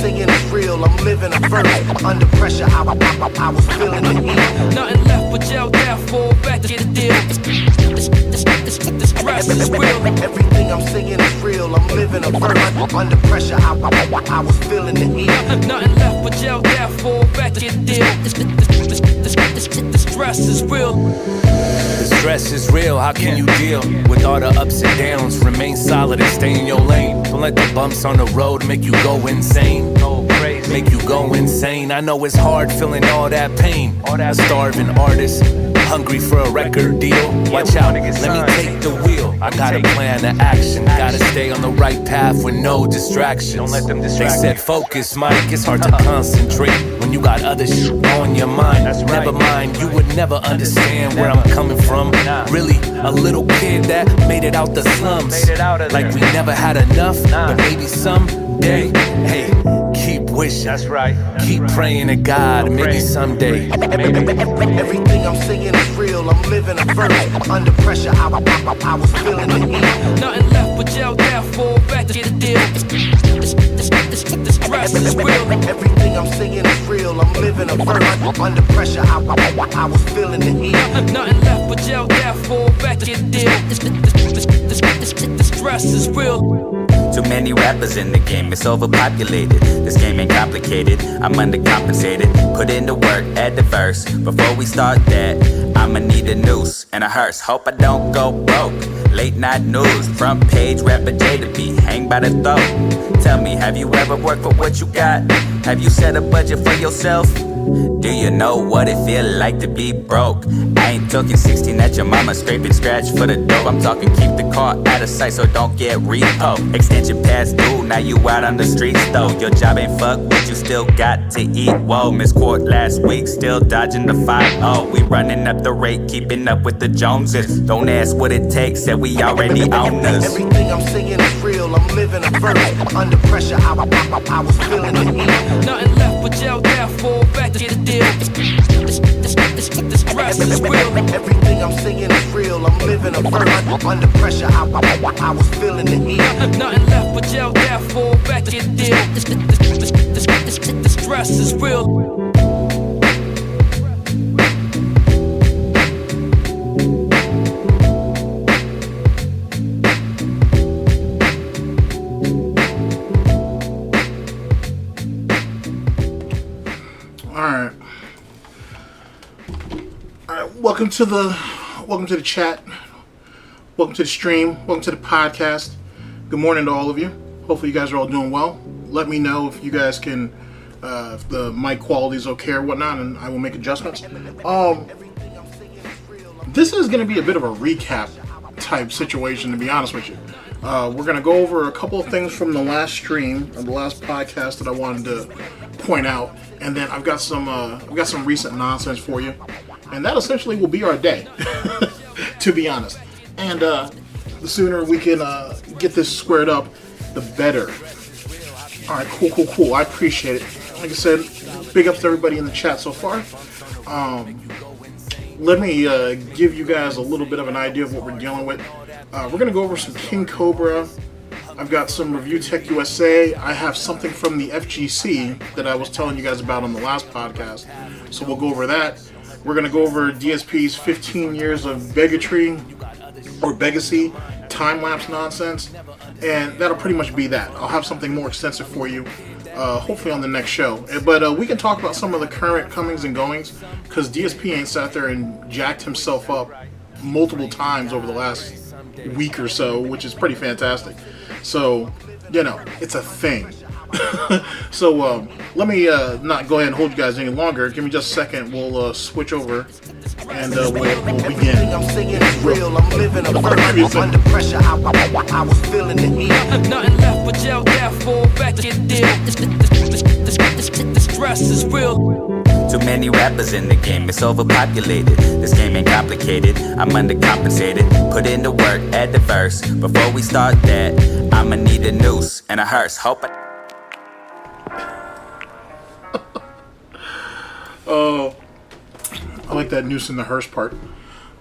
singing is real, I'm living a verse. Under pressure, I was feeling the heat. Nothing left but jail, therefore back to get a deal. The stress is real. Everything I'm singing is real, I'm living a verse. Under pressure, I was feeling the heat. Nothing left but jail, therefore back to get a deal. The stress is real. The stress is real, how can you deal with all the ups and downs? Remain solid and stay in your lane. Don't let the bumps on the road make you go insane. Make you go insane. I know it's hard feeling all that pain. A starving artist, hungry for a record deal. Watch out, let me take the wheel. I got a plan of action. Gotta stay on the right path with no distractions. Don't let them distract. They said focus, Mike. It's hard to concentrate when you got other shit on your mind. Never mind, you would never understand where I'm coming from. Really, a little kid that made it out the slums. Like we never had enough, but maybe someday. Hey, keep wishing. That's right. Keep praying to God, maybe someday. Everything I'm singing is real, I'm living a verse. Under pressure, I was feeling the heat. Nothing left but jail, therefore back to get a deal. The stress is real. Everything I'm singing is real, I'm living a verse. Under pressure, I was feeling the heat. Nothing left but jail, therefore back to get a deal. The stress is real. Too many rappers in the game, it's overpopulated. This game ain't complicated, I'm undercompensated. Put in the work, add the verse. Before we start that, I'ma need a noose and a hearse. Hope I don't go broke. Late night news, front page rapper Jaydabee, hang by the throat. Tell me, have you ever worked for what you got? Have you set a budget for yourself? Do you know what it feel like to be broke? I ain't talking 16 at your mama scraping scratch for the dope. I'm talking keep the car out of sight so don't get repo. Extension past due, now you out on the streets though. Your job ain't fucked, but you still got to eat. Whoa, missed court last week, still dodging the 5-0. We running up the rate, keeping up with the Joneses. Don't ask what it takes, said we already own this. Everything I'm singing is real, I'm living a verse. Under pressure, I was feeling the heat. Nothing left but jail, therefore back to get a deal. The stress is real. Everything I'm singing is real, I'm living a verse. Under pressure, I was feeling the heat. Nothing left but jail, therefore back to get a deal. The stress is real. Welcome to the chat. Welcome to the stream. Welcome to the podcast. Good morning to all of you. Hopefully you guys are all doing well. Let me know if you guys can, if the mic quality is okay or whatnot, and I will make adjustments. This is going to be a bit of a recap type situation, to be honest with you. We're going to go over a couple of things from the last stream, or the last podcast that I wanted to point out, and then I've got some recent nonsense for you. And that essentially will be our day, to be honest. And the sooner we can get this squared up, the better. All right, cool. I appreciate it. Like I said, big ups to everybody in the chat so far. Let me give you guys a little bit of an idea of what we're dealing with. We're going to go over some King Cobra. I've got some ReviewTechUSA. I have something from the FGC that I was telling you guys about on the last podcast. So we'll go over that. We're going to go over DSP's 15 years of bigotry or begacy, time-lapse nonsense, and that'll pretty much be that. I'll have something more extensive for you, hopefully on the next show. But we can talk about some of the current comings and goings, because DSP ain't sat there and jacked himself up multiple times over the last week or so, which is pretty fantastic. So, it's a thing. So let me not go ahead and hold you guys any longer. Give me just a second. We'll switch over and we'll begin. I'm singing is real, I'm living a verse. Under pressure, I was feeling the heat. Nothing left but jail, therefore back to get a deal. The stress is real. Too many rappers in the game, it's overpopulated. This game ain't complicated, I'm undercompensated. Put in the work, add the verse. Before we start that, I'ma need a noose and a hearse. Hope I... Oh, I like that noose in the hearse part.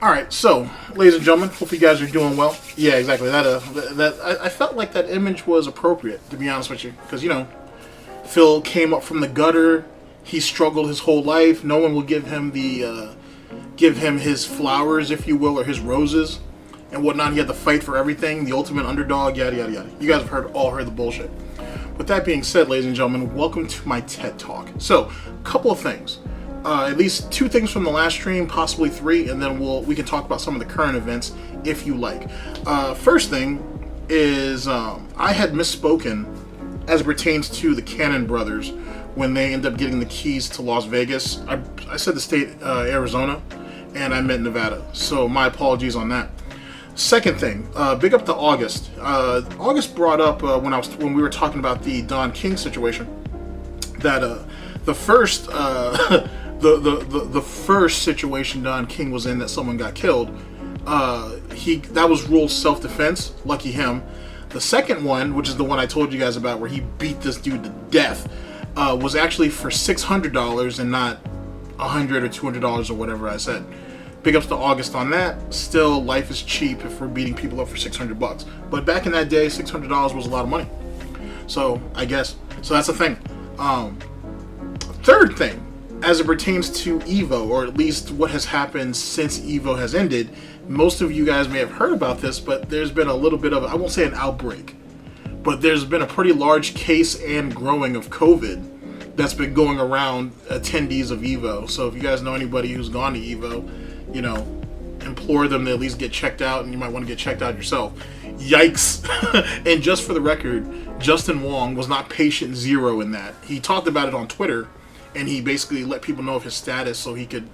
Alright, so, ladies and gentlemen, hope you guys are doing well. Yeah, exactly. I felt like that image was appropriate, to be honest with you. Because, Phil came up from the gutter. He struggled his whole life. No one will give him his flowers, if you will, or his roses and whatnot. He had to fight for everything. The ultimate underdog, yada yada yada. You guys have all heard the bullshit. With that being said, ladies and gentlemen, welcome to my TED Talk. So, a couple of things. At least 2 things from the last stream, possibly 3, and then we can talk about some of the current events if you like. First thing is I had misspoken as it pertains to the Cannon brothers when they end up getting the keys to Las Vegas. I said the state Arizona, and I meant Nevada. So my apologies on that. Second thing, big up to August. August brought up when we were talking about the Don King situation that the first the first situation Don King was in that someone got killed. That was ruled self-defense. Lucky him. The second one, which is the one I told you guys about, where he beat this dude to death, was actually for $600 and not $100 or $200 or whatever I said. Big ups to August on that. Still, life is cheap if we're beating people up for $600. But back in that day, $600 was a lot of money. So I guess that's the thing. Third thing, as it pertains to Evo, or at least what has happened since Evo has ended. Most of you guys may have heard about this, but there's been a little bit of, I won't say an outbreak, but there's been a pretty large case and growing of COVID that's been going around attendees of Evo. So if you guys know anybody who's gone to Evo, you know, implore them to at least get checked out, and you might want to get checked out yourself. Yikes. And just for the record, Justin Wong was not patient zero in that. He talked about it on Twitter, and he basically let people know of his status so he could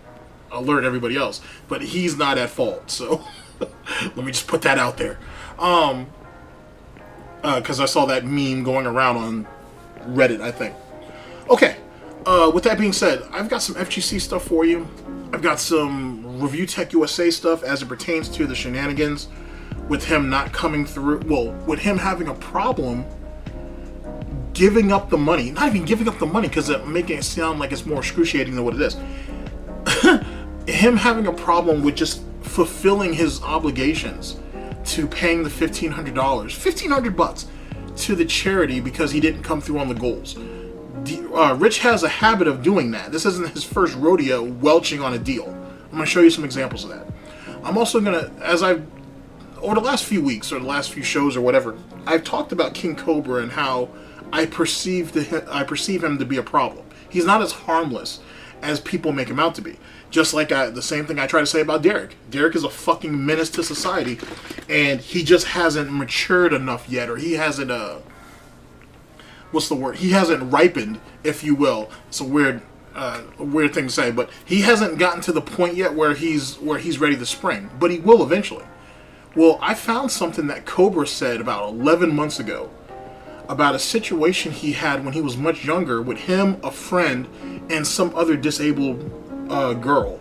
alert everybody else. But he's not at fault, so let me just put that out there. Because I saw that meme going around on Reddit, I think. Okay, with that being said, I've got some FGC stuff for you. I've got some ReviewTechUSA stuff as it pertains to the shenanigans with him not coming through. Well, with him having a problem giving up the money. Not even giving up the money, because I'm making it sound like it's more excruciating than what it is. Him having a problem with just fulfilling his obligations to paying the $1,500 to the charity because he didn't come through on the goals. Rich has a habit of doing that. This isn't his first rodeo welching on a deal. I'm going to show you some examples of that. I'm also going to, over the last few weeks or the last few shows or whatever, I've talked about King Cobra and how I perceive him to be a problem. He's not as harmless as people make him out to be. Just like the same thing I try to say about Derek. Derek is a fucking menace to society, and he just hasn't matured enough yet, or he hasn't what's the word? He hasn't ripened, if you will. It's a weird thing to say, but he hasn't gotten to the point yet where he's ready to spring, but he will eventually. Well, I found something that Cobra said about 11 months ago about a situation he had when he was much younger with him, a friend, and some other disabled girl.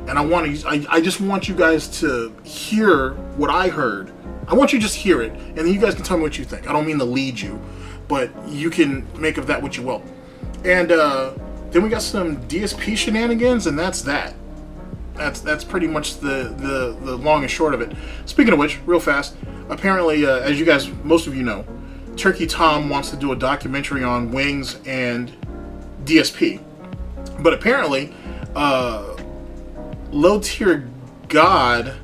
And I just want you guys to hear what I heard. I want you to just hear it, and then you guys can tell me what you think. I don't mean to lead you, but you can make of that what you will. And then we got some DSP shenanigans, and that's that. That's pretty much the long and short of it. Speaking of which, real fast, apparently, as you guys, most of you know, Turkey Tom wants to do a documentary on Wings and DSP. But apparently, Low Tier God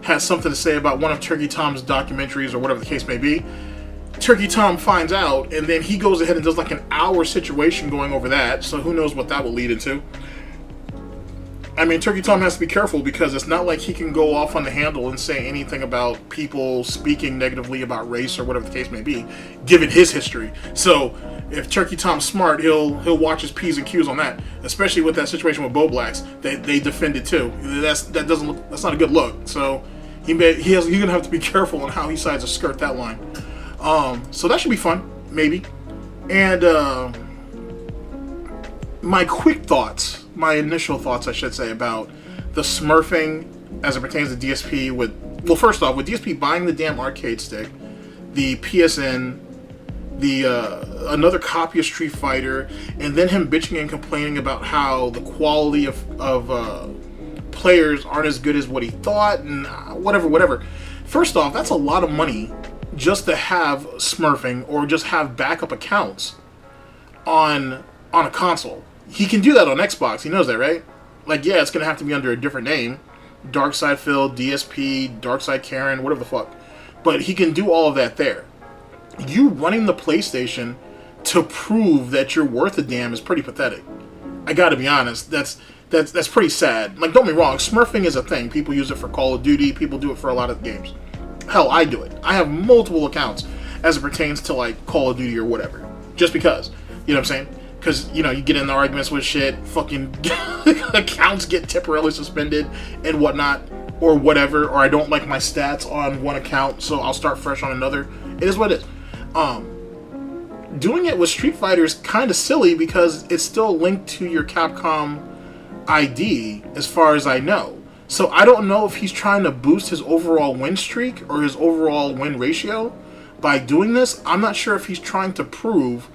has something to say about one of Turkey Tom's documentaries, or whatever the case may be. Turkey Tom finds out, and then he goes ahead and does like an hour situation going over that, so who knows what that will lead into. I mean, Turkey Tom has to be careful, because it's not like he can go off on the handle and say anything about people speaking negatively about race or whatever the case may be, given his history. So if Turkey Tom's smart, he'll watch his P's and Q's on that, especially with that situation with Bo Blacks. They defended too. That's not a good look. So he's gonna have to be careful on how he decides to skirt that line. So that should be fun, maybe. And my initial thoughts, I should say, about the smurfing as it pertains to DSP well, first off, with DSP buying the damn arcade stick, the PSN, another copy of Street Fighter, and then him bitching and complaining about how the quality of players aren't as good as what he thought, and whatever. First off, that's a lot of money just to have smurfing or just have backup accounts. on a console. He can do that on Xbox. He knows that, right? Like, yeah, it's gonna have to be under a different name, DarkSydePhil, DSP, DarkSydeKaren, whatever the fuck. But he can do all of that there. You running the PlayStation to prove that you're worth a damn is pretty pathetic. I gotta be honest. That's pretty sad. Like, don't be wrong, smurfing is a thing. People use it for Call of Duty. People do it for a lot of games. Hell, I do it. I have multiple accounts as it pertains to, like, Call of Duty or whatever. Just because. You know what I'm saying? Because, you know, you get in the arguments with shit, fucking accounts get temporarily suspended and whatnot, or whatever, or I don't like my stats on one account, so I'll start fresh on another. It is what it is. Doing it with Street Fighter is kind of silly because it's still linked to your Capcom ID, as far as I know. So I don't know if he's trying to boost his overall win streak or his overall win ratio by doing this. I'm not sure if he's trying to prove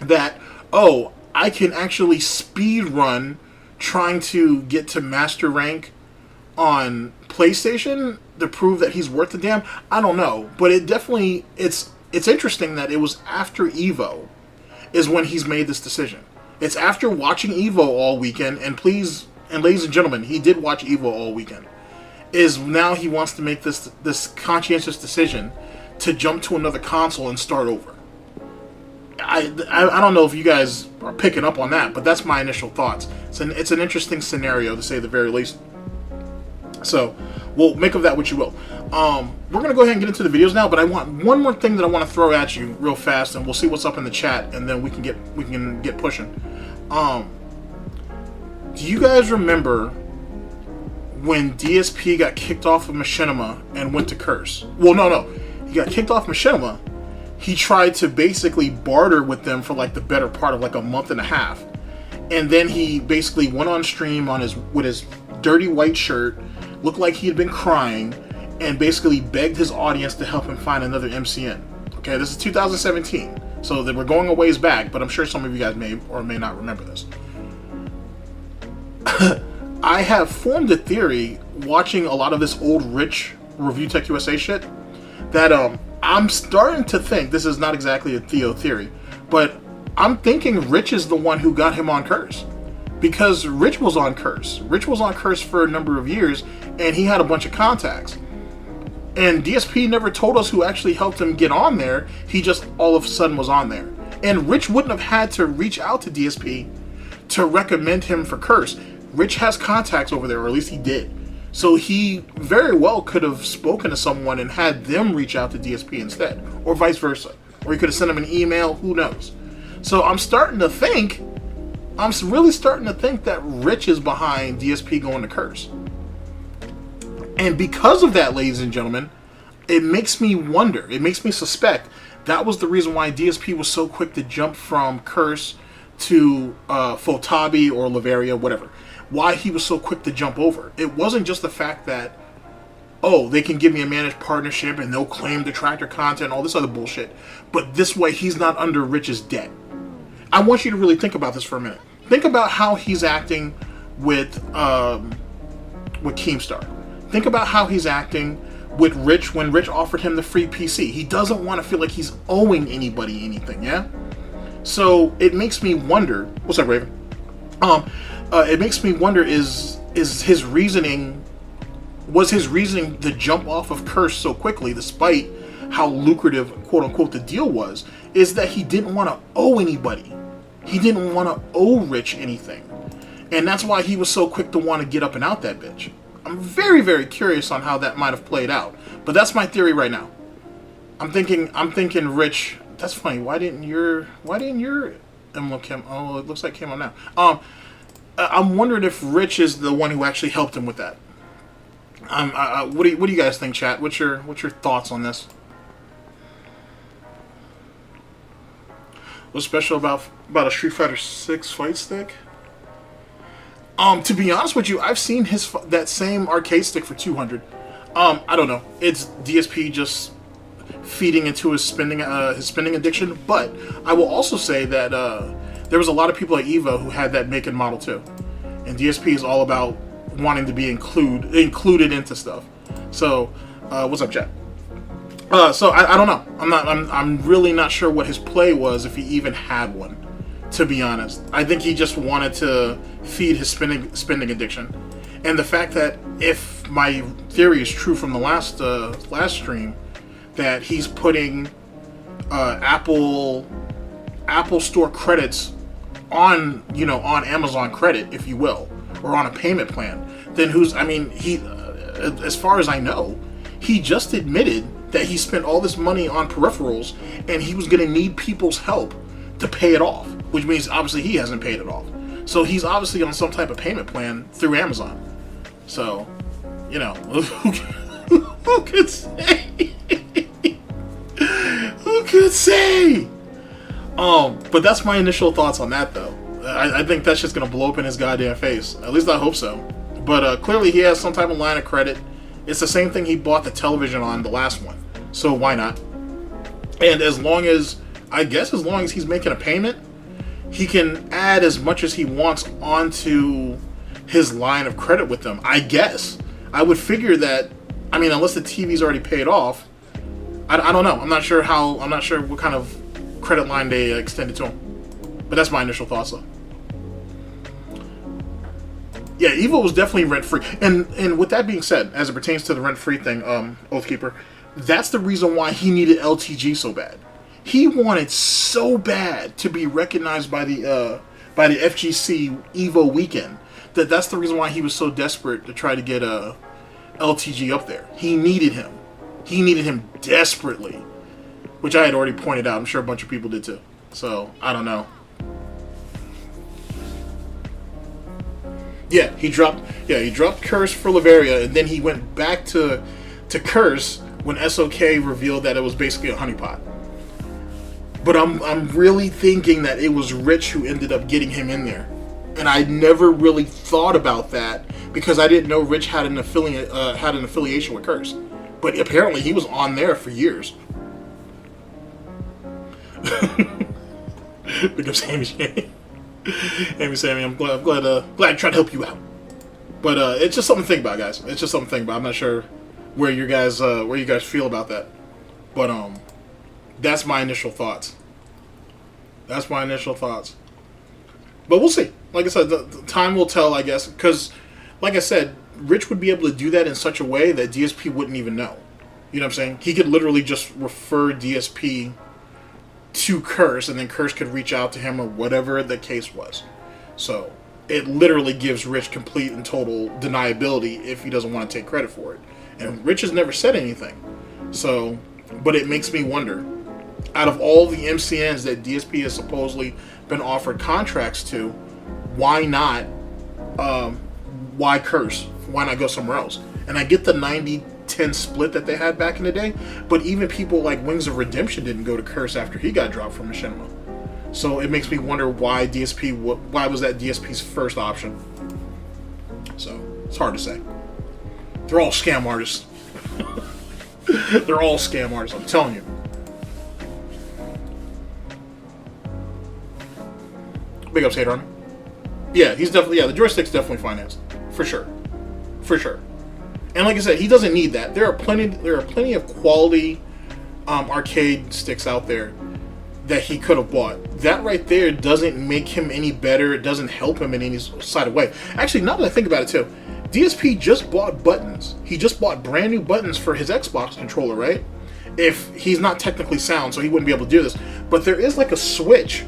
that, oh, I can actually speed run trying to get to master rank on PlayStation to prove that he's worth the damn. I don't know, but it definitely, it's interesting that it was after Evo is when he's made this decision. It's after watching Evo all weekend, and please, and ladies and gentlemen, he did watch Evo all weekend, is now he wants to make this conscientious decision to jump to another console and start over. I don't know if you guys are picking up on that, but that's my initial thoughts. It's an interesting scenario, to say the very least. So, we'll make of that what you will. We're going to go ahead and get into the videos now, but I want one more thing that I want to throw at you real fast, and we'll see what's up in the chat, and then we can get pushing. Do you guys remember when DSP got kicked off of Machinima and went to Curse? Well, no. He got kicked off Machinima. He tried to basically barter with them for like the better part of like a month and a half. And then he basically went on stream with his dirty white shirt, looked like he had been crying, and basically begged his audience to help him find another MCN. Okay, this is 2017, so that we're going a ways back, but I'm sure some of you guys may or may not remember this. I have formed a theory watching a lot of this old rich ReviewTechUSA shit that I'm starting to think, this is not exactly a Theo theory, but I'm thinking Rich is the one who got him on Curse. Because Rich was on Curse. Rich was on Curse for a number of years, and he had a bunch of contacts. And DSP never told us who actually helped him get on there. He just all of a sudden was on there. And Rich wouldn't have had to reach out to DSP to recommend him for Curse. Rich has contacts over there, or at least he did. So he very well could have spoken to someone and had them reach out to DSP instead, or vice versa. Or he could have sent him an email, who knows. So I'm really starting to think that Rich is behind DSP going to Curse. And because of that, ladies and gentlemen, it makes me wonder, it makes me suspect that was the reason why DSP was so quick to jump from Curse to Fotabi or Laveria, whatever. Why he was so quick to jump over. It wasn't just the fact that, oh, they can give me a managed partnership and they'll claim detractor content and all this other bullshit, but this way he's not under Rich's debt. I want you to really think about this for a minute. Think about how he's acting with Keemstar. Think about how he's acting with Rich when Rich offered him the free PC. He doesn't want to feel like he's owing anybody anything, yeah? So it makes me wonder, what's up, Raven? It makes me wonder, was his reasoning to jump off of Curse so quickly, despite how lucrative, quote unquote, the deal was, is that he didn't want to owe anybody. He didn't want to owe Rich anything. And that's why he was so quick to want to get up and out that bitch. I'm very, very curious on how that might have played out. But that's my theory right now. I'm thinking Rich, that's funny, why didn't your emblem come? Oh, it looks like it came on now. I'm wondering if Rich is the one who actually helped him with that. What do you guys think, chat? What's your thoughts on this? What's special about a Street Fighter 6 fight stick? To be honest with you, I've seen that same arcade stick for 200. I don't know. It's DSP just feeding into his spending addiction. But I will also say that there was a lot of people at EVO who had that make and model too, and DSP is all about wanting to be included into stuff. So, what's up, chat? So I don't know. I'm really not sure what his play was, if he even had one. to be honest. I think he just wanted to feed his spending addiction. And the fact that, if my theory is true from the last stream, that he's putting Apple Store credits on, on Amazon credit, if you will, or on a payment plan, then he, as far as I know, he just admitted that he spent all this money on peripherals and he was going to need people's help to pay it off, which means obviously he hasn't paid it off. So he's obviously on some type of payment plan through Amazon. So, who could say? Who could say? But that's my initial thoughts on that, though. I think that's just going to blow up in his goddamn face. At least I hope so. But clearly he has some type of line of credit. It's the same thing he bought the television on, the last one. So why not? And as long as he's making a payment, he can add as much as he wants onto his line of credit with them. I guess. I would figure that, unless the TV's already paid off, I don't know. I'm not sure what kind of credit line they extended to him. But that's my initial thoughts, though. Yeah, Evo was definitely rent-free. And with that being said, as it pertains to the rent-free thing, Oathkeeper, that's the reason why he needed LTG so bad. He wanted so bad to be recognized by the FGC Evo weekend that's the reason why he was so desperate to try to get LTG up there. He needed him. He needed him desperately, which I had already pointed out. I'm sure a bunch of people did too. So, I don't know. Yeah, he dropped Curse for Laveria, and then he went back to Curse when SOK revealed that it was basically a honeypot. But I'm really thinking that it was Rich who ended up getting him in there. And I never really thought about that because I didn't know Rich had an affiliation with Curse. But apparently he was on there for years. Big up Sammy. Amy Sammy, I'm glad I tried to help you out. But it's just something to think about, guys. It's just something to think about. I'm not sure where you guys feel about that. But that's my initial thoughts. But we'll see. Like I said, the time will tell, I guess. Because, like I said, Rich would be able to do that in such a way that DSP wouldn't even know. You know what I'm saying? He could literally just refer DSP to Curse, and then Curse could reach out to him or whatever the case was. So it literally gives Rich complete and total deniability if he doesn't want to take credit for it. And Rich has never said anything. So, but it makes me wonder, out of all the MCNs that DSP has supposedly been offered contracts to, why not, why Curse? Why not go somewhere else? And I get the 90-10 split that they had back in the day, but even people like Wings of Redemption didn't go to Curse after he got dropped from Machinima. So it makes me wonder why why was that DSP's first option? So it's hard to say. They're all scam artists. They're all scam artists, I'm telling you. Big ups, Hater Army. Yeah, the joystick's definitely financed. For sure. And like I said, he doesn't need that. There are plenty of quality arcade sticks out there that he could have bought. That right there doesn't make him any better. It doesn't help him in any side of way. Actually, now that I think about it too, DSP just bought buttons. He just bought brand new buttons for his Xbox controller, right? If he's not technically sound, so he wouldn't be able to do this. But there is like a switch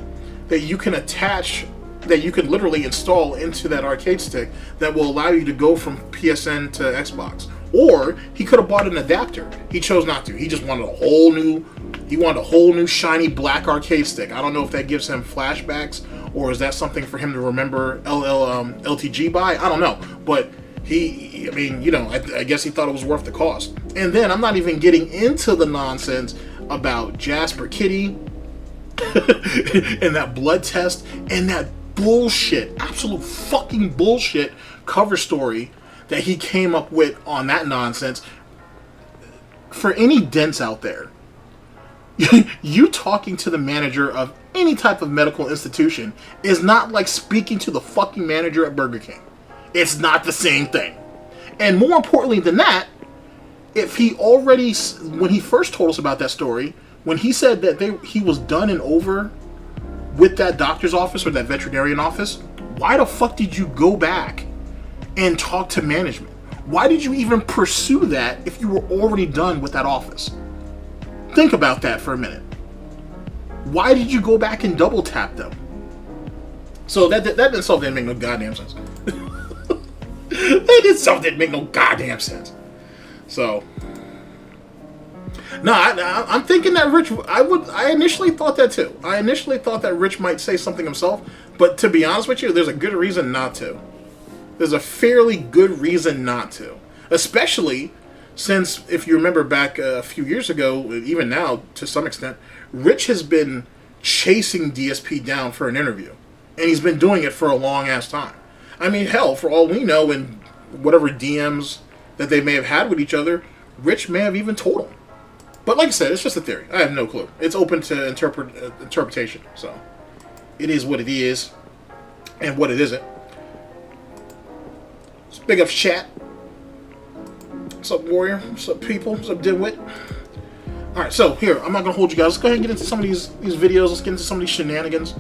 that you can attach, that you could literally install into that arcade stick that will allow you to go from PSN to Xbox. Or he could have bought an adapter. He chose not to. He just wanted a whole new shiny black arcade stick. I don't know if that gives him flashbacks or is that something for him to remember LTG by? I don't know. But I guess he thought it was worth the cost. And then I'm not even getting into the nonsense about Jasper Kitty and that blood test and that bullshit, absolute fucking bullshit cover story that he came up with on that nonsense. For any dents out there, you talking to the manager of any type of medical institution is not like speaking to the fucking manager at Burger King. It's not the same thing. And more importantly than that, if he already, when he first told us about that story, when he said that he was done and over with that doctor's office or that veterinarian office, why the fuck did you go back and talk to management? Why did you even pursue that if you were already done with that office? Think about that for a minute. Why did you go back and double tap them? So that itself didn't make no goddamn sense. That itself didn't make no goddamn sense. So, no, I'm thinking that Rich. I initially thought that too. I initially thought that Rich might say something himself, but to be honest with you, there's a good reason not to. There's a fairly good reason not to, especially since, if you remember back a few years ago, even now to some extent, Rich has been chasing DSP down for an interview, and he's been doing it for a long ass time. I mean, hell, for all we know, in whatever DMs that they may have had with each other, Rich may have even told him. But like I said, it's just a theory. I have no clue. It's open to interpretation. So it is what it is, and what it isn't. Let's big up chat. What's up, Warrior? What's up, people? What's up, Dimwit? Alright, so here, I'm not going to hold you guys. Let's go ahead and get into some of these videos. Let's get into some of these shenanigans.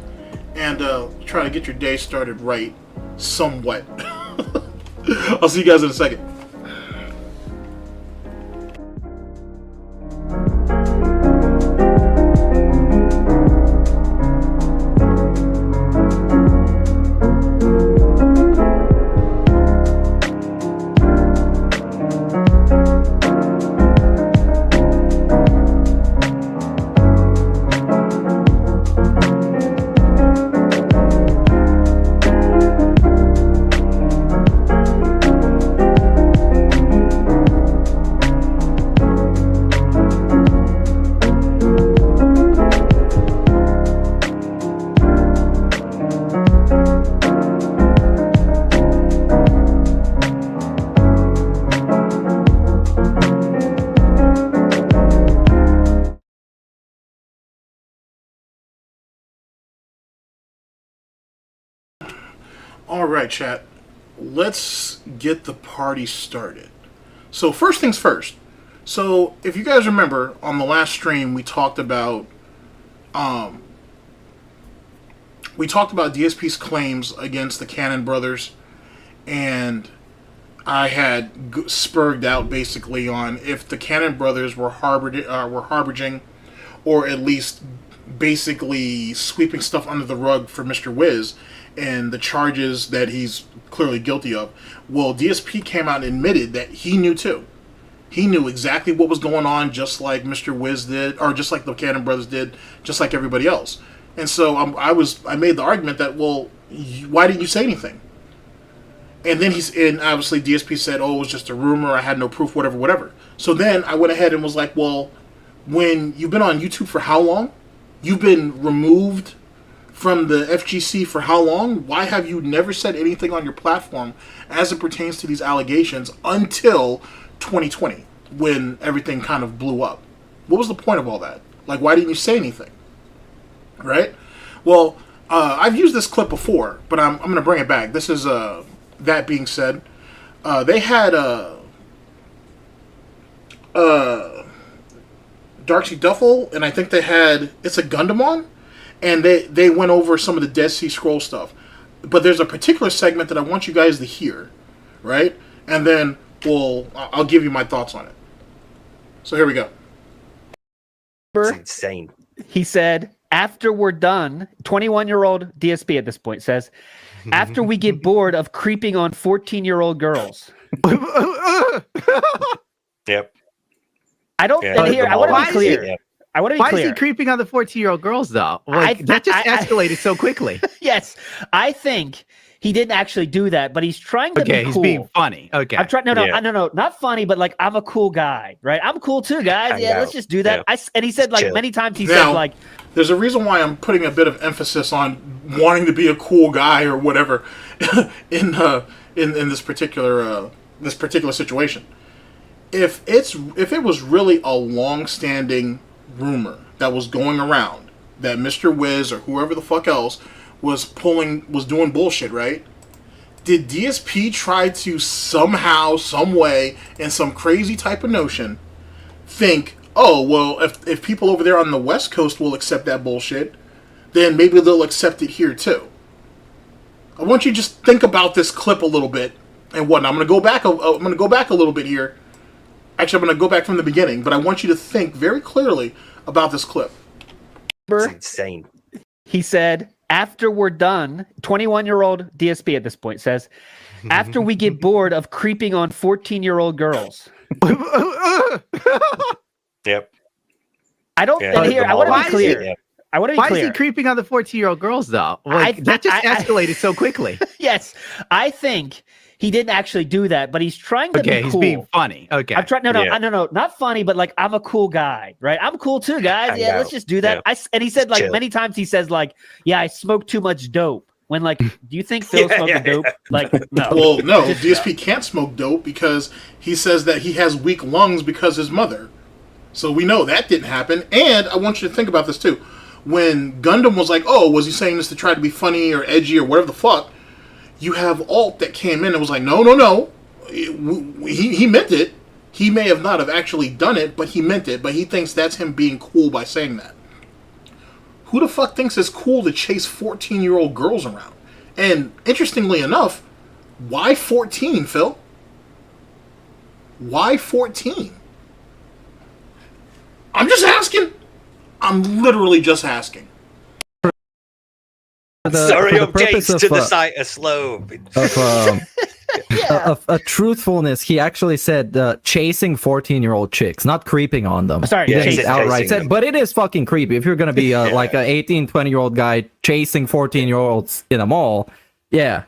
And try to get your day started right. Somewhat. I'll see you guys in a second. Alright, chat. Let's get the party started. So first things first. So if you guys remember, on the last stream we talked about DSP's claims against the Cannon brothers, and I had spurred out basically on if the Cannon brothers were harboring, or at least basically sweeping stuff under the rug for Mr. Wiz and the charges that he's clearly guilty of. Well, DSP came out and admitted that he knew too. He knew exactly what was going on, just like Mr. Wiz did, or just like the Cannon brothers did, just like everybody else. And so I made the argument that, well, why didn't you say anything? And then and obviously DSP said, oh, it was just a rumor, I had no proof, whatever. So then I went ahead and was like, well, when you've been on YouTube for how long? You've been removed from the FGC for how long? Why have you never said anything on your platform as it pertains to these allegations until 2020, when everything kind of blew up? What was the point of all that? Like, why didn't you say anything? Right? Well, I've used this clip before, but I'm going to bring it back. This is, that being said, they had DarkSydePhil, and I think they had It's a Gundam on, and they went over some of the Dead Sea Scroll stuff. But there's a particular segment that I want you guys to hear, right? And then I'll give you my thoughts on it. So here we go. It's insane. He said, after we're done, 21-year-old DSP at this point says, after we get bored of creeping on 14-year-old girls. Yep. I don't hear. I want to be clear. Yep. I want to be Why clear. is he creeping on the 14-year-old girls, though? Like, that just escalated so quickly. Yes. I think he didn't actually do that, but he's trying to be cool. He's being funny. Okay. I'm trying. No, not funny, but like, I'm a cool guy, right? I'm cool too, guys. Yeah, let's just do that. Yeah. And he said, like, Chill. many times he Now, said, like, there's a reason why I'm putting a bit of emphasis on wanting to be a cool guy or whatever in this particular situation. If it was really a long-standing rumor that was going around that Mr. Wiz or whoever the fuck else was doing bullshit, right? Did DSP try to somehow, some way, in some crazy type of notion, think, oh, well, if people over there on the West Coast will accept that bullshit, then maybe they'll accept it here too. I want you to just think about this clip a little bit and whatnot. I'm going to go back. I'm going to go back a little bit here. Actually, I'm going to go back from the beginning, but I want you to think very clearly about this clip. It's insane. He said, after we're done, 21-year-old DSP at this point says, after we get bored of creeping on 14-year-old girls. Yep. I don't. Yeah. And here, I want to be clear. Yeah. I want to be Why clear. is he creeping on the 14-year-old girls, though? Like, that just escalated so quickly. Yes, I think he didn't actually do that, but he's trying to be cool. He's being funny. Okay. I'm trying. No, not funny, but like I'm a cool guy, right? I'm cool too, guys. Yeah, let's just do that. Yeah. And he said like Chill. many times he says like, yeah, I smoke too much dope. When like, do you think Phil smoking dope? Like, no. Well, no, DSP can't smoke dope because he says that he has weak lungs because his mother. So we know that didn't happen. And I want you to think about this too. When Gundam was like, oh, was he saying this to try to be funny or edgy or whatever the fuck? You have Alt that came in and was like, no. He meant it. He may have not have actually done it, but he meant it. But he thinks that's him being cool by saying that. Who the fuck thinks it's cool to chase 14-year-old girls around? And interestingly enough, why 14, Phil? Why 14? I'm just asking. I'm literally just asking. Sorry, updates to the site are slow. Of truthfulness, he actually said chasing 14-year-old chicks, not creeping on them. Sorry, Yeah, chasing. he Outright chasing said, but it is fucking creepy if you're gonna be like an 18, 20-year-old guy chasing 14-year-olds in a mall. Yeah.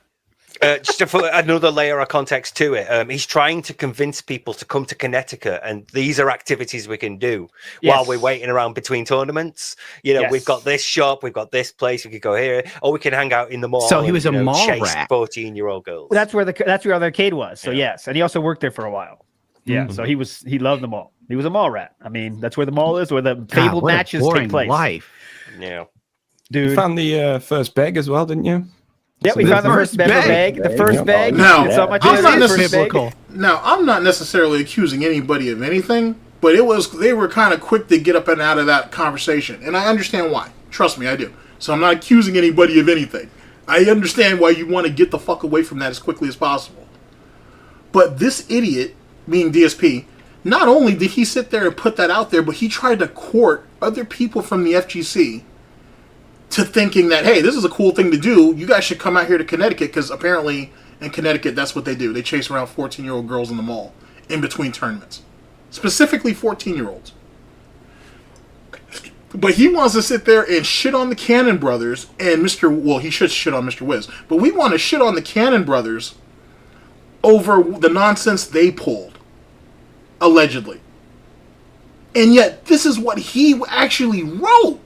Just to put another layer of context to it, he's trying to convince people to come to Connecticut, and these are activities we can do while we're waiting around between tournaments. You know, we've got this shop, we've got this place, we could go here, or we can hang out in the mall. So he was a mall chase rat. 14-year-old girls. Well, that's where the arcade was. So yes, and he also worked there for a while. Yeah, so he loved the mall. He was a mall rat. I mean, that's where the mall is, where the fabled matches take place. Life. Yeah, dude. You found the first bag as well, didn't you? Yeah, we found the first bag. The first bag. Now, It's so much I'm not biblical. Now, I'm not necessarily accusing anybody of anything, but they were kind of quick to get up and out of that conversation, and I understand why. Trust me, I do. So I'm not accusing anybody of anything. I understand why you want to get the fuck away from that as quickly as possible. But this idiot, meaning DSP, not only did he sit there and put that out there, but he tried to court other people from the FGC to thinking that, hey, this is a cool thing to do. You guys should come out here to Connecticut, because apparently in Connecticut, that's what they do. They chase around 14-year-old girls in the mall in between tournaments. Specifically 14-year-olds. But he wants to sit there and shit on the Cannon Brothers and he should shit on Mr. Wiz. But we want to shit on the Cannon Brothers over the nonsense they pulled. Allegedly. And yet, this is what he actually wrote.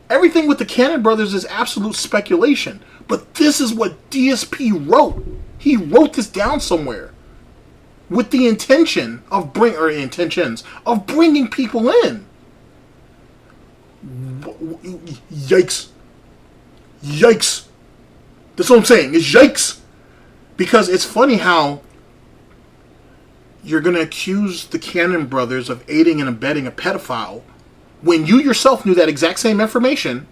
Everything with the Cannon Brothers is absolute speculation. But this is what DSP wrote. He wrote this down somewhere. With the intentions of bringing people in. Yikes. Yikes. That's what I'm saying. It's yikes. Because it's funny how you're going to accuse the Cannon Brothers of aiding and abetting a pedophile when you yourself knew that exact same information,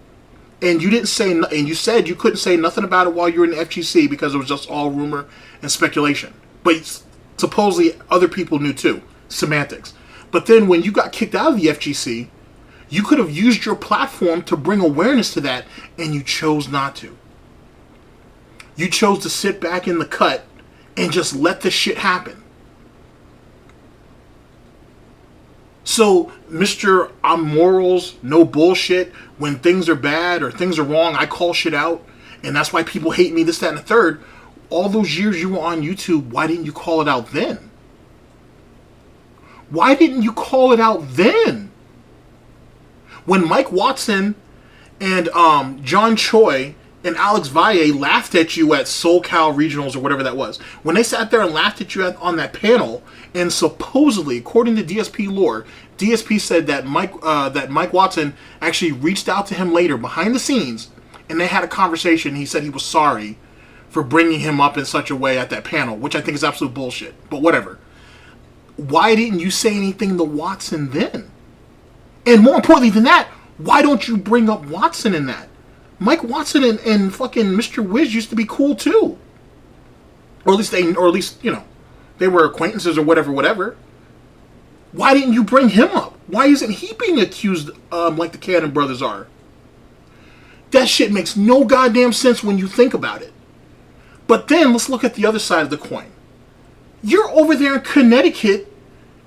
and you didn't say, and you said you couldn't say nothing about it while you were in the FGC because it was just all rumor and speculation. But supposedly other people knew too. Semantics. But then when you got kicked out of the FGC, you could have used your platform to bring awareness to that, and you chose not to. You chose to sit back in the cut and just let the shit happen. So, Mr. I'm morals, no bullshit, when things are bad or things are wrong, I call shit out, and that's why people hate me, this, that, and the third. All those years you were on YouTube, why didn't you call it out then? Why didn't you call it out then? When Mike Watson and John Choi and Alex Valle laughed at you at SoCal Regionals or whatever that was, when they sat there and laughed at you on that panel, and supposedly, according to DSP lore, DSP said that Mike Watson actually reached out to him later behind the scenes, and they had a conversation. He said he was sorry for bringing him up in such a way at that panel, which I think is absolute bullshit, but whatever. Why didn't you say anything to Watson then? And more importantly than that, Why don't you bring up Watson in that? Mike Watson and fucking Mr. Wiz used to be cool too. Or at least, you know, they were acquaintances or whatever. Why didn't you bring him up? Why isn't he being accused like the Cannon brothers are? That shit makes no goddamn sense when you think about it. But then let's look at the other side of the coin. You're over there in Connecticut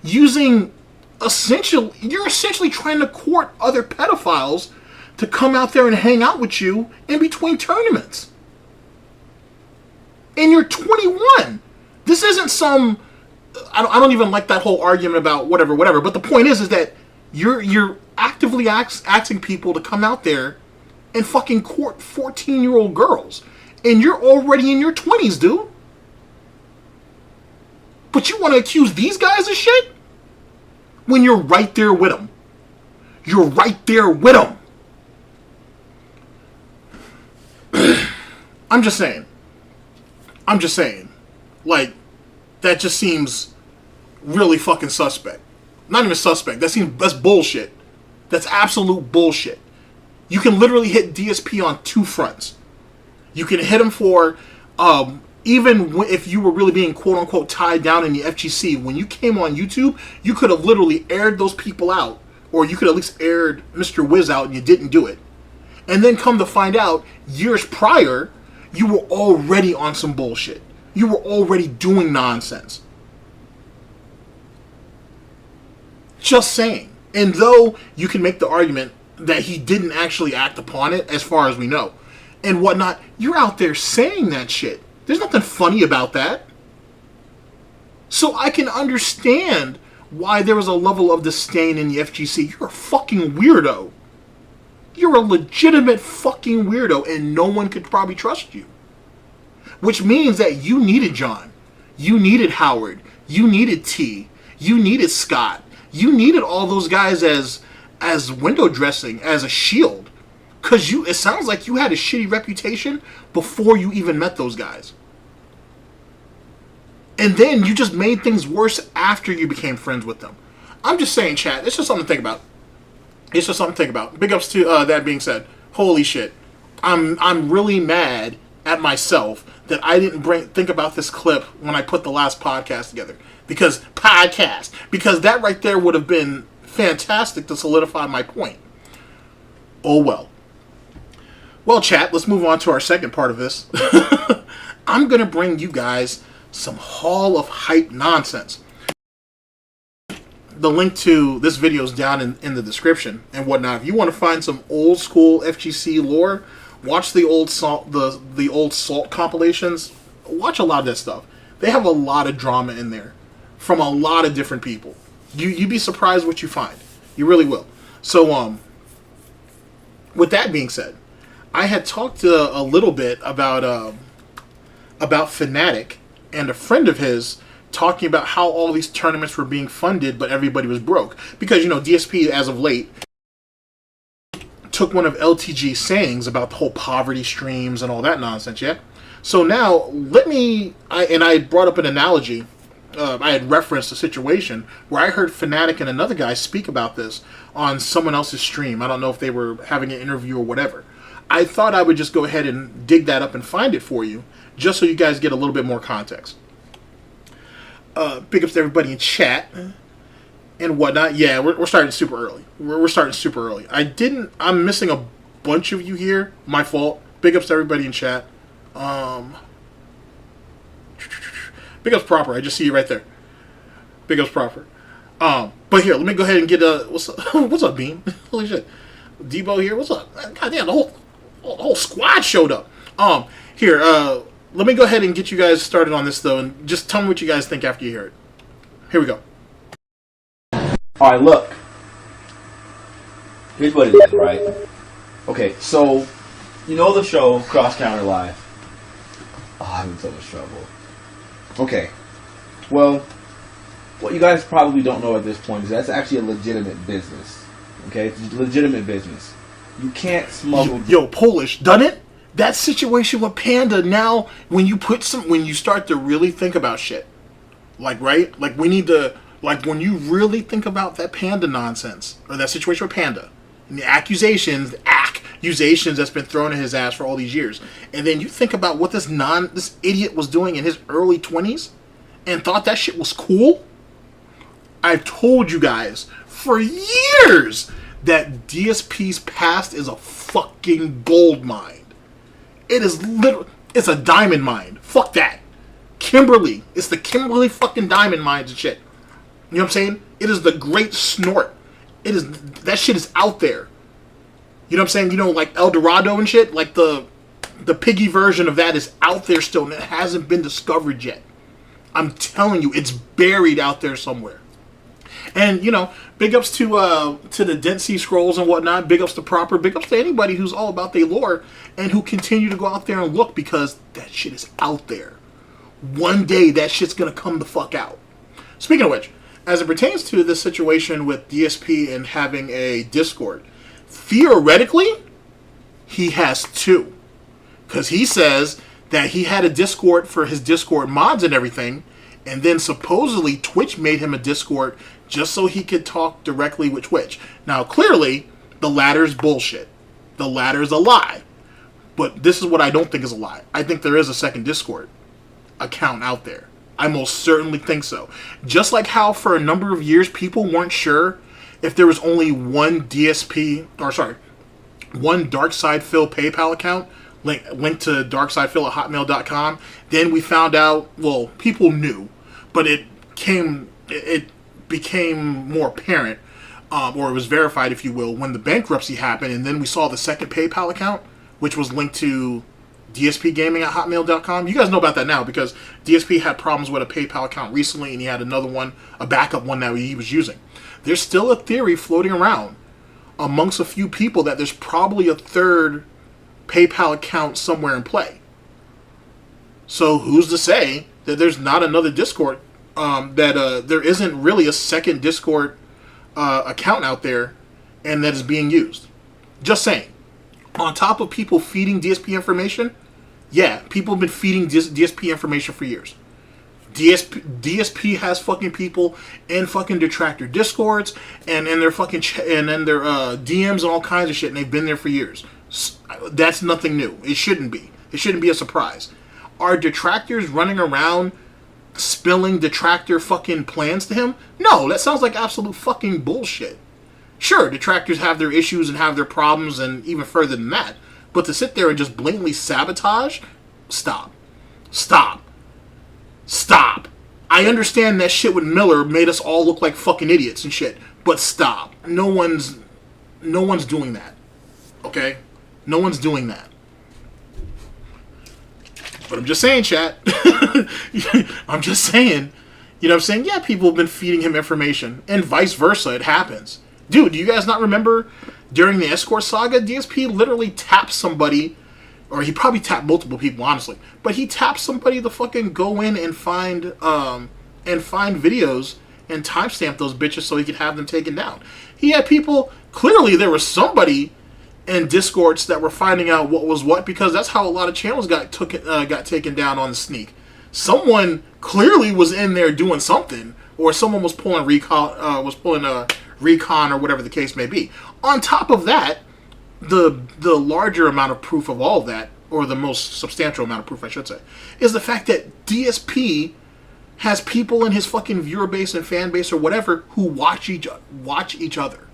using you're essentially trying to court other pedophiles to come out there and hang out with you in between tournaments. And you're 21. This isn't some... I don't even like that whole argument about whatever. But the point is that you're actively asking people to come out there and fucking court 14-year-old girls. And you're already in your 20s, dude. But you want to accuse these guys of shit? When you're right there with them. You're right there with them. I'm just saying. Like, that just seems really fucking suspect. Not even suspect. That's bullshit. That's absolute bullshit. You can literally hit DSP on two fronts. You can hit him for, even if you were really being quote-unquote tied down in the FGC, when you came on YouTube, you could have literally aired those people out, or you could at least aired Mr. Wiz out and you didn't do it. And then come to find out, years prior, you were already on some bullshit. You were already doing nonsense. Just saying. And though you can make the argument that he didn't actually act upon it, as far as we know, and whatnot, you're out there saying that shit. There's nothing funny about that. So I can understand why there was a level of disdain in the FGC. You're a fucking weirdo. You're a legitimate fucking weirdo, and no one could probably trust you. Which means that you needed John. You needed Howard. You needed T. You needed Scott. You needed all those guys as window dressing, as a shield. Because it sounds like you had a shitty reputation before you even met those guys. And then you just made things worse after you became friends with them. I'm just saying, chat, it's just something to think about. It's just something to think about. Big ups to that being said. Holy shit. I'm really mad at myself that I didn't think about this clip when I put the last podcast together. Because that right there would have been fantastic to solidify my point. Oh well. Well, chat, let's move on to our second part of this. I'm going to bring you guys some Hall of Hype nonsense. The link to this video is down in the description and whatnot. If you want to find some old school FGC lore, watch the old Salt compilations. Watch a lot of that stuff. They have a lot of drama in there from a lot of different people. You'd be surprised what you find. You really will. So, with that being said, I had talked a little bit about Fnatic and a friend of his talking about how all these tournaments were being funded, but everybody was broke. Because, you know, DSP, as of late, took one of LTG's sayings about the whole poverty streams and all that nonsense, yeah? So now, I brought up an analogy. I had referenced a situation where I heard Fnatic and another guy speak about this on someone else's stream. I don't know if they were having an interview or whatever. I thought I would just go ahead and dig that up and find it for you, just so you guys get a little bit more context. Big ups to everybody in chat and whatnot. Yeah, we're starting super early. We're starting super early. I'm missing a bunch of you here. My fault. Big ups to everybody in chat. Big ups Proper. I just see you right there. Big ups Proper. But here, let me go ahead and get what's up? What's up, Beam? Holy shit. Debo here. What's up? God damn, the whole squad showed up. Here, let me go ahead and get you guys started on this, though, and just tell me what you guys think after you hear it. Here we go. Alright, look. Here's what it is, right? Okay, so, you know the show, Cross Counter Live? Oh, I'm in so much trouble. Okay. Well, what you guys probably don't know at this point is that's actually a legitimate business. Okay? It's a legitimate business. You can't smuggle... Yo, Polish, done it? That situation with Panda now, when you start to really think about shit, like, right? Like, we need to, like, when you really think about that Panda nonsense, or that situation with Panda, and the accusations that's been thrown at his ass for all these years. And then you think about what this idiot was doing in his early 20s and thought that shit was cool. I've told you guys for years that DSP's past is a fucking gold mine. It is literally, it's a diamond mine. Fuck that. Kimberly. It's the Kimberly fucking diamond mines and shit. You know what I'm saying? It is the great snort. That shit is out there. You know what I'm saying? You know, like El Dorado and shit? Like the piggy version of that is out there still, and it hasn't been discovered yet. I'm telling you, it's buried out there somewhere. And, you know, big ups to the Dead Sea Scrolls and whatnot. Big ups to Proper. Big ups to anybody who's all about their lore and who continue to go out there and look, because that shit is out there. One day, that shit's going to come the fuck out. Speaking of which, as it pertains to this situation with DSP and having a Discord, theoretically, he has two. Because he says that he had a Discord for his Discord mods and everything, and then supposedly Twitch made him a Discord just so he could talk directly with Twitch. Now, clearly, the latter's bullshit. The latter's a lie. But this is what I don't think is a lie. I think there is a second Discord account out there. I most certainly think so. Just like how for a number of years people weren't sure if there was only one one DarkSydePhil PayPal account linked to DarkSydePhil at hotmail.com. Then we found out, well, people knew, but it became more apparent, or it was verified, if you will, when the bankruptcy happened, and then we saw the second PayPal account, which was linked to DSPgaming at hotmail.com. You guys know about that now because DSP had problems with a PayPal account recently, and he had another one, a backup one that he was using. There's still a theory floating around amongst a few people that there's probably a third PayPal account somewhere in play. So who's to say that there's not another Discord, that there isn't really a second Discord account out there and that is being used? Just saying. On top of people feeding DSP information, yeah, people have been feeding DSP information for years. DSP has fucking people in fucking detractor Discords and in their fucking and in their DMs and all kinds of shit, and they've been there for years. That's nothing new. It shouldn't be. It shouldn't be a surprise. Are detractors running around spilling detractor fucking plans to him? No, that sounds like absolute fucking bullshit. Sure, detractors have their issues and have their problems, and even further than that. But to sit there and just blatantly sabotage? Stop. Stop. Stop. I understand that shit with Miller made us all look like fucking idiots and shit. But stop. No one's doing that. Okay? No one's doing that. But I'm just saying, chat. I'm just saying. You know what I'm saying? Yeah, people have been feeding him information. And vice versa. It happens. Dude, do you guys not remember during the Escort saga, DSP literally tapped somebody, or he probably tapped multiple people, honestly, but he tapped somebody to fucking go in and find videos and timestamp those bitches so he could have them taken down. He had people, clearly there was somebody in Discords that were finding out what was what, because that's how a lot of channels got taken down on the sneak. Someone clearly was in there doing something, or someone was pulling recon or whatever the case may be. On top of that, the larger amount of proof of all of that, or the most substantial amount of proof, I should say, is the fact that DSP has people in his fucking viewer base and fan base or whatever who watch each other.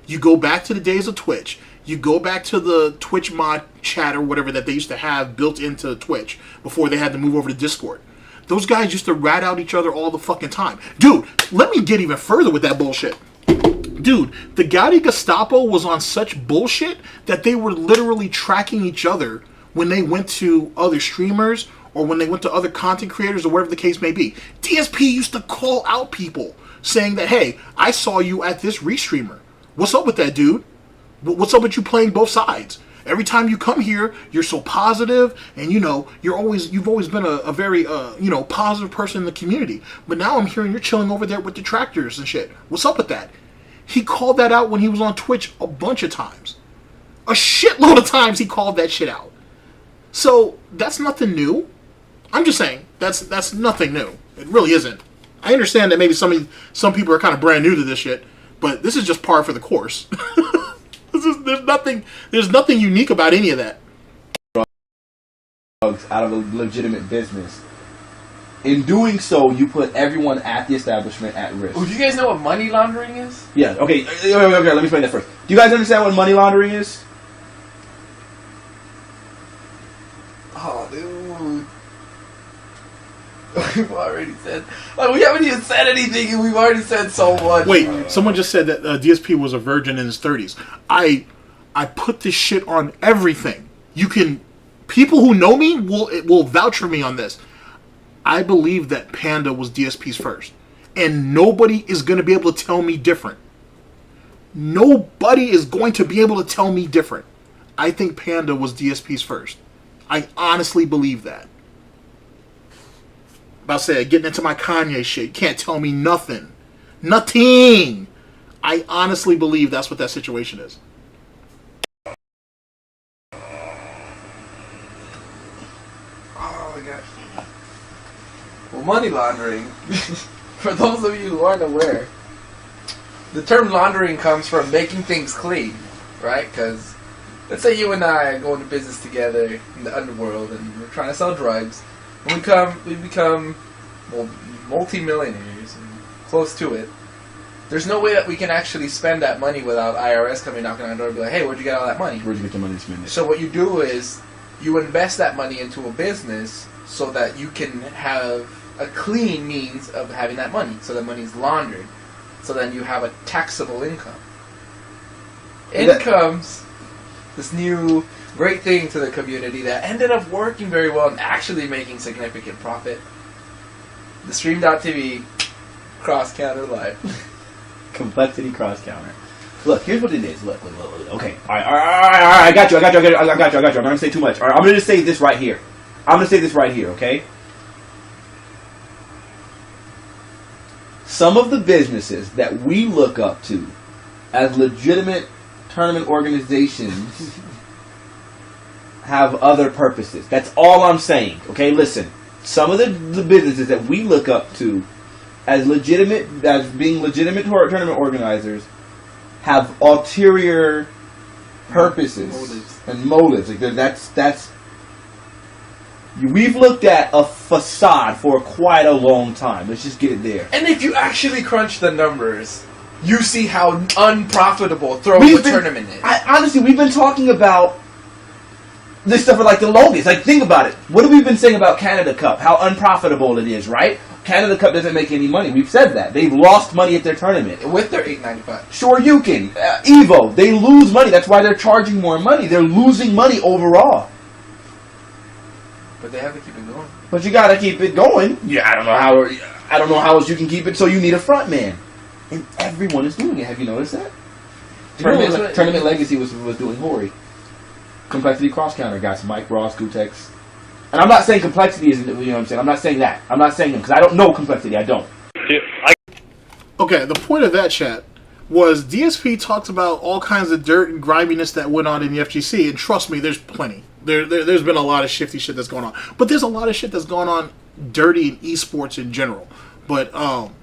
You go back to the days of Twitch. You go back to the Twitch mod chat or whatever that they used to have built into Twitch before they had to move over to Discord. Those guys used to rat out each other all the fucking time. Dude, let me get even further with that bullshit. Dude, the Gaudi Gestapo was on such bullshit that they were literally tracking each other when they went to other streamers or when they went to other content creators or whatever the case may be. DSP used to call out people saying that, hey, I saw you at this restreamer. What's up with that, dude? What's up with you playing both sides? Every time you come here, you're so positive, and you've always been a very positive person in the community. But now I'm hearing you're chilling over there with detractors and shit. What's up with that? He called that out when he was on Twitch a bunch of times. A shitload of times he called that shit out. So that's nothing new. I'm just saying that's nothing new. It really isn't. I understand that maybe some people are kind of brand new to this shit, but this is just par for the course. This There's nothing unique about any of that. Drugs out of a legitimate business. In doing so, you put everyone at the establishment at risk. Oh, do you guys know what money laundering is? Yeah. Okay. Okay. Let me explain that first. Do you guys understand what money laundering is? Oh, dude. We've already said... Like, we haven't even said anything, and we've already said so much. Wait, someone just said that DSP was a virgin in his 30s. I put this shit on everything. You can... People who know me will vouch for me on this. I believe that Panda was DSP's first. And nobody is going to be able to tell me different. Nobody is going to be able to tell me different. I think Panda was DSP's first. I honestly believe that. About to say, getting into my Kanye shit, you can't tell me nothing. Nothing! I honestly believe that's what that situation is. Oh my gosh. Well, money laundering, for those of you who aren't aware, the term laundering comes from making things clean, right? Because let's say you and I go into business together in the underworld and we're trying to sell drugs. We become multi-millionaires and close to it. There's no way that we can actually spend that money without IRS coming knocking on our door and be like, hey, where'd you get all that money? Where'd you get the money to spend it? So what you do is you invest that money into a business so that you can have a clean means of having that money. So that money is laundered. So then you have a taxable income. In comes this new great thing to the community that ended up working very well and actually making significant profit. The Stream.TV cross-counter live. Complexity cross-counter. Look, here's what it is. Look. Okay. All right. I got you. I'm not going to say too much. All right, I'm going to say this right here. Okay? Some of the businesses that we look up to as legitimate tournament organizations have other purposes. That's all I'm saying. Okay, listen. Some of the businesses that we look up to as being legitimate tournament organizers have ulterior purposes and motives. Like that's. We've looked at a facade for quite a long time. Let's just get it there. And if you actually crunch the numbers, you see how unprofitable throwing a tournament is. Honestly, we've been talking about this stuff for like the longest. Like, think about it. What have we been saying about Canada Cup? How unprofitable it is, right? Canada Cup doesn't make any money. We've said that. They've lost money at their tournament. With their $8.95. Sure, you can. Evo, they lose money. That's why they're charging more money. They're losing money overall. But they have to keep it going. But you gotta keep it going. Yeah, I don't know how else you can keep it, so you need a front man. And everyone is doing it. Have you noticed that? Tournament Legacy was doing Hori. Complexity Cross Counter guys, Mike Ross, Gutex. And I'm not saying Complexity isn't, you know what I'm saying? I'm not saying that. I'm not saying them, because I don't know Complexity. I don't. Okay, the point of that chat was DSP talked about all kinds of dirt and griminess that went on in the FGC, and trust me, there's plenty. There's been a lot of shifty shit that's going on. But there's a lot of shit that's going on dirty in esports in general. But,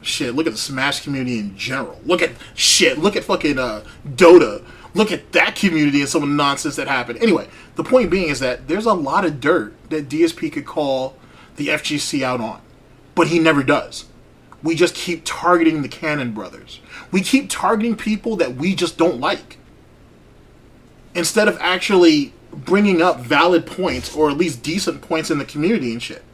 shit, look at the Smash community in general. Look at fucking Dota. Look at that community and some of the nonsense that happened. Anyway, the point being is that there's a lot of dirt that DSP could call the FGC out on. But he never does. We just keep targeting the Cannon brothers. We keep targeting people that we just don't like. Instead of actually bringing up valid points, or at least decent points in the community and shit.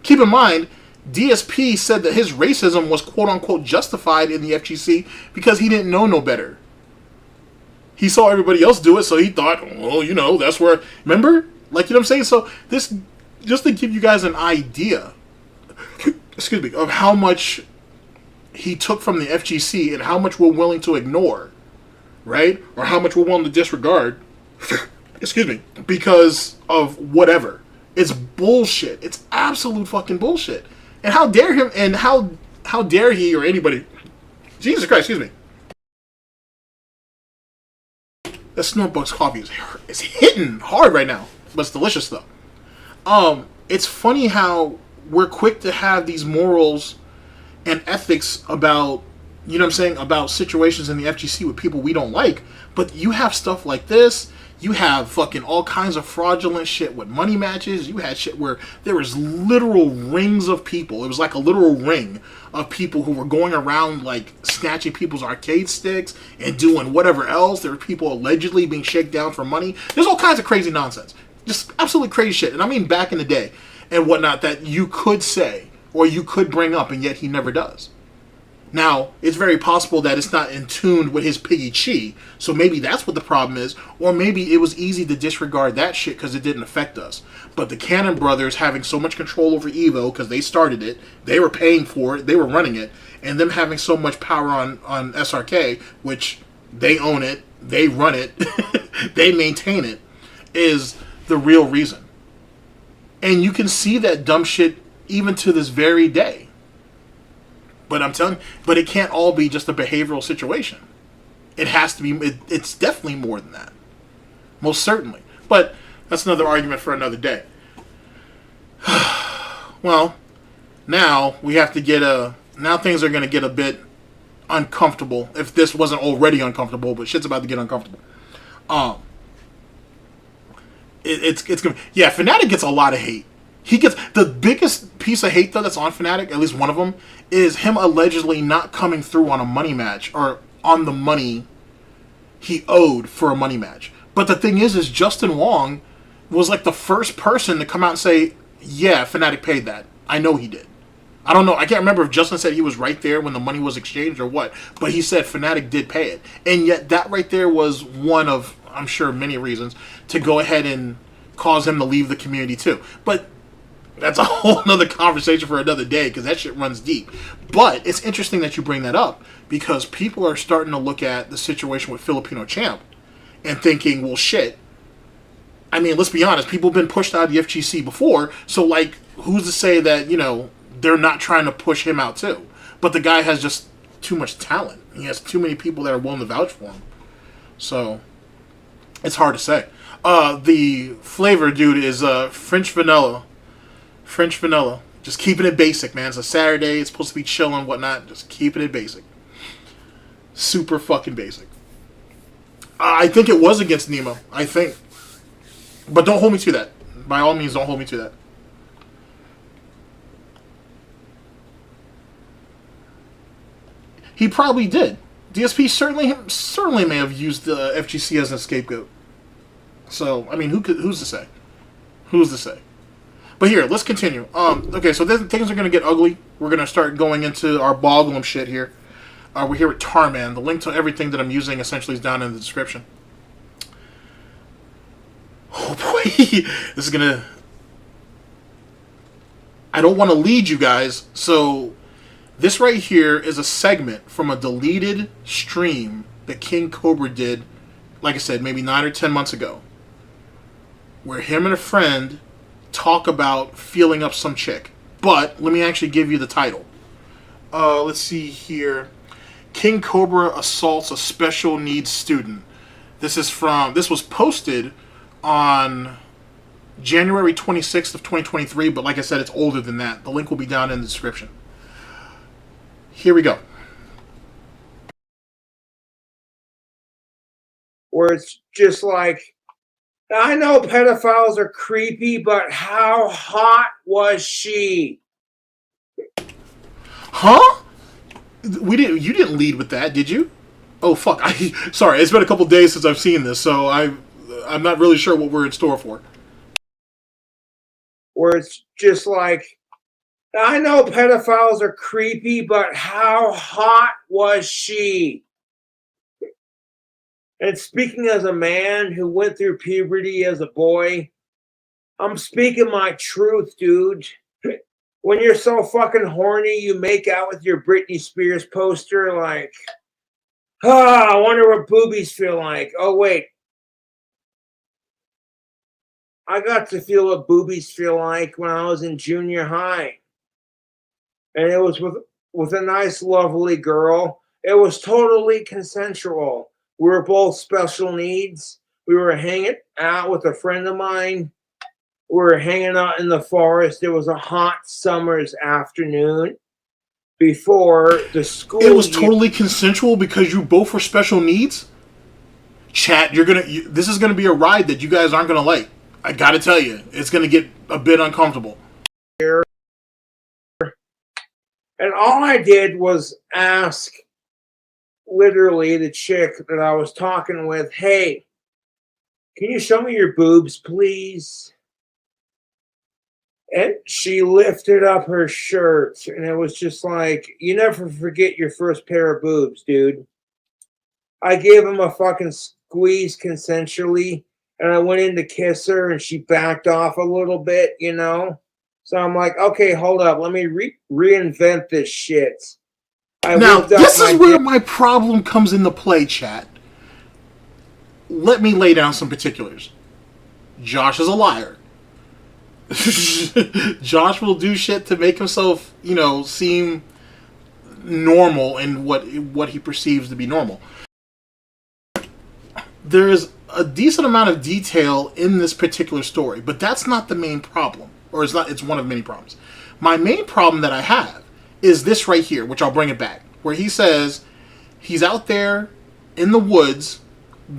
Keep in mind, DSP said that his racism was quote-unquote justified in the FGC because he didn't know no better. He saw everybody else do it, so he thought, well, you know, that's where... Remember? Like, you know what I'm saying? So, this... Just to give you guys an idea, excuse me, of how much he took from the FGC and how much we're willing to ignore, right? Or how much we're willing to disregard... excuse me, because of whatever. It's bullshit. It's absolute fucking bullshit. And how dare him, and how dare he or anybody... Jesus Christ, excuse me. That Snowbugs coffee is hitting hard right now, but it's delicious though. It's funny how we're quick to have these morals and ethics about you know what I'm saying, about situations in the FGC with people we don't like. But you have stuff like this. You have fucking all kinds of fraudulent shit with money matches. You had shit where there was literal rings of people. It was like a literal ring of people who were going around like snatching people's arcade sticks and doing whatever else. There were people allegedly being shaken down for money. There's all kinds of crazy nonsense. Just absolutely crazy shit. And I mean back in the day and whatnot that you could say or you could bring up, and yet he never does. Now, it's very possible that it's not in tune with his piggy chi, so maybe that's what the problem is, or maybe it was easy to disregard that shit because it didn't affect us. But the Cannon brothers having so much control over Evo because they started it, they were paying for it, they were running it, and them having so much power on SRK, which they own it, they run it, they maintain it, is the real reason. And you can see that dumb shit even to this very day. But I'm telling you, but it can't all be just a behavioral situation. It has to be, it's definitely more than that. Most certainly. But that's another argument for another day. Well, now we have to get now things are going to get a bit uncomfortable. If this wasn't already uncomfortable, but shit's about to get uncomfortable. It's going to, yeah, Fnatic gets a lot of hate. He gets the biggest piece of hate though that's on Fnatic, at least one of them, is him allegedly not coming through on a money match or on the money he owed for a money match. But the thing is Justin Wong was like the first person to come out and say, yeah, Fnatic paid that. I know he did. I don't know. I can't remember if Justin said he was right there when the money was exchanged or what, but he said Fnatic did pay it. And yet that right there was one of, I'm sure, many reasons to go ahead and cause him to leave the community too. But that's a whole nother conversation for another day because that shit runs deep. But it's interesting that you bring that up because people are starting to look at the situation with Filipino Champ and thinking, well, shit. I mean, let's be honest. People have been pushed out of the FGC before. So, like, who's to say that, you know, they're not trying to push him out too? But the guy has just too much talent. He has too many people that are willing to vouch for him. So, it's hard to say. The flavor, dude, is French vanilla. French vanilla. Just keeping it basic, man. It's a Saturday. It's supposed to be chilling and whatnot. Just keeping it basic. Super fucking basic. I think it was against Nemo. I think. But don't hold me to that. By all means, don't hold me to that. He probably did. DSP certainly may have used the FGC as a scapegoat. So, I mean, who's to say? Who's to say? But here, let's continue. Okay, so things are going to get ugly. We're going to start going into our Boglum shit here. We're here with Tarman. The link to everything that I'm using essentially is down in the description. Oh boy, this is going to... I don't want to lead you guys, so this right here is a segment from a deleted stream that King Cobra did, like I said, maybe 9 or 10 months ago, where him and a friend talk about feeling up some chick. But let me actually give you the title. Let's see here. King Cobra assaults a special needs student. This was posted on January 26th of 2023, but like I said, it's older than that. The link will be down in the description. Here we go. Where it's just like, I know pedophiles are creepy, but how hot was she? Huh? You didn't lead with that, did you? Oh fuck! Sorry, it's been a couple days since I've seen this, so I'm not really sure what we're in store for. Where it's just like, I know pedophiles are creepy, but how hot was she? And speaking as a man who went through puberty as a boy, I'm speaking my truth, dude. When you're so fucking horny, you make out with your Britney Spears poster like, I wonder what boobies feel like. Oh, wait. I got to feel what boobies feel like when I was in junior high. And it was with a nice, lovely girl. It was totally consensual. We were both special needs. We were hanging out with a friend of mine. We were hanging out in the forest. It was a hot summer's afternoon. before the school. It was totally consensual because you both were special needs. Chat, this is gonna be a ride that you guys aren't gonna like. I gotta tell you, it's gonna get a bit uncomfortable. And all I did was ask, literally, the chick that I was talking with, "Hey, can you show me your boobs, please?" And she lifted up her shirt, and it was just like, you never forget your first pair of boobs, dude. I gave him a fucking squeeze consensually, and I went in to kiss her, and she backed off a little bit, you know? So I'm like, okay, hold up. Let me reinvent this shit. Now, this is where my problem comes into play, chat. Let me lay down some particulars. Josh is a liar. Josh will do shit to make himself, seem normal in what he perceives to be normal. There is a decent amount of detail in this particular story, but that's not the main problem. Or it's one of many problems. My main problem that I have is this right here, which I'll bring it back, where he says he's out there in the woods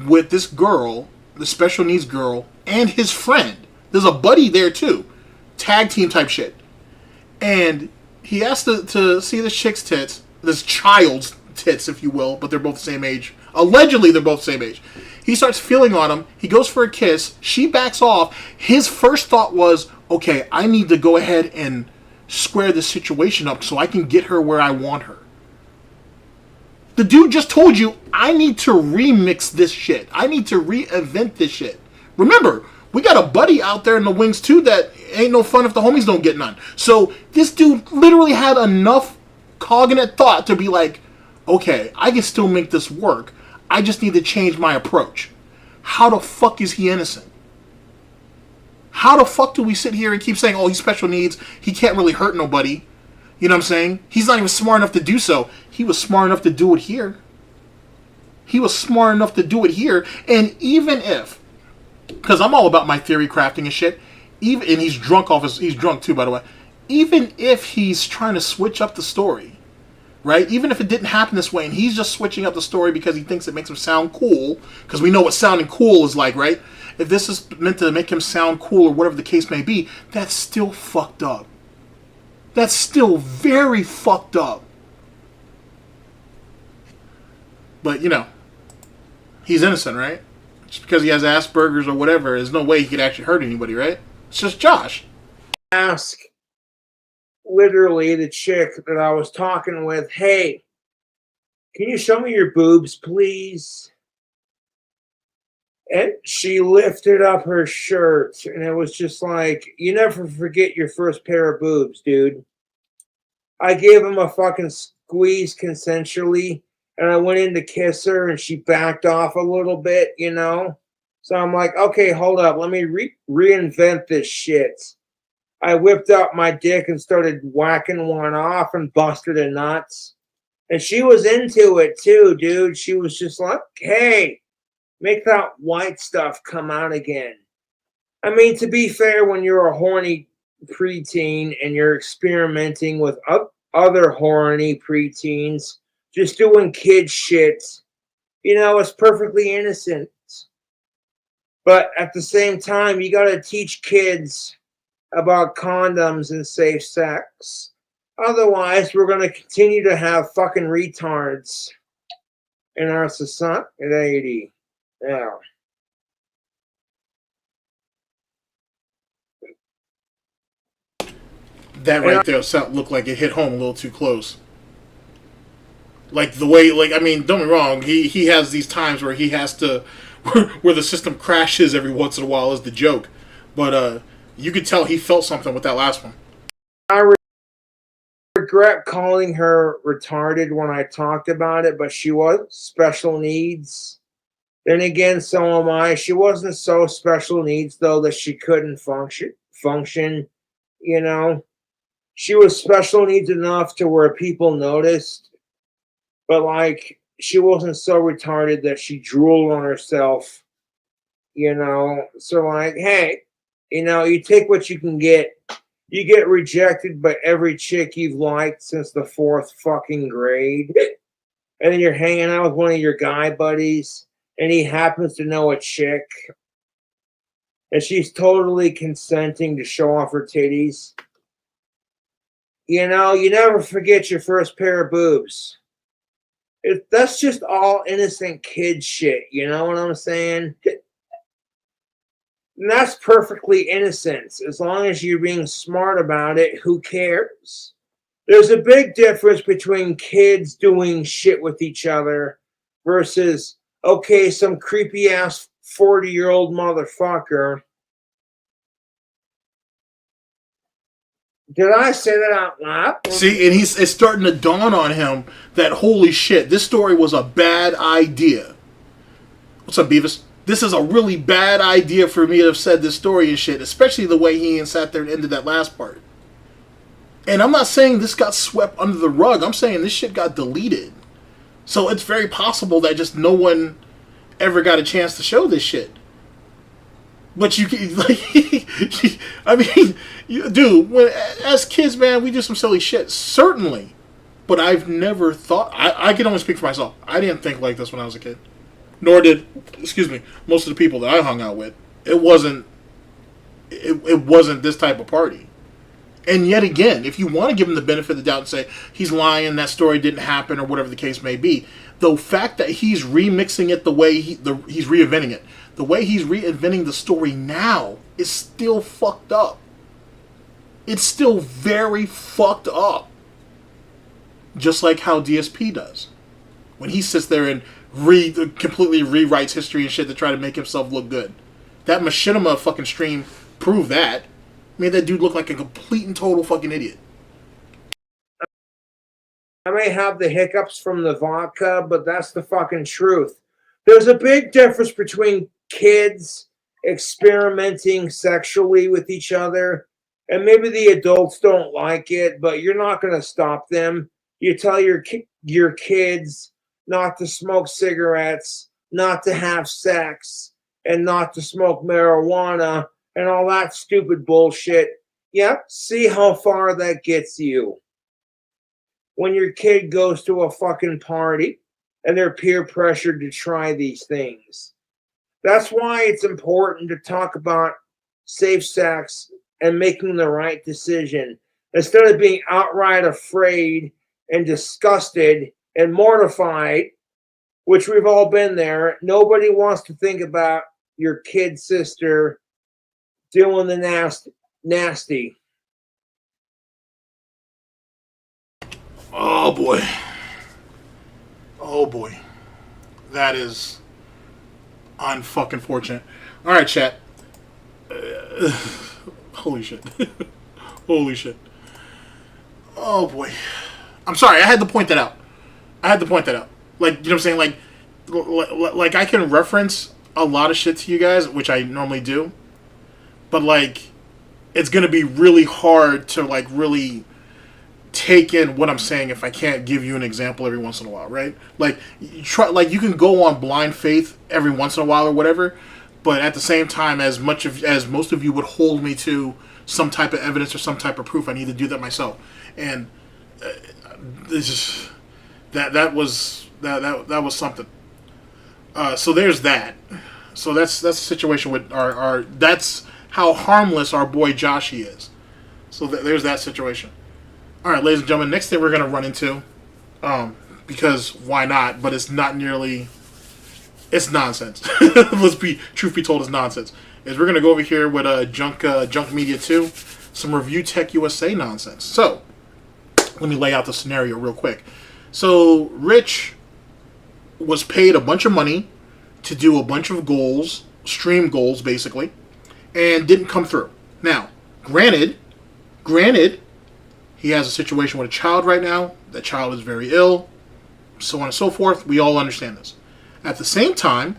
with this girl, the special needs girl, and his friend. There's a buddy there too. Tag team type shit. And he has to see this chick's tits, this child's tits, if you will, but they're both the same age. Allegedly, they're both the same age. He starts feeling on him. He goes for a kiss. She backs off. His first thought was, okay, I need to go ahead and square this situation up so I can get her where I want her. The dude just told you, I need to remix this shit. I need to reinvent this shit. Remember, we got a buddy out there in the wings too that ain't no fun if the homies don't get none. So this dude literally had enough cognate thought to be like, okay, I can still make this work. I just need to change my approach. How the fuck is he innocent? How the fuck do we sit here and keep saying, oh, he's special needs, he can't really hurt nobody? You know what I'm saying? He's not even smart enough to do so. He was smart enough to do it here. He was smart enough to do it here. And even if, because I'm all about my theory crafting and shit, and he's drunk too, by the way. Even if he's trying to switch up the story, right? Even if it didn't happen this way and he's just switching up the story because he thinks it makes him sound cool, because we know what sounding cool is like, right? If this is meant to make him sound cool or whatever the case may be, that's still fucked up. That's still very fucked up. But, he's innocent, right? Just because he has Asperger's or whatever, there's no way he could actually hurt anybody, right? It's just Josh. Ask, literally, the chick that I was talking with, hey, can you show me your boobs, please? And she lifted up her shirt, and it was just like, you never forget your first pair of boobs, dude. I gave him a fucking squeeze consensually, and I went in to kiss her, and she backed off a little bit, So I'm like, okay, hold up. Let me reinvent this shit. I whipped out my dick and started whacking one off and busted her nuts. And she was into it too, dude. She was just like, hey, make that white stuff come out again. I mean, to be fair, when you're a horny preteen and you're experimenting with other horny preteens, just doing kid shit, it's perfectly innocent. But at the same time, you got to teach kids about condoms and safe sex. Otherwise, we're going to continue to have fucking retards in our society. Yeah. That right there looked like it hit home a little too close. Like the way, don't get me wrong, he has these times where he has to, where the system crashes every once in a while is the joke. But you could tell he felt something with that last one. I regret calling her retarded when I talked about it, but she was special needs. Then again, so am I. She wasn't so special needs, though, that she couldn't function. She was special needs enough to where people noticed, but, she wasn't so retarded that she drooled on herself, So, hey, you take what you can get. You get rejected by every chick you've liked since the 4th fucking grade. And then you're hanging out with one of your guy buddies, and he happens to know a chick. And she's totally consenting to show off her titties. You know, you never forget your first pair of boobs. That's just all innocent kid shit, you know what I'm saying? And that's perfectly innocent. As long as you're being smart about it, who cares? There's a big difference between kids doing shit with each other versus, okay, some creepy-ass 40-year-old motherfucker. Did I say that out loud? See, and it's starting to dawn on him that, holy shit, this story was a bad idea. What's up, Beavis? This is a really bad idea for me to have said this story and shit, especially the way he sat there and ended that last part. And I'm not saying this got swept under the rug. I'm saying this shit got deleted. So it's very possible that just no one ever got a chance to show this shit. But you can, like, I mean, dude, as kids, man, we do some silly shit. Certainly. But I've never thought, I can only speak for myself. I didn't think like this when I was a kid. Nor did, most of the people that I hung out with. It wasn't this type of party. And yet again, if you want to give him the benefit of the doubt and say, he's lying, that story didn't happen, or whatever the case may be, the fact that he's remixing it the way he's reinventing it, the way he's reinventing the story now is still fucked up. It's still very fucked up. Just like how DSP does. When he sits there and completely rewrites history and shit to try to make himself look good. That Machinima fucking stream proved that. Made that dude look like a complete and total fucking idiot. I may have the hiccups from the vodka, but that's the fucking truth. There's a big difference between kids experimenting sexually with each other, and maybe the adults don't like it, but you're not going to stop them. You tell your kids not to smoke cigarettes, not to have sex, and not to smoke marijuana, and all that stupid bullshit. Yep, see how far that gets you. When your kid goes to a fucking party and they're peer pressured to try these things. That's why it's important to talk about safe sex and making the right decision instead of being outright afraid and disgusted and mortified, which we've all been there. Nobody wants to think about your kid sister doing the nasty. Oh boy. Oh boy. That is unfucking fortunate. Alright, chat. Holy shit. Holy shit. Oh boy. I'm sorry, I had to point that out. Like, you know what I'm saying? Like I can reference a lot of shit to you guys, which I normally do. But, like, it's going to be really hard to, like, really take in what I'm saying if I can't give you an example every once in a while, right? Like, you can go on blind faith every once in a while or whatever, but at the same time, as most of you would hold me to some type of evidence or some type of proof, I need to do that myself. And that was something. So there's that. So that's the situation with our that's how harmless our boy Joshy is. So there's that situation. All right, ladies and gentlemen, next thing we're going to run into, because why not, but it's not nearly, it's nonsense. Truth be told, it's nonsense. Is we're going to go over here with Junk Media 2, some ReviewTechUSA nonsense. So, let me lay out the scenario real quick. So, Rich was paid a bunch of money to do a bunch of goals, stream goals basically, and didn't come through. Now, granted, he has a situation with a child right now. That child is very ill, so on and so forth. We all understand this. At the same time,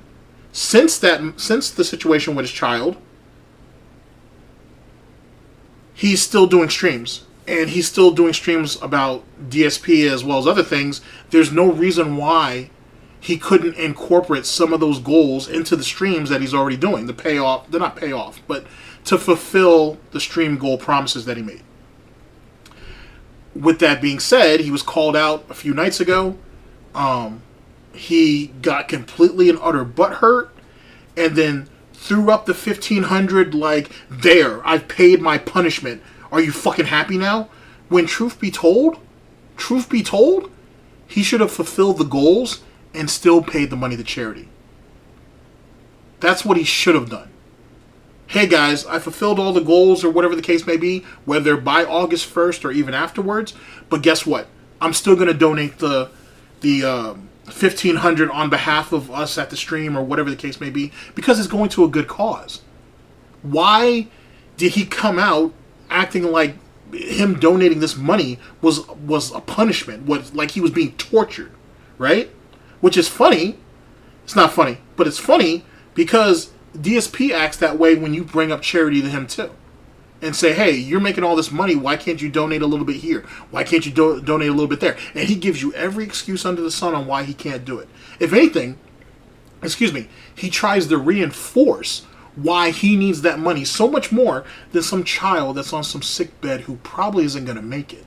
since the situation with his child, he's still doing streams. And he's still doing streams about DSP as well as other things. There's no reason why he couldn't incorporate some of those goals into the streams that he's already doing. They're not payoff, but to fulfill the stream goal promises that he made. With that being said, he was called out a few nights ago. He got completely and utter butthurt, and then threw up the 1,500 like, there, I've paid my punishment. Are you fucking happy now? When truth be told, he should have fulfilled the goals and still paid the money to charity. That's what he should have done. Hey guys, I fulfilled all the goals or whatever the case may be, whether by August 1st or even afterwards, but guess what? I'm still going to donate the 1,500 on behalf of us at the stream or whatever the case may be, because it's going to a good cause. Why did he come out acting like him donating this money was a punishment, was like he was being tortured, right? Which is funny. It's not funny, but it's funny because DSP acts that way when you bring up charity to him too. And say, hey, you're making all this money, why can't you donate a little bit here? Why can't you donate a little bit there? And he gives you every excuse under the sun on why he can't do it. If anything, he tries to reinforce why he needs that money so much more than some child that's on some sick bed who probably isn't going to make it.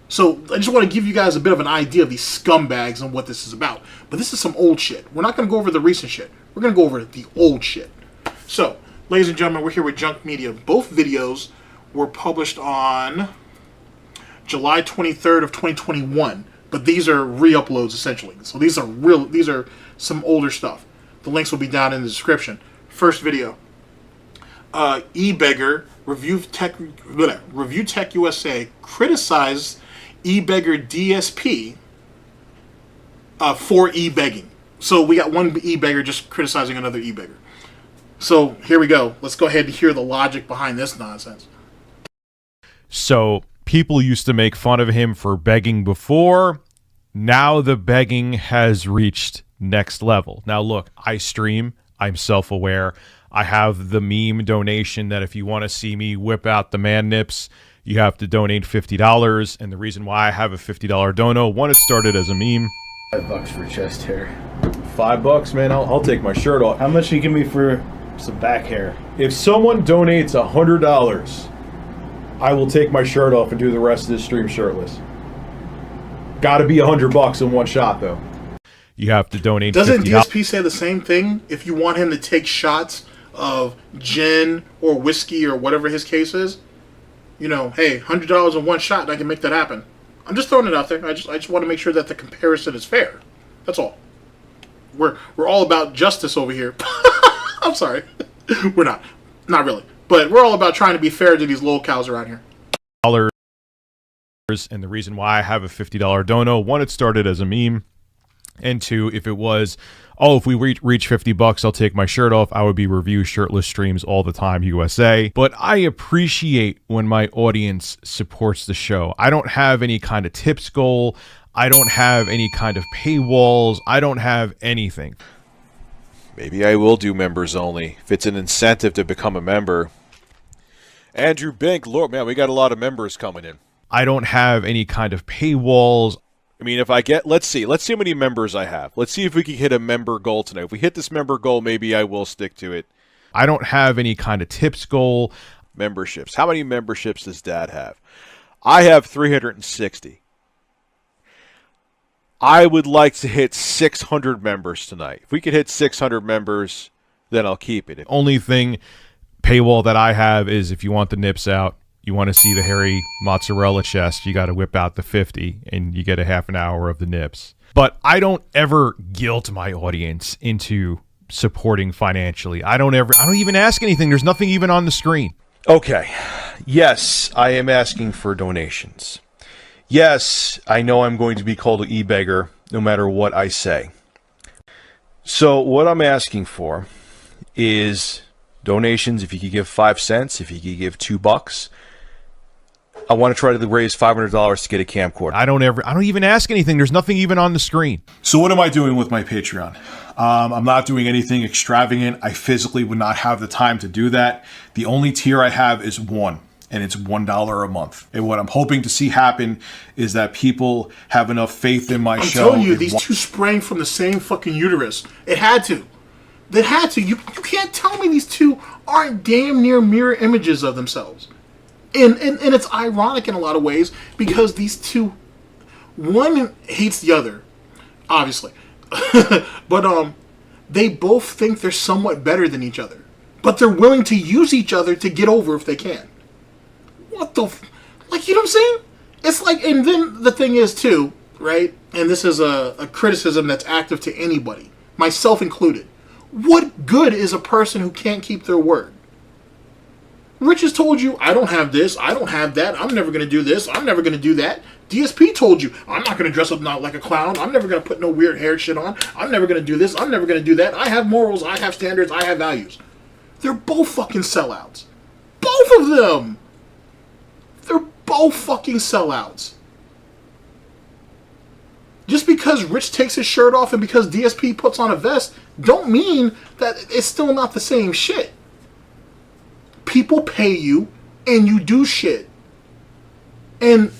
So I just want to give you guys a bit of an idea of these scumbags and what this is about. But this is some old shit. We're not going to go over the recent shit. We're going to go over the old shit. So, ladies and gentlemen, we're here with Junk Media. Both videos were published on July 23rd of 2021. But these are re-uploads, essentially. So these are some older stuff. The links will be down in the description. First video. eBeggar, ReviewTechUSA criticized eBeggar DSP for e-begging. So we got one e-beggar just criticizing another e-beggar. So here we go. Let's go ahead and hear the logic behind this nonsense. So people used to make fun of him for begging before. Now the begging has reached next level. Now look, I stream. I'm self-aware. I have the meme donation that if you want to see me whip out the man nips, you have to donate $50. And the reason why I have a $50 dono, one, it started as a meme. $5 for chest hair. $5, man. I'll take my shirt off. How much do you give me for some back hair? If someone donates $100, I will take my shirt off and do the rest of this stream shirtless. Got to be $100 in one shot, though. You have to donate. Doesn't DSP say the same thing? If you want him to take shots of gin or whiskey or whatever his case is, you know, hey, $100 in one shot, and I can make that happen. I'm just throwing it out there. I just want to make sure that the comparison is fair. That's all. We're all about justice over here. I'm sorry. We're not. Not really. But we're all about trying to be fair to these little cows around here. And the reason why I have a $50 dono, one, it started as a meme. And two, if it was, oh, if we reach $50, I'll take my shirt off, I would be review shirtless streams all the time, USA. But I appreciate when my audience supports the show. I don't have any kind of tips goal. I don't have any kind of paywalls. I don't have anything. Maybe I will do members only, if it's an incentive to become a member. Andrew Bink, Lord, man, we got a lot of members coming in. I don't have any kind of paywalls. I mean, if I get, let's see how many members I have. Let's see if we can hit a member goal tonight. If we hit this member goal, maybe I will stick to it. I don't have any kind of tips goal. Memberships. How many memberships does Dad have? I have 360. I would like to hit 600 members tonight. If we could hit 600 members, then I'll keep it. Only thing paywall that I have is if you want the nips out, you want to see the hairy mozzarella chest, you got to whip out the 50 and you get a half an hour of the nips. But I don't ever guilt my audience into supporting financially. I don't even ask anything. There's nothing even on the screen. Okay. Yes, I am asking for donations. Yes, I know I'm going to be called an e-beggar no matter what I say. So what I'm asking for is donations. If you could give 5 cents, if you could give $2, I want to try to raise $500 to get a camcorder. I don't even ask anything. There's nothing even on the screen. So what am I doing with my Patreon? I'm not doing anything extravagant. I physically would not have the time to do that. The only tier I have is one, and it's $1 a month. And what I'm hoping to see happen is that people have enough faith in my show. I'm telling you, these two sprang from the same fucking uterus. It had to. that had to. You can't tell me these two aren't damn near mirror images of themselves. And it's ironic in a lot of ways because these two, one hates the other, obviously. But they both think they're somewhat better than each other. But they're willing to use each other to get over if they can. What the... Like, you know what I'm saying? It's like... And then the thing is, too, right? And this is a criticism that's active to anybody, myself included. What good is a person who can't keep their word? Rich has told you, I don't have this, I don't have that, I'm never going to do this, I'm never going to do that. DSP told you, I'm not going to dress up not like a clown, I'm never going to put no weird hair shit on, I'm never going to do this, I'm never going to do that. I have morals, I have standards, I have values. They're both fucking sellouts. Both of them! They're both fucking sellouts. Just because Rich takes his shirt off and because DSP puts on a vest, don't mean that it's still not the same shit. People pay you, and you do shit. And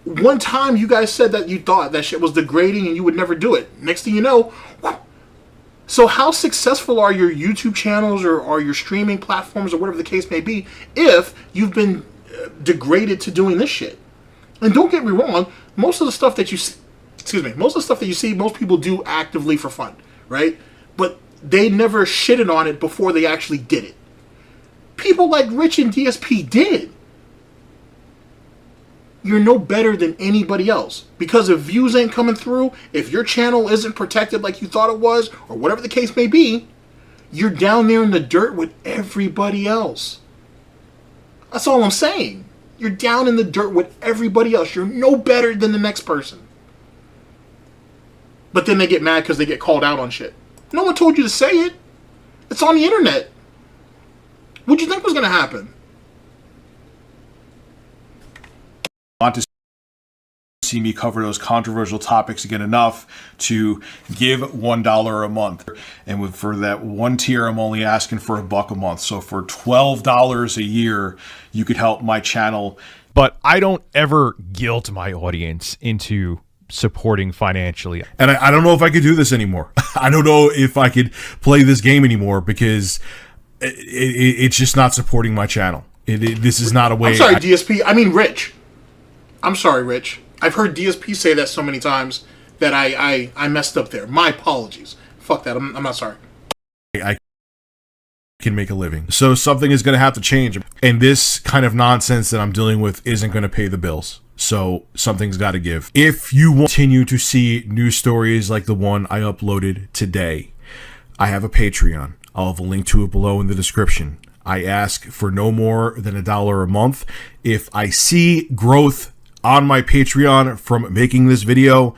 one time you guys said that you thought that shit was degrading and you would never do it. Next thing you know... So how successful are your YouTube channels or your streaming platforms or whatever the case may be if you've been degraded to doing this shit? And don't get me wrong, most of the stuff that you see, most people do actively for fun, right? But they never shitted on it before they actually did it. People like Rich and DSP did. You're no better than anybody else. Because if views ain't coming through, if your channel isn't protected like you thought it was, or whatever the case may be, you're down there in the dirt with everybody else. That's all I'm saying. You're down in the dirt with everybody else. You're no better than the next person. But then they get mad because they get called out on shit. No one told you to say it. It's on the internet. What'd you think was going to happen? Want to see me cover those controversial topics again enough to give $1 a month, and for that one tier I'm only asking for $1 a month. So for $12 a year you could help my channel. But I don't ever guilt my audience into supporting financially, and I don't know if I could do this anymore. I don't know if I could play this game anymore because it's just not supporting my channel. This is not a way. I'm sorry, DSP. I mean, Rich. I'm sorry, Rich. I've heard DSP say that so many times that I messed up there. My apologies. Fuck that. I'm not sorry. I can make a living. So something is going to have to change. And this kind of nonsense that I'm dealing with isn't going to pay the bills. So something's got to give. If you want to continue to see news stories like the one I uploaded today, I have a Patreon. I'll have a link to it below in the description. I ask for no more than $1 a month. If I see growth on my Patreon from making this video,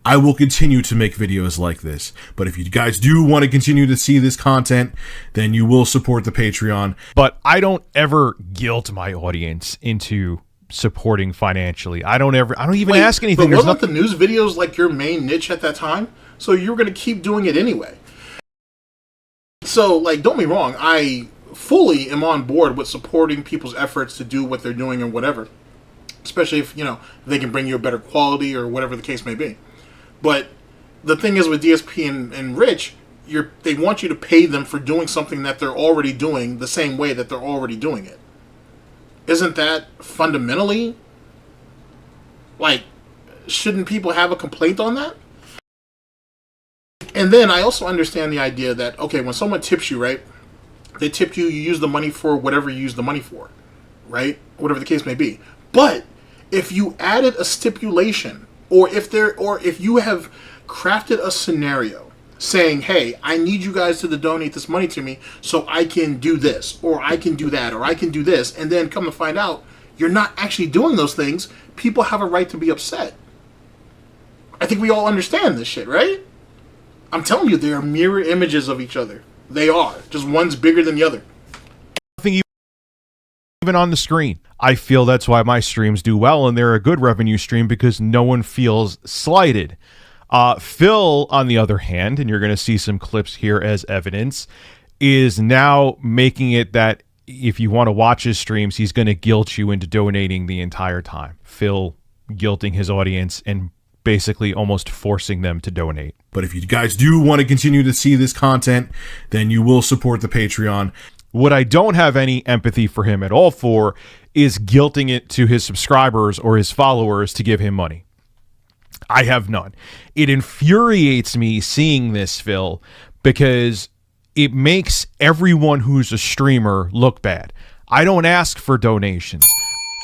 I will continue to make videos like this. But if you guys do want to continue to see this content, then you will support the Patreon. But I don't ever guilt my audience into supporting financially. I don't even ask anything. But wasn't the news videos like your main niche at that time? So you were going to keep doing it anyway. So, like, don't be wrong. I fully am on board with supporting people's efforts to do what they're doing and whatever. Especially if, you know, they can bring you a better quality or whatever the case may be. But the thing is with DSP and Rich, they want you to pay them for doing something that they're already doing the same way that they're already doing it. Isn't that fundamentally, like, shouldn't people have a complaint on that? And then I also understand the idea that, okay, when someone tips you, right, they tip you, you use the money for whatever you use the money for, right? Whatever the case may be. But if you added a stipulation, or if you have crafted a scenario saying, hey, I need you guys to donate this money to me so I can do this, or I can do that, or I can do this, and then come to find out you're not actually doing those things, people have a right to be upset. I think we all understand this shit, right? I'm telling you, they are mirror images of each other. They are. Just one's bigger than the other. Nothing even on the screen. I feel that's why my streams do well, and they're a good revenue stream because no one feels slighted. Phil, on the other hand, and you're going to see some clips here as evidence, is now making it that if you want to watch his streams, he's going to guilt you into donating the entire time. Phil guilting his audience and basically almost forcing them to donate. But if you guys do want to continue to see this content, then you will support the Patreon. What I don't have any empathy for him at all for is guilting it to his subscribers or his followers to give him money. I have none. It infuriates me seeing this, Phil, because it makes everyone who's a streamer look bad. I don't ask for donations.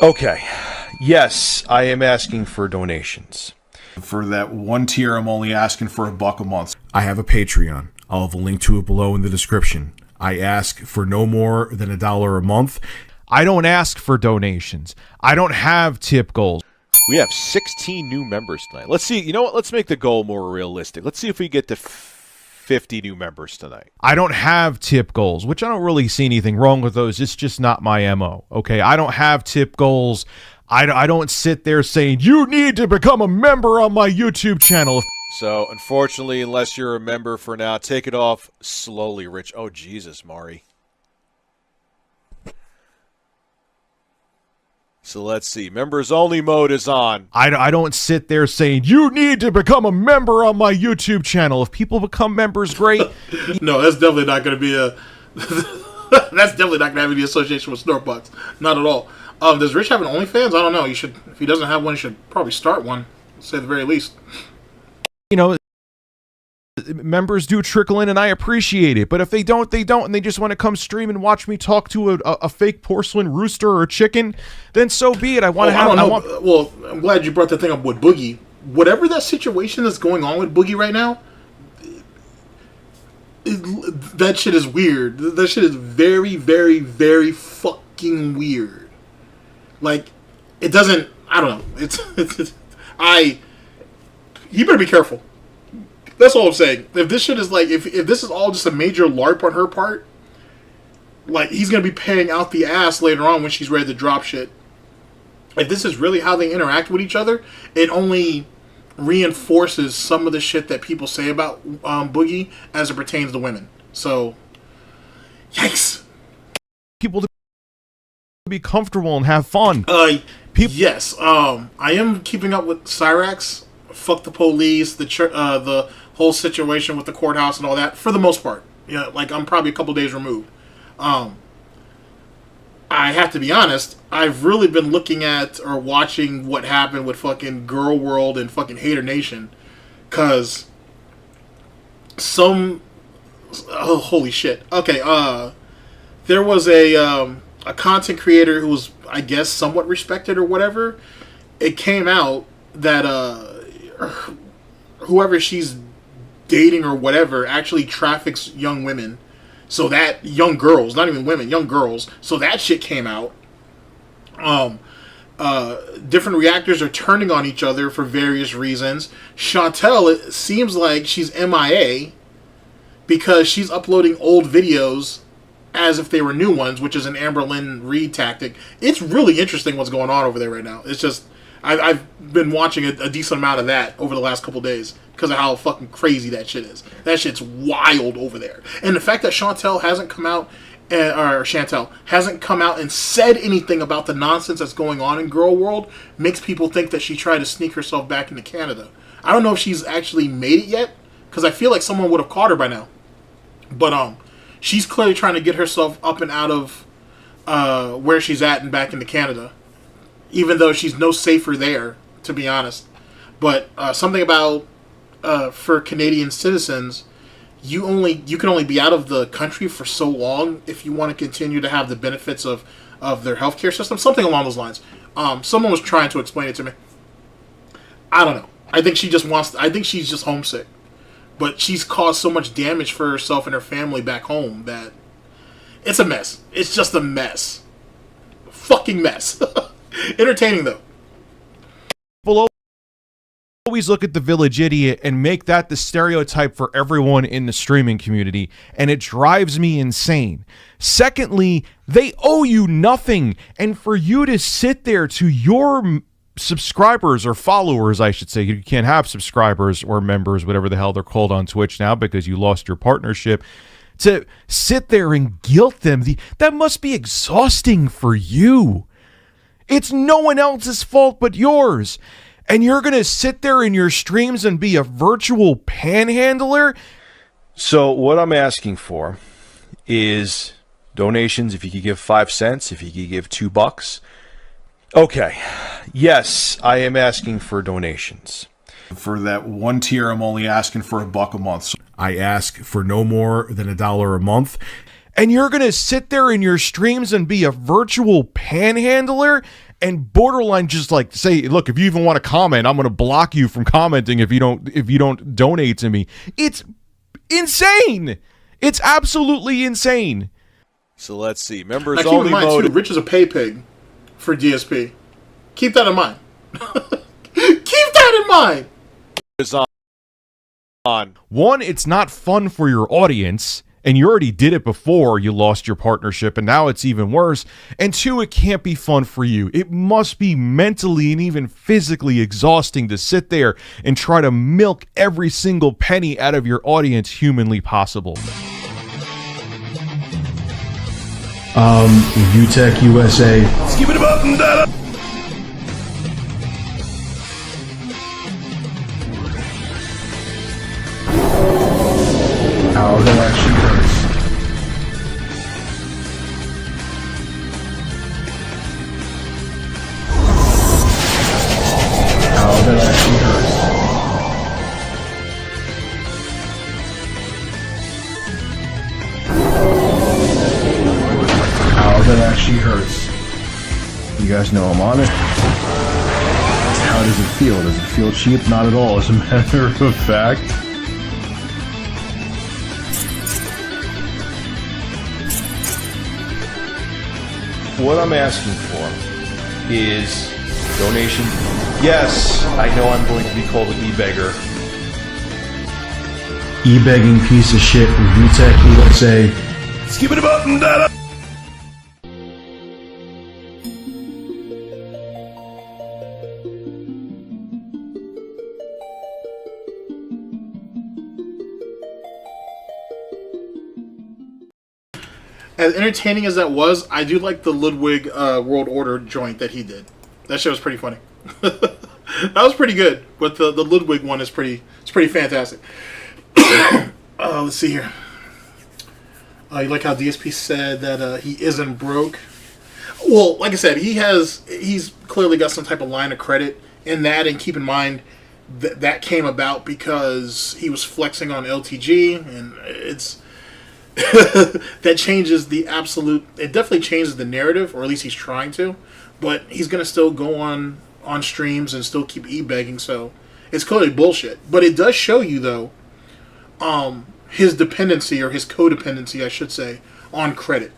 Okay. Yes, I am asking for donations. For that one tier, I'm only asking for $1 a month. I have a Patreon. I'll have a link to it below in the description. I ask for no more than $1 a month. I don't ask for donations. I don't have tip goals. We have 16 new members tonight. Let's see. You know what? Let's make the goal more realistic. Let's see if we get to 50 new members tonight. I don't have tip goals, which I don't really see anything wrong with those. It's just not my MO. Okay, I don't have tip goals. I don't sit there saying, you need to become a member on my YouTube channel. So, unfortunately, unless you're a member for now, take it off slowly, Rich. Oh, Jesus, Mari. So let's see. Members only mode is on. I don't sit there saying, you need to become a member on my YouTube channel. If people become members, great. No, that's definitely not going to be a... that's definitely not going to have any association with Snortbox. Not at all. Does Rich have an OnlyFans? I don't know. You should, if he doesn't have one, he should probably start one. Say the very least. You know, members do trickle in, and I appreciate it. But if they don't, they don't, and they just want to come stream and watch me talk to a fake porcelain rooster or a chicken, then so be it. I want to have. Well, I'm glad you brought the thing up with Boogie. Whatever that situation that's going on with Boogie right now, that shit is weird. That shit is very, very, very fucking weird. Like, it doesn't. I don't know. You better be careful. That's all I'm saying. If this shit is like, if this is all just a major LARP on her part, like, he's gonna be paying out the ass later on when she's ready to drop shit. If this is really how they interact with each other, it only reinforces some of the shit that people say about Boogie as it pertains to women. So, yikes. People to be comfortable and have fun. Yes. I am keeping up with Cyrax. Fuck the police, the whole situation with the courthouse and all that, for the most part. Yeah, like, I'm probably a couple days removed. I have to be honest, I've really been looking at or watching what happened with fucking Girl World and fucking Hater Nation, cause holy shit. Okay, there was a content creator who was, I guess, somewhat respected or whatever. It came out that whoever she's dating or whatever actually traffics young women. So that, young girls, not even women, young girls. So that shit came out. Different reactors are turning on each other for various reasons. Chantel, it seems like she's MIA because she's uploading old videos as if they were new ones, which is an Amber Lynn Reed tactic. It's really interesting what's going on over there right now. It's just, I've been watching a decent amount of that over the last couple days because of how fucking crazy that shit is. That shit's wild over there. And the fact that Chantel hasn't come out, and said anything about the nonsense that's going on in Girl World makes people think that she tried to sneak herself back into Canada. I don't know if she's actually made it yet, because I feel like someone would have caught her by now. But she's clearly trying to get herself up and out of where she's at and back into Canada, even though she's no safer there, to be honest. But something about for Canadian citizens, you can only be out of the country for so long if you want to continue to have the benefits of their healthcare system, something along those lines. Someone was trying to explain it to me. I don't know. I think she's just homesick. But she's caused so much damage for herself and her family back home that it's a mess. It's just a mess. Fucking mess. Entertaining, though. People always look at the village idiot and make that the stereotype for everyone in the streaming community, and it drives me insane. Secondly, they owe you nothing, and for you to sit there to your subscribers or followers, I should say, you can't have subscribers or members, whatever the hell they're called on Twitch now because you lost your partnership, to sit there and guilt them, that must be exhausting for you. It's no one else's fault but yours. And you're going to sit there in your streams and be a virtual panhandler? So what I'm asking for is donations. If you could give 5 cents, if you could give $2. Okay. Yes, I am asking for donations. For that one tier, I'm only asking for $1 a month. So I ask for no more than $1 a month. And you're going to sit there in your streams and be a virtual panhandler and borderline just like say, look, if you even want to comment, I'm going to block you from commenting if you don't donate to me. It's insane. It's absolutely insane. So let's see. Members now, keep only in mind, mode. too, Rich is a pay pig for DSP. Keep that in mind. Keep that in mind. Is on. One, it's not fun for your audience, and you already did it before you lost your partnership, and now it's even worse. And two, it can't be fun for you. It must be mentally and even physically exhausting to sit there and try to milk every single penny out of your audience humanly possible. ReviewTechUSA. Skip it up and down. How that actually hurts. How that actually hurts. How that actually hurts. You guys know I'm on it. How does it feel? Does it feel cheap? Not at all, as a matter of fact. What I'm asking for is donation. Yes, I know I'm going to be called an e-beggar. E-begging piece of shit. ReviewTechUSA. Skip it up and down. As entertaining as that was, I do like the Ludwig World Order joint that he did. That shit was pretty funny. That was pretty good, but the Ludwig one is pretty fantastic. Let's see here. You like how DSP said that he isn't broke? Well, like I said, he's clearly got some type of line of credit in that, and keep in mind that came about because he was flexing on LTG, and it's that changes the absolute. It definitely changes the narrative, or at least he's trying to. But he's gonna still go on streams and still keep e-begging, so it's clearly bullshit. But it does show you though, his dependency, or his codependency, I should say, on credit.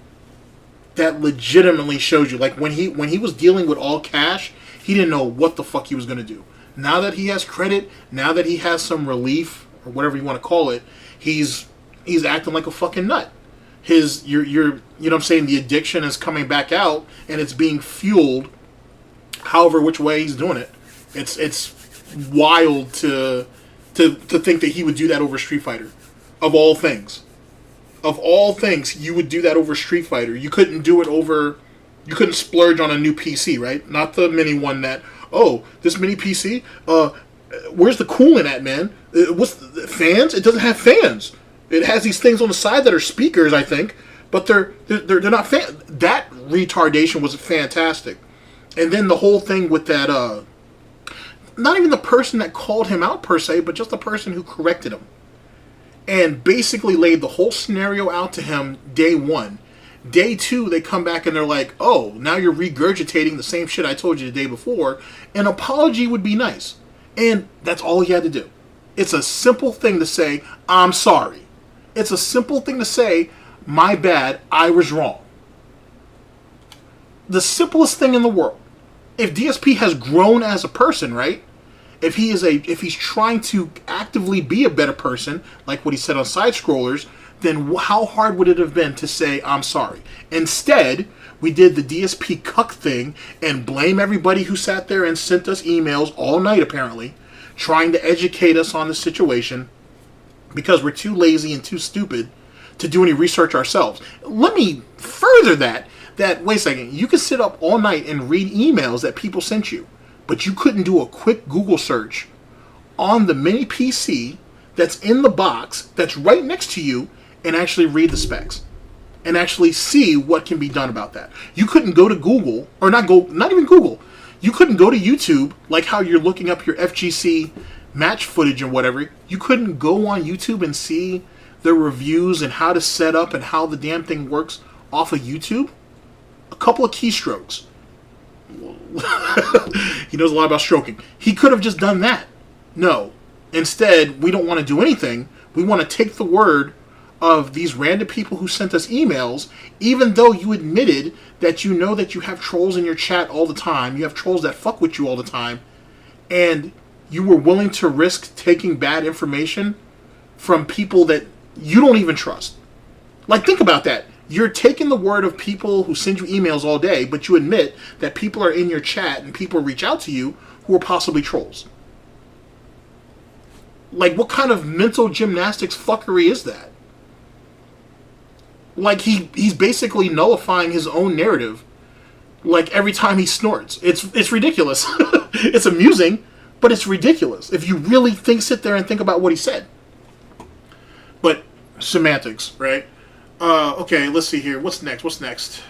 That legitimately shows you, like when he was dealing with all cash, he didn't know what the fuck he was gonna do. Now that he has credit, now that he has some relief, or whatever you want to call it, he's acting like a fucking nut. You know what I'm saying, the addiction is coming back out, and it's being fueled however which way he's doing it. It's wild to think that he would do that over Street Fighter. Of all things. Of all things, you would do that over Street Fighter. You couldn't do it over, you couldn't splurge on a new PC, right? Not the mini one that, oh, this mini PC, where's the coolant at, man? What's the fans? It doesn't have fans. It has these things on the side that are speakers, I think, but they're not that retardation was fantastic. And then the whole thing with that, not even the person that called him out per se, but just the person who corrected him, and basically laid the whole scenario out to him day one. Day two, they come back and they're like, oh, now you're regurgitating the same shit I told you the day before. An apology would be nice. And that's all he had to do. It's a simple thing to say, I'm sorry. It's a simple thing to say, my bad, I was wrong. The simplest thing in the world. If DSP has grown as a person, right? If he's trying to actively be a better person, like what he said on Side Scrollers, then how hard would it have been to say, I'm sorry? Instead, we did the DSP cuck thing and blame everybody who sat there and sent us emails all night, apparently, trying to educate us on the situation, because we're too lazy and too stupid to do any research ourselves. Let me further that wait a second, you can sit up all night and read emails that people sent you, but you couldn't do a quick Google search on the mini PC that's in the box that's right next to you and actually read the specs and actually see what can be done about that. You couldn't go to Google, or not even Google. You couldn't go to YouTube, like how you're looking up your FGC match footage and whatever. You couldn't go on YouTube and see the reviews and how to set up and how the damn thing works off of YouTube. A couple of keystrokes. He knows a lot about stroking. He could have just done that. No. Instead, we don't want to do anything. We want to take the word of these random people who sent us emails, even though you admitted that you know that you have trolls in your chat all the time, you have trolls that fuck with you all the time, and you were willing to risk taking bad information from people that you don't even trust. Like, think about that. You're taking the word of people who send you emails all day, but you admit that people are in your chat and people reach out to you who are possibly trolls. Like, what kind of mental gymnastics fuckery is that? Like, he's basically nullifying his own narrative, like, every time he snorts. It's ridiculous. It's amusing, but it's ridiculous if you really sit there and think about what he said. But semantics, right? Okay, let's see here. What's next?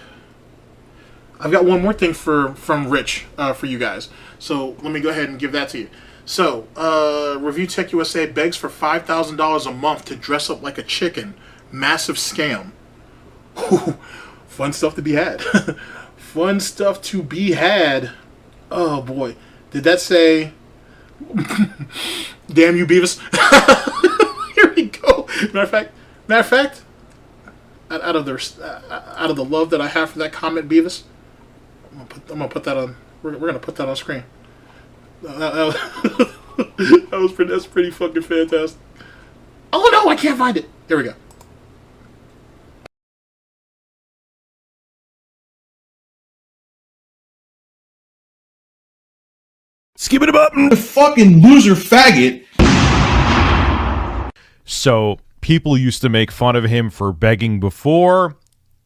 I've got one more thing from Rich for you guys. So let me go ahead and give that to you. So, ReviewTechUSA begs for $5,000 a month to dress up like a chicken. Massive scam. Fun stuff to be had. Fun stuff to be had. Oh boy. Did that say damn you, Beavis? Here we go. Matter of fact, out of the love that I have for that comment, Beavis, I'm gonna put that on. We're gonna put that on screen. That's pretty fucking fantastic. Oh no, I can't find it. There we go. Skip it up, fucking loser faggot. So people used to make fun of him for begging before.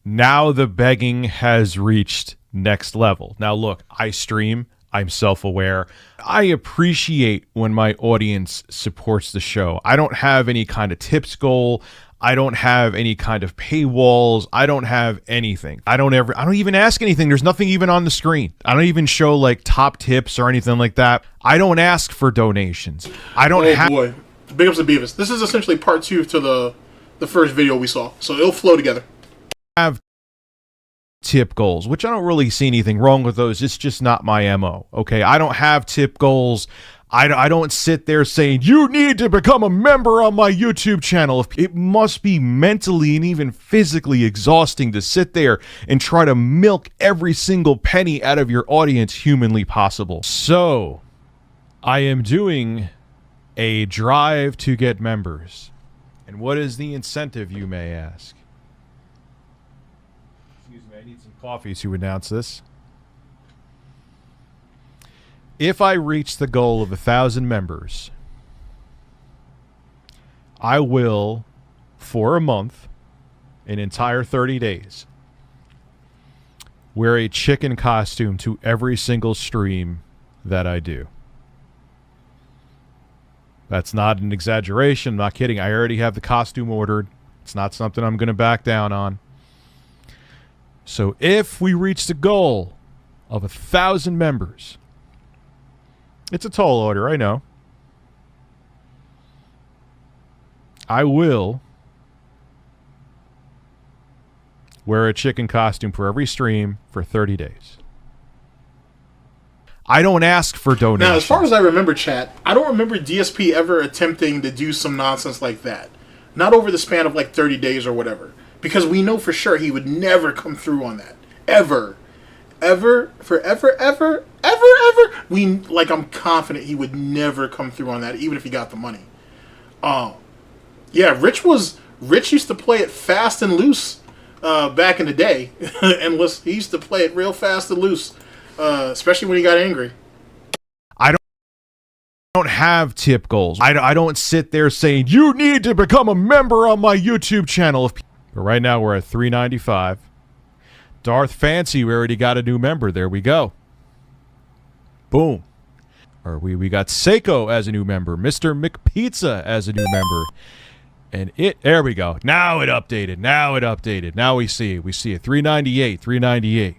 Now the begging has reached next level. Now look, I stream. I'm self-aware. I appreciate when my audience supports the show. I don't have any kind of tips goal. I don't have any kind of paywalls. I don't have anything. I don't even ask anything. There's nothing even on the screen. I don't even show like top tips or anything like that. I don't ask for donations. I don't have. Oh boy, big ups to Beavis. This is essentially part 2 to the first video we saw, so it'll flow together. Have tip goals, which I don't really see anything wrong with those. It's just not my MO. Okay, I don't have tip goals. I don't sit there saying, you need to become a member on my YouTube channel. It must be mentally and even physically exhausting to sit there and try to milk every single penny out of your audience humanly possible. So, I am doing a drive to get members. And what is the incentive, you may ask? Excuse me, I need some coffee to announce this. If I reach the goal of 1,000 members, I will, for a month, an entire 30 days, wear a chicken costume to every single stream that I do. That's not an exaggeration. I'm not kidding. I already have the costume ordered. It's not something I'm going to back down on. So if we reach the goal of 1,000 members, it's a tall order, I know. I will wear a chicken costume for every stream for 30 days. I don't ask for donations. Now, as far as I remember, chat, I don't remember DSP ever attempting to do some nonsense like that. Not over the span of like 30 days or whatever. Because we know for sure he would never come through on that. Ever. Ever. Forever, ever. I'm confident he would never come through on that, even if he got the money. Yeah, Rich used to play it fast and loose back in the day. And he used to play it real fast and loose, especially when he got angry. I don't have tip goals. I don't sit there saying, you need to become a member on my YouTube channel. But right now we're at $3.95. Darth Fancy, we already got a new member. There we go. Boom. Or we got Seiko as a new member, Mr. McPizza as a new member. And there we go. Now it updated. Now we see it. 398.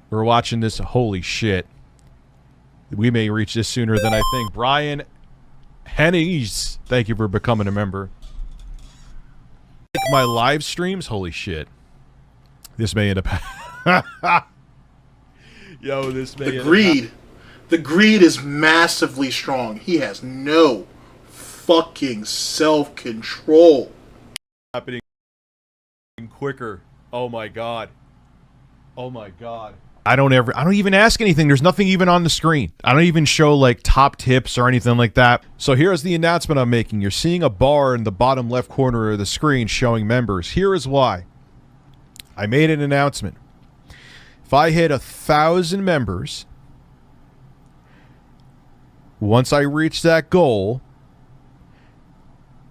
We're watching this. Holy shit. We may reach this sooner than I think. Brian Hennies, thank you for becoming a member. My live streams, holy shit. This may end up. Yo, this may. The greed is massively strong. He has no fucking self-control. Happening quicker. Oh my god. I don't even ask anything. There's nothing even on the screen. I don't even show like top tips or anything like that. So here's the announcement I'm making. You're seeing a bar in the bottom left corner of the screen showing members. Here is why. I made an announcement. If I hit 1,000 members, once I reach that goal,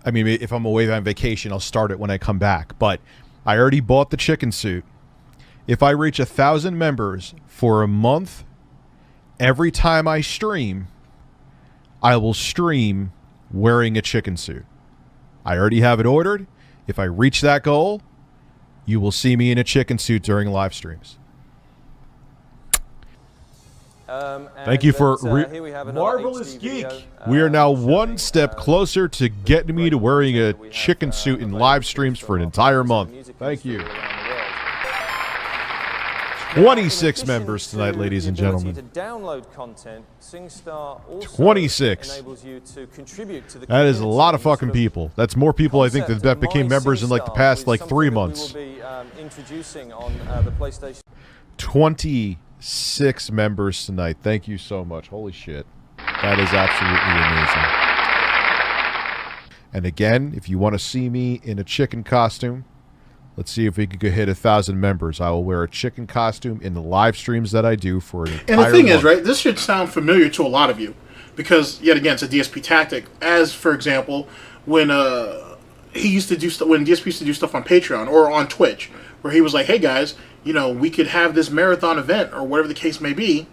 I mean, if I'm away on vacation, I'll start it when I come back. But I already bought the chicken suit. If I reach 1,000 members for a month, every time I stream, I will stream wearing a chicken suit. I already have it ordered. If I reach that goal, you will see me in a chicken suit during live streams. Thank you for Marvelous Geek. We are now one step closer to getting me to wearing a chicken suit in live streams for an entire month. Thank you. 26 members tonight, ladies and gentlemen. 26. That is a lot of fucking people. That's more people, I think, that became members in like the past like 3 months. 26 members tonight. Thank you so much. Holy shit. That is absolutely amazing. And again, if you want to see me in a chicken costume, let's see if we can hit 1,000 members. I will wear a chicken costume in the live streams that I do for an entire And the thing month. is, right, this should sound familiar to a lot of you. Because, yet again, it's a DSP tactic. As, for example, when he used to do when DSP used to do stuff on Patreon or on Twitch, where he was like, hey guys, you know, we could have this marathon event or whatever the case may be,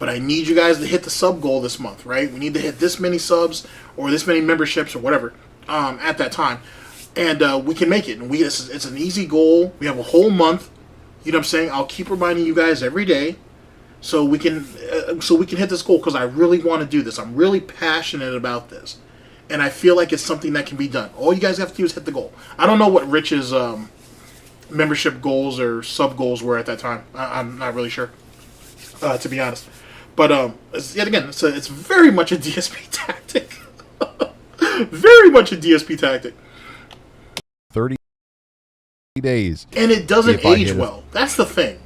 but I need you guys to hit the sub goal this month, right? We need to hit this many subs or this many memberships or whatever at that time. And we can make it. And it's an easy goal. We have a whole month. You know what I'm saying? I'll keep reminding you guys every day so we can hit this goal because I really want to do this. I'm really passionate about this. And I feel like it's something that can be done. All you guys have to do is hit the goal. I don't know what Rich's membership goals or sub goals were at that time. I'm not really sure, to be honest. But yet again, it's very much a DSP tactic. Very much a DSP tactic. 30 days. And it doesn't age well. That's the thing.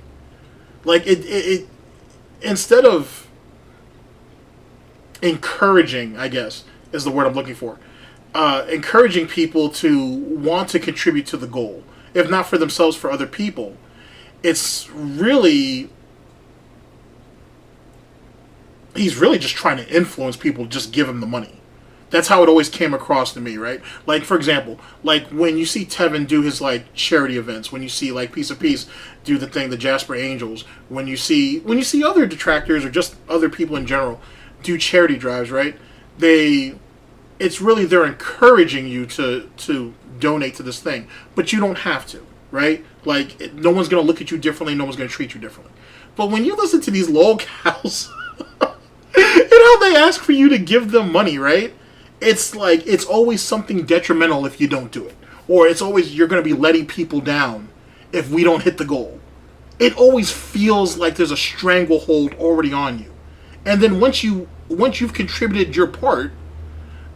Like, it instead of encouraging, I guess, is the word I'm looking for, encouraging people to want to contribute to the goal, if not for themselves, for other people, it's really... He's really just trying to influence people, just give him the money. That's how it always came across to me, right? Like, for example, like when you see Tevin do his like charity events, when you see like Piece of Peace do the thing, the Jasper Angels, when you see other detractors or just other people in general do charity drives, right? It's really they're encouraging you to donate to this thing, but you don't have to, right? Like no one's gonna look at you differently, no one's gonna treat you differently. But when you listen to these lolcows, and how they ask for you to give them money, right? It's like, it's always something detrimental if you don't do it. Or it's always, you're going to be letting people down if we don't hit the goal. It always feels like there's a stranglehold already on you. And then once you've contributed your part,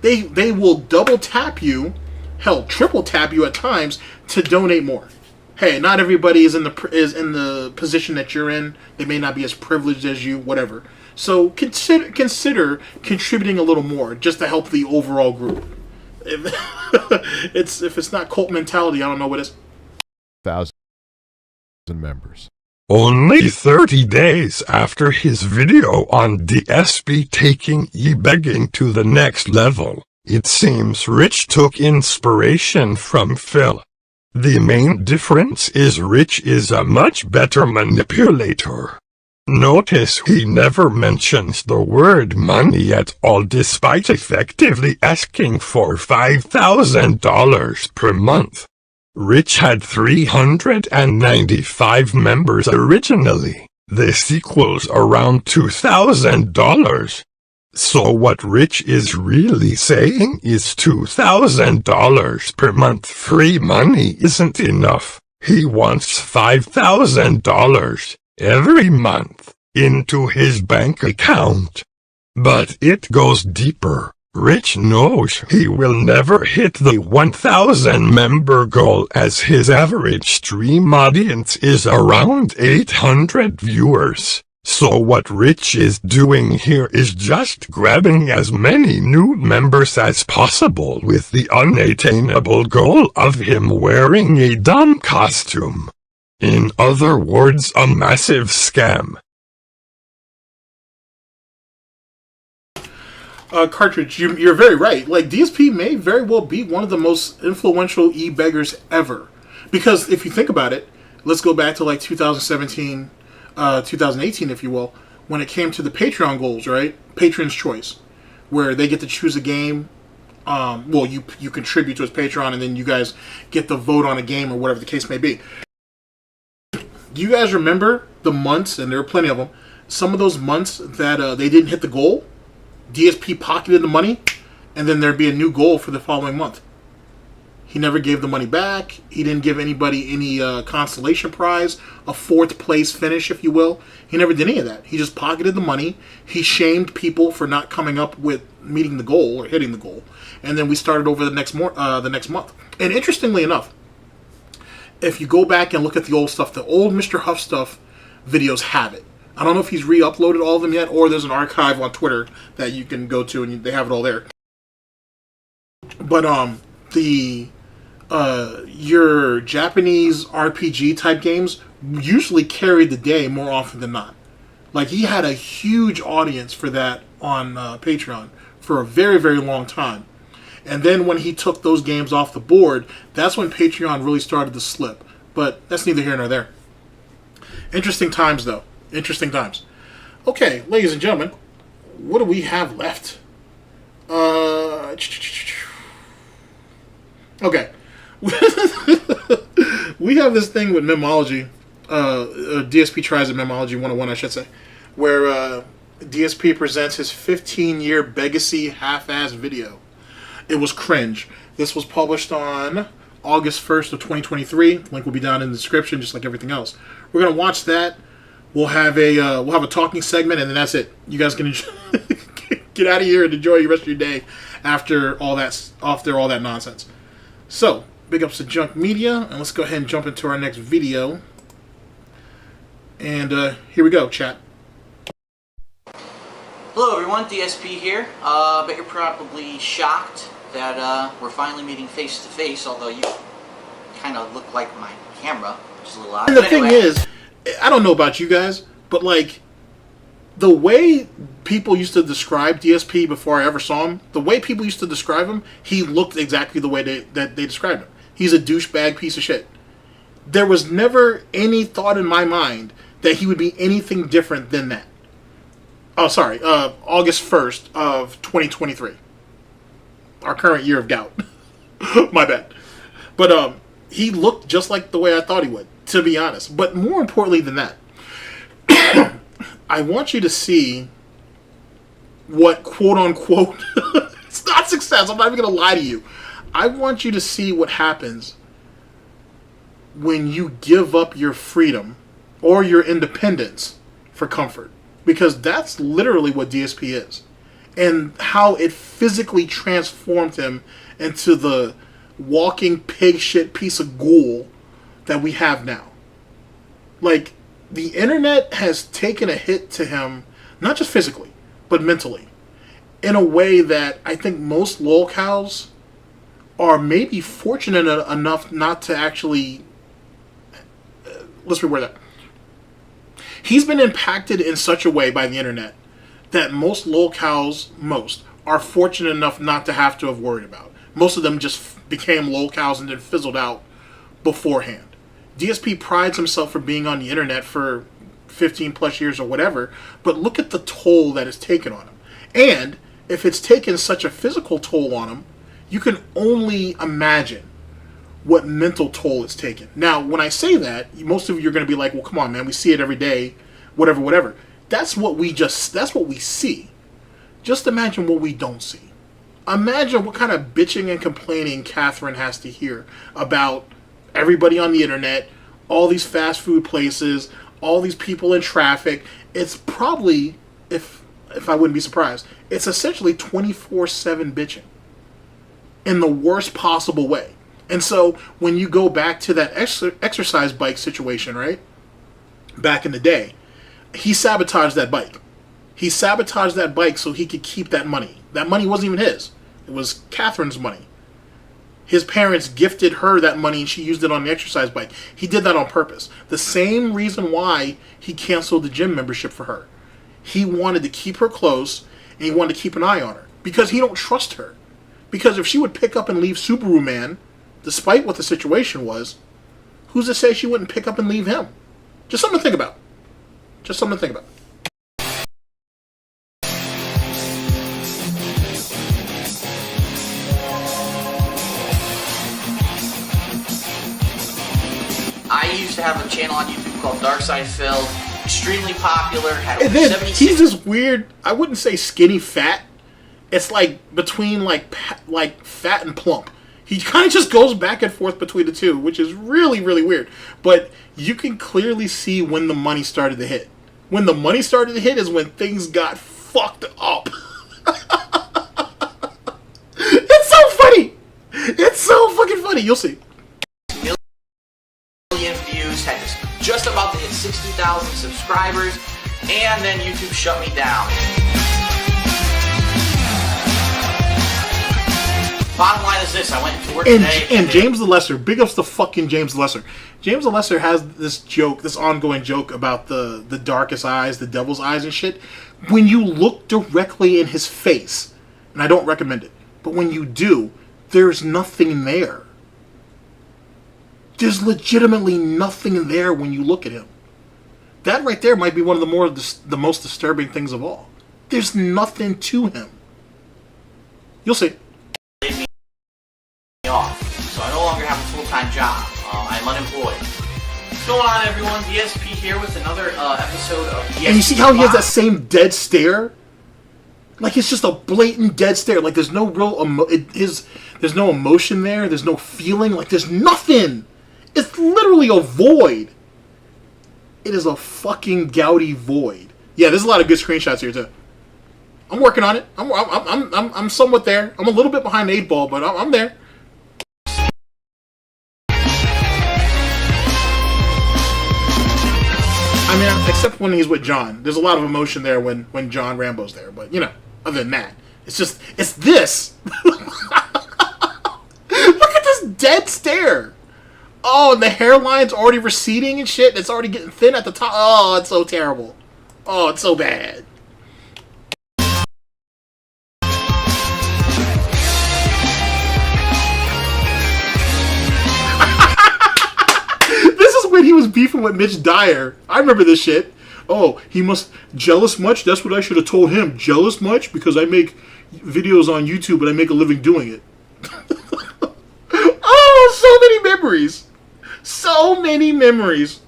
they will double tap you, hell, triple tap you at times to donate more. Hey, not everybody is in the position that you're in. They may not be as privileged as you, whatever. So consider contributing a little more just to help the overall group. If it's not cult mentality, I don't know what is. 1,000 members. Only 30 days after his video on DSP taking e-begging to the next level, it seems Rich took inspiration from Phil. The main difference is Rich is a much better manipulator. Notice he never mentions the word money at all, despite effectively asking for $5,000 per month. Rich had 395 members originally. This equals around $2,000. So what Rich is really saying is $2,000 per month free money isn't enough. He wants $5,000 every month into his bank account. But it goes deeper. Rich knows he will never hit the 1,000 member goal, as his average stream audience is around 800 viewers. So what Rich is doing here is just grabbing as many new members as possible with the unattainable goal of him wearing a dumb costume. In other words, a massive scam. Cartridge, you're very right. Like, DSP may very well be one of the most influential e-beggars ever. Because if you think about it, let's go back to like 2017, 2018, if you will, when it came to the Patreon goals, right? Patron's Choice, where they get to choose a game. Well, you contribute to his Patreon, and then you guys get to vote on a game or whatever the case may be. Do you guys remember the months, and there are plenty of them, some of those months that they didn't hit the goal? DSP pocketed the money, and then there'd be a new goal for the following month. He never gave the money back. He didn't give anybody any consolation prize, a 4th place finish, if you will. He never did any of that. He just pocketed the money. He shamed people for not coming up with meeting the goal or hitting the goal. And then we started over the next month. And interestingly enough, if you go back and look at the old stuff, the old Mr. Huff stuff videos have it. I don't know if he's re-uploaded all of them yet, or there's an archive on Twitter that you can go to and they have it all there. But your Japanese RPG type games usually carry the day more often than not. Like, he had a huge audience for that on Patreon for a very, very long time. And then when he took those games off the board, that's when Patreon really started to slip. But that's neither here nor there. Interesting times, though. Interesting times. Okay, ladies and gentlemen, what do we have left? Okay. We have this thing with Memology. DSP tries at Memology 101, I should say. Where DSP presents his 15-year Begacy half-ass video. It was cringe. This was published on August 1st of 2023. Link will be down in the description, just like everything else. We're gonna watch that. We'll have a talking segment, and then that's it. You guys can get out of here and enjoy the rest of your day after all that nonsense. So, big ups to Junk Media, and let's go ahead and jump into our next video. And here we go, chat. Hello everyone, DSP here. Bet you're probably shocked that we're finally meeting face to face, although you kind of look like my camera, which is a little odd. And the thing is, I don't know about you guys, but like, the way people used to describe DSP before I ever saw him, the way people used to describe him, he looked exactly the way that they described him. He's a douchebag piece of shit. There was never any thought in my mind that he would be anything different than that. Oh, sorry, August 1st of 2023. Our current year of gout. My bad. But he looked just like the way I thought he would, to be honest. But more importantly than that, I want you to see what quote-unquote, it's not success, I'm not even going to lie to you. I want you to see what happens when you give up your freedom or your independence for comfort. Because that's literally what DSP is. And how it physically transformed him into the walking pig shit piece of ghoul that we have now. Like, the internet has taken a hit to him, not just physically, but mentally. In a way that I think most lolcows are maybe fortunate enough not to actually... let's reword that. He's been impacted in such a way by the internet that most lolcows, are fortunate enough not to have to have worried about. Most of them just became lolcows and then fizzled out beforehand. DSP prides himself for being on the internet for 15 plus years or whatever, but look at the toll that is taken on him. And if it's taken such a physical toll on him, you can only imagine what mental toll it's taken. Now, when I say that, most of you are going to be like, well, come on, man, we see it every day, whatever, whatever. That's what we see. Just imagine what we don't see. Imagine what kind of bitching and complaining Catherine has to hear about everybody on the internet, all these fast food places, all these people in traffic. It's probably, if I wouldn't be surprised, it's essentially 24/7 bitching in the worst possible way. And so when you go back to that exercise bike situation, right? Back in the day, he sabotaged that bike. He sabotaged that bike so he could keep that money. That money wasn't even his. It was Catherine's money. His parents gifted her that money and she used it on the exercise bike. He did that on purpose. The same reason why he canceled the gym membership for her. He wanted to keep her close and he wanted to keep an eye on her because he don't trust her. Because if she would pick up and leave Subaru Man, despite what the situation was, who's to say she wouldn't pick up and leave him? Just something to think about. Just something to think about. I used to have a channel on YouTube called DarkSydePhil, extremely popular, had And over then 76... he's this weird, I wouldn't say skinny fat. It's like between like fat and plump. He kind of just goes back and forth between the two, which is really, really weird. But you can clearly see when the money started to hit. When the money started to hit is when things got fucked up. It's so funny. It's so fucking funny. You'll see. Million views, had just about to hit 60,000 subscribers, and then YouTube shut me down. Bottom line is this: I went to work today. And James the Lesser, big ups to fucking James the Lesser. James the Lesser has this joke, this ongoing joke about the darkest eyes, the devil's eyes and shit. When you look directly in his face, and I don't recommend it, but when you do, there's nothing there. There's legitimately nothing there when you look at him. That right there might be one of the most disturbing things of all. There's nothing to him. You'll see. Off, so I no longer have a full-time job. I'm unemployed. What's going on, everyone? DSP here with another episode of DSP. And you see how he has that same dead stare? Like it's just a blatant dead stare. Like there's no real there's no emotion there. There's no feeling. Like there's nothing. It's literally a void. It is a fucking gouty void. Yeah, there's a lot of good screenshots here too. I'm working on it. I'm somewhat there. I'm a little bit behind the 8 ball, but I'm there. I mean, except when he's with John. There's a lot of emotion there when John Rambo's there. But, you know, other than that, it's this. Look at this dead stare. Oh, and the hairline's already receding and shit. It's already getting thin at the top. Oh, it's so terrible. Oh, it's so bad. When he was beefing with Mitch Dyer. I remember this shit. Oh, he must jealous much? That's what I should have told him. Jealous much? Because I make videos on YouTube and I make a living doing it. Oh, so many memories. So many memories.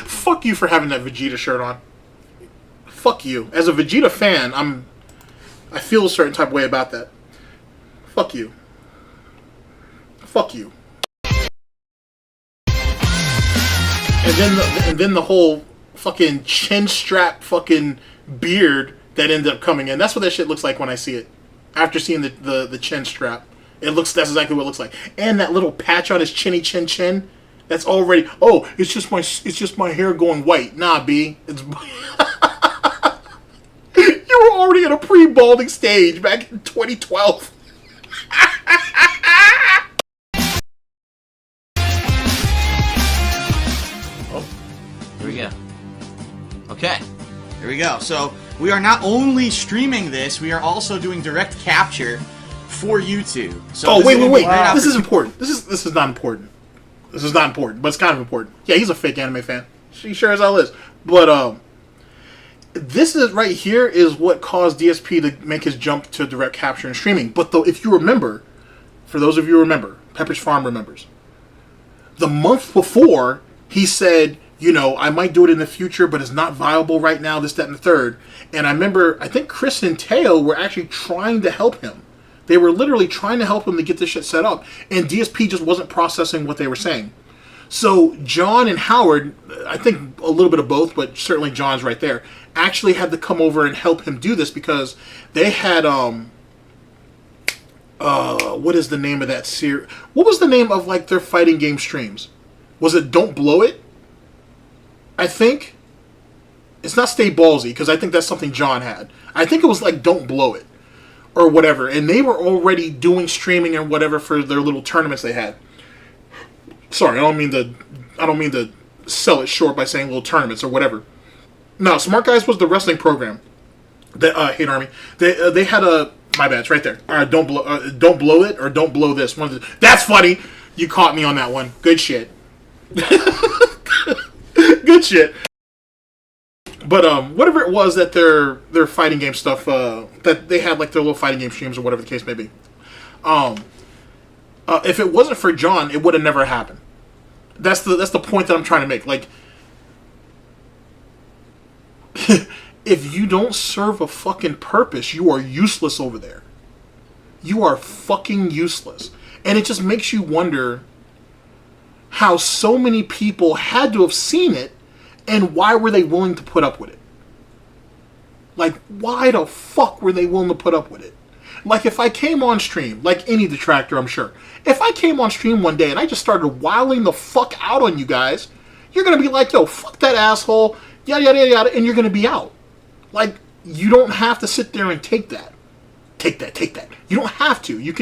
Fuck you for having that Vegeta shirt on. Fuck you. As a Vegeta fan, I feel a certain type of way about that. Fuck you. Fuck you. And then the whole fucking chin strap fucking beard that ended up coming in. That's what that shit looks like when I see it. After seeing the chin strap. That's exactly what it looks like. And that little patch on his chinny chin. That's already. Oh, it's just my hair going white. Nah, B. It's. You were already at a pre-balding stage back in 2012. Oh, we go. So we are not only streaming this, we are also doing direct capture for YouTube. So wait. This is important. This is not important. This is not important, but it's kind of important. Yeah, he's a fake anime fan. He sure as hell is. But this is right here is what caused DSP to make his jump to direct capture and streaming. But though, if you remember, for those of you who remember, Pepperidge Farm remembers, the month before he said, you know, I might do it in the future, but it's not viable right now, this, that, and the third. And I remember, I think Chris and Teo were actually trying to help him. They were literally trying to help him to get this shit set up. And DSP just wasn't processing what they were saying. So John and Howard, I think a little bit of both, but certainly John's right there, actually had to come over and help him do this because they had, what is the name of that series? What was the name of, like, their fighting game streams? Was it Don't Blow It? I think. It's not Stay Ballsy, because I think that's something John had. I think it was, like, Don't Blow It. Or whatever. And they were already doing streaming and whatever for their little tournaments they had. Sorry, I don't mean to sell it short by saying little tournaments or whatever. No, Smart Guys was the wrestling program. Hate Army. They had a... My bad, it's right there. All right, don't blow it or don't blow this. That's funny. You caught me on that one. Good shit. Good shit. But whatever it was that their fighting game stuff that they had, like their little fighting game streams or whatever the case may be. If it wasn't for John, it would have never happened. That's the point that I'm trying to make. Like, if you don't serve a fucking purpose, you are useless over there. You are fucking useless. And it just makes you wonder how so many people had to have seen it, and why were they willing to put up with it? Like, why the fuck were they willing to put up with it? Like, if I came on stream, like any detractor, I'm sure, if I came on stream one day and I just started wilding the fuck out on you guys, you're going to be like, yo, fuck that asshole, yada, yada, yada, and you're going to be out. Like, you don't have to sit there and take that. Take that. You don't have to. You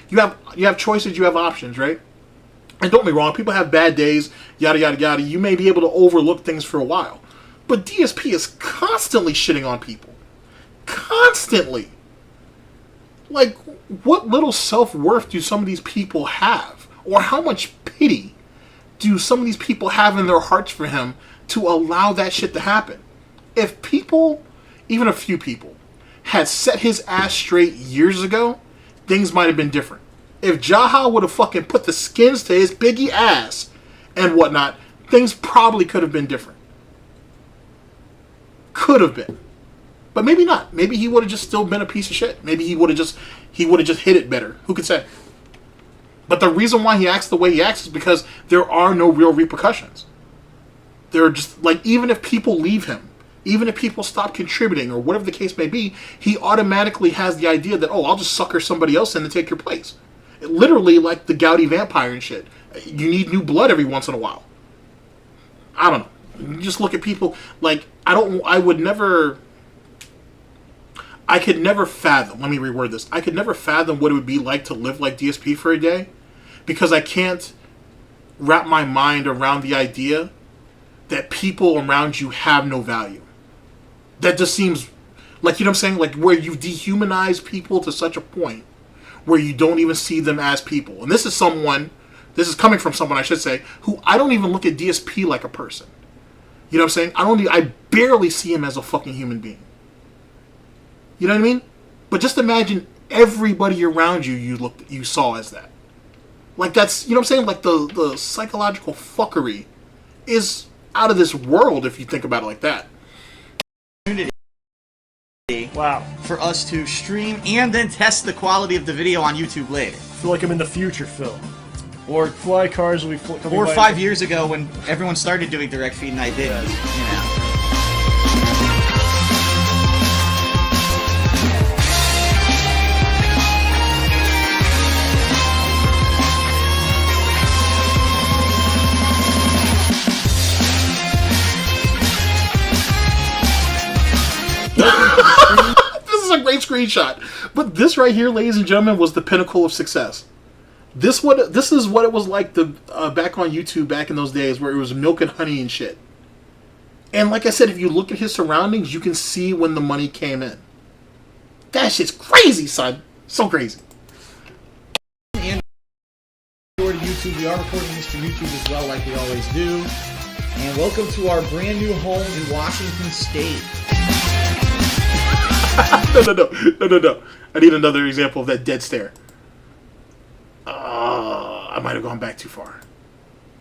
have choices, you have options, right? And don't get me wrong, people have bad days, yada, yada, yada. You may be able to overlook things for a while. But DSP is constantly shitting on people. Constantly. Like, what little self-worth do some of these people have? Or how much pity do some of these people have in their hearts for him to allow that shit to happen? If people, even a few people, had set his ass straight years ago, things might have been different. If Jaha would have fucking put the skins to his biggie ass and whatnot, things probably could have been different. Could have been. But maybe not. Maybe he would have just still been a piece of shit. Maybe he would have just hit it better. Who could say? But the reason why he acts the way he acts is because there are no real repercussions. There are just, like, even if people leave him, even if people stop contributing or whatever the case may be, he automatically has the idea that, oh, I'll just sucker somebody else in to take your place. Literally like the gouty vampire and shit. You need new blood every once in a while. I don't know. You just look at people like, I could never fathom, let me reword this. I could never fathom what it would be like to live like DSP for a day, because I can't wrap my mind around the idea that people around you have no value. That just seems like, you know what I'm saying? Like, where you dehumanize people to such a point where you don't even see them as people. And this is coming from someone, I should say, who I don't even look at DSP like a person. You know what I'm saying? I barely see him as a fucking human being. You know what I mean? But just imagine everybody around you you saw as that. Like, that's, you know what I'm saying? Like, the psychological fuckery is out of this world if you think about it like that. Wow. For us to stream and then test the quality of the video on YouTube later. I feel like I'm in the future, Phil. Or fly cars will be coming Or by 5 years ago when everyone started doing direct feed and I didn't. You know. This is a great screenshot. But this right here, ladies and gentlemen, was the pinnacle of success. This is what it was like back on YouTube back in those days where it was milk and honey and shit. And like I said, if you look at his surroundings, you can see when the money came in. That shit's crazy, son. So crazy. And to YouTube, we are recording this to YouTube as well, like we always do. And welcome to our brand new home in Washington State. No. I need another example of that dead stare. I might have gone back too far.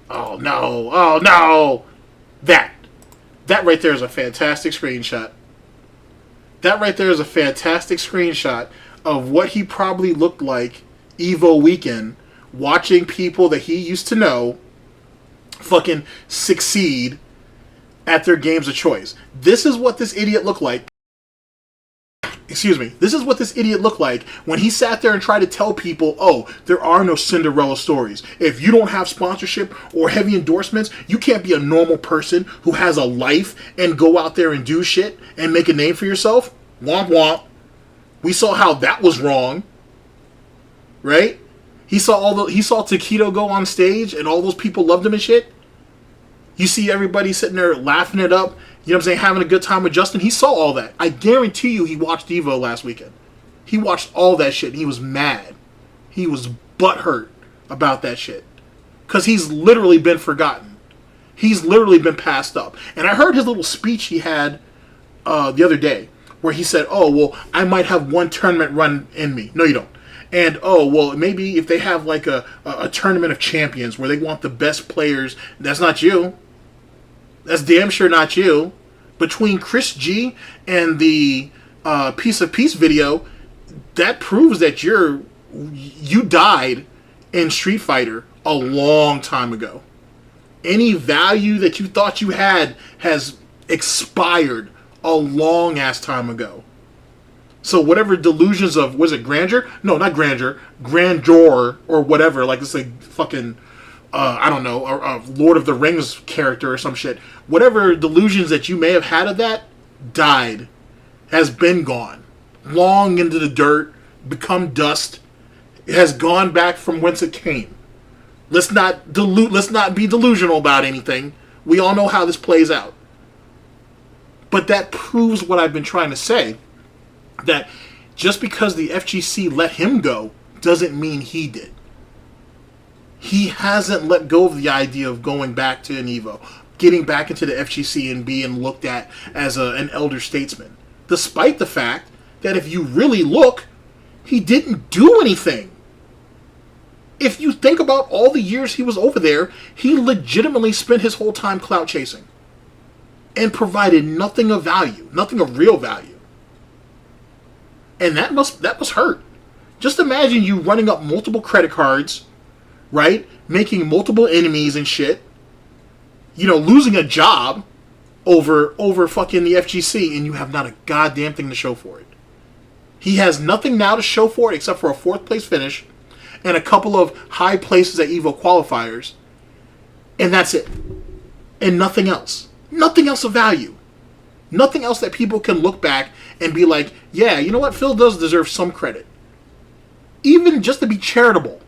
Oh no! That right there is a fantastic screenshot. That right there is a fantastic screenshot of what he probably looked like Evo weekend, watching people that he used to know fucking succeed at their games of choice. This is what this idiot looked like. Excuse me. This is what this idiot looked like when he sat there and tried to tell people, oh, there are no Cinderella stories. If you don't have sponsorship or heavy endorsements, you can't be a normal person who has a life and go out there and do shit and make a name for yourself. Womp womp. We saw how that was wrong. Right? He saw Taquito go on stage and all those people loved him and shit. You see everybody sitting there laughing it up, you know what I'm saying, having a good time with Justin. He saw all that. I guarantee you he watched Evo last weekend. He watched all that shit and he was mad. He was butthurt about that shit. Because he's literally been forgotten. He's literally been passed up. And I heard his little speech he had the other day where he said, oh, well, I might have one tournament run in me. No, you don't. And, oh, well, maybe if they have like a tournament of champions where they want the best players, that's not you. That's damn sure not you. Between Chris G and the Piece of Peace video, that proves that you died in Street Fighter a long time ago. Any value that you thought you had has expired a long ass time ago. So whatever delusions of, was it grandeur? No, not grandeur. Grandeur or whatever. Like it's like fucking, I don't know, a Lord of the Rings character or some shit. Whatever delusions that you may have had of that died. Has been gone. Long into the dirt. Become dust. It has gone back from whence it came. Let's not be delusional about anything. We all know how this plays out. But that proves what I've been trying to say. That just because the FGC let him go doesn't mean he did. He hasn't let go of the idea of going back to an Evo, getting back into the FGC and being looked at as an elder statesman. Despite the fact that if you really look, he didn't do anything. If you think about all the years he was over there, he legitimately spent his whole time clout chasing and provided nothing of value, nothing of real value. And that must hurt. Just imagine you running up multiple credit cards, right? Making multiple enemies and shit. You know, losing a job over fucking the FGC, and you have not a goddamn thing to show for it. He has nothing now to show for it except for a 4th place finish and a couple of high places at Evo qualifiers. And that's it. And nothing else. Nothing else of value. Nothing else that people can look back and be like, yeah, you know what? Phil does deserve some credit. Even just to be charitable,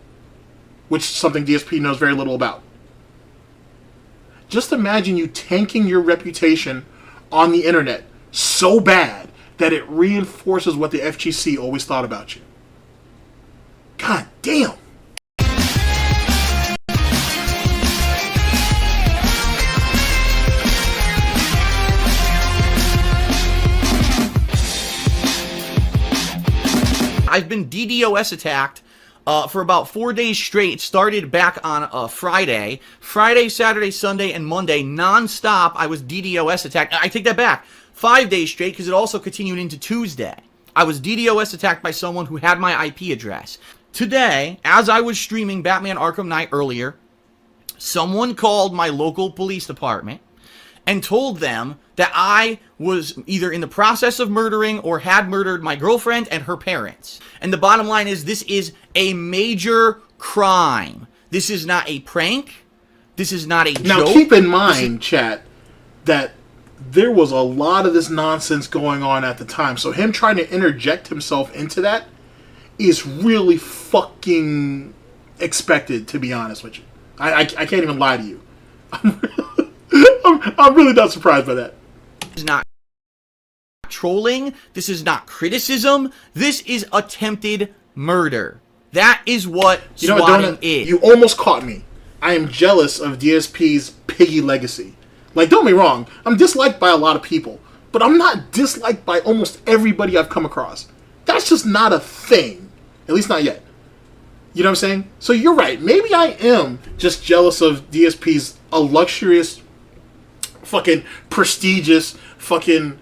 which is something DSP knows very little about. Just imagine you tanking your reputation on the internet so bad that it reinforces what the FGC always thought about you. God damn. I've been DDoS attacked for about 4 days straight. It started back on Friday. Friday, Saturday, Sunday, and Monday, non-stop, I was DDoS attacked. I take that back. 5 days straight, because it also continued into Tuesday. I was DDoS attacked by someone who had my IP address. Today, as I was streaming Batman Arkham Knight earlier, someone called my local police department and told them that I was either in the process of murdering or had murdered my girlfriend and her parents. And the bottom line is, this is a major crime. This is not a prank. This is not a joke. Now keep in mind, chat, that there was a lot of this nonsense going on at the time. So him trying to interject himself into that is really fucking expected, to be honest with you. I can't even lie to you. I'm really not surprised by that. This is not trolling. This is not criticism. This is attempted murder. That is what swatting is. You almost caught me. I am jealous of DSP's piggy legacy. Like, don't get me wrong, I'm disliked by a lot of people, but I'm not disliked by almost everybody I've come across. That's just not a thing. At least not yet. You know what I'm saying? So you're right. Maybe I am just jealous of DSP's illustrious, fucking prestigious, fucking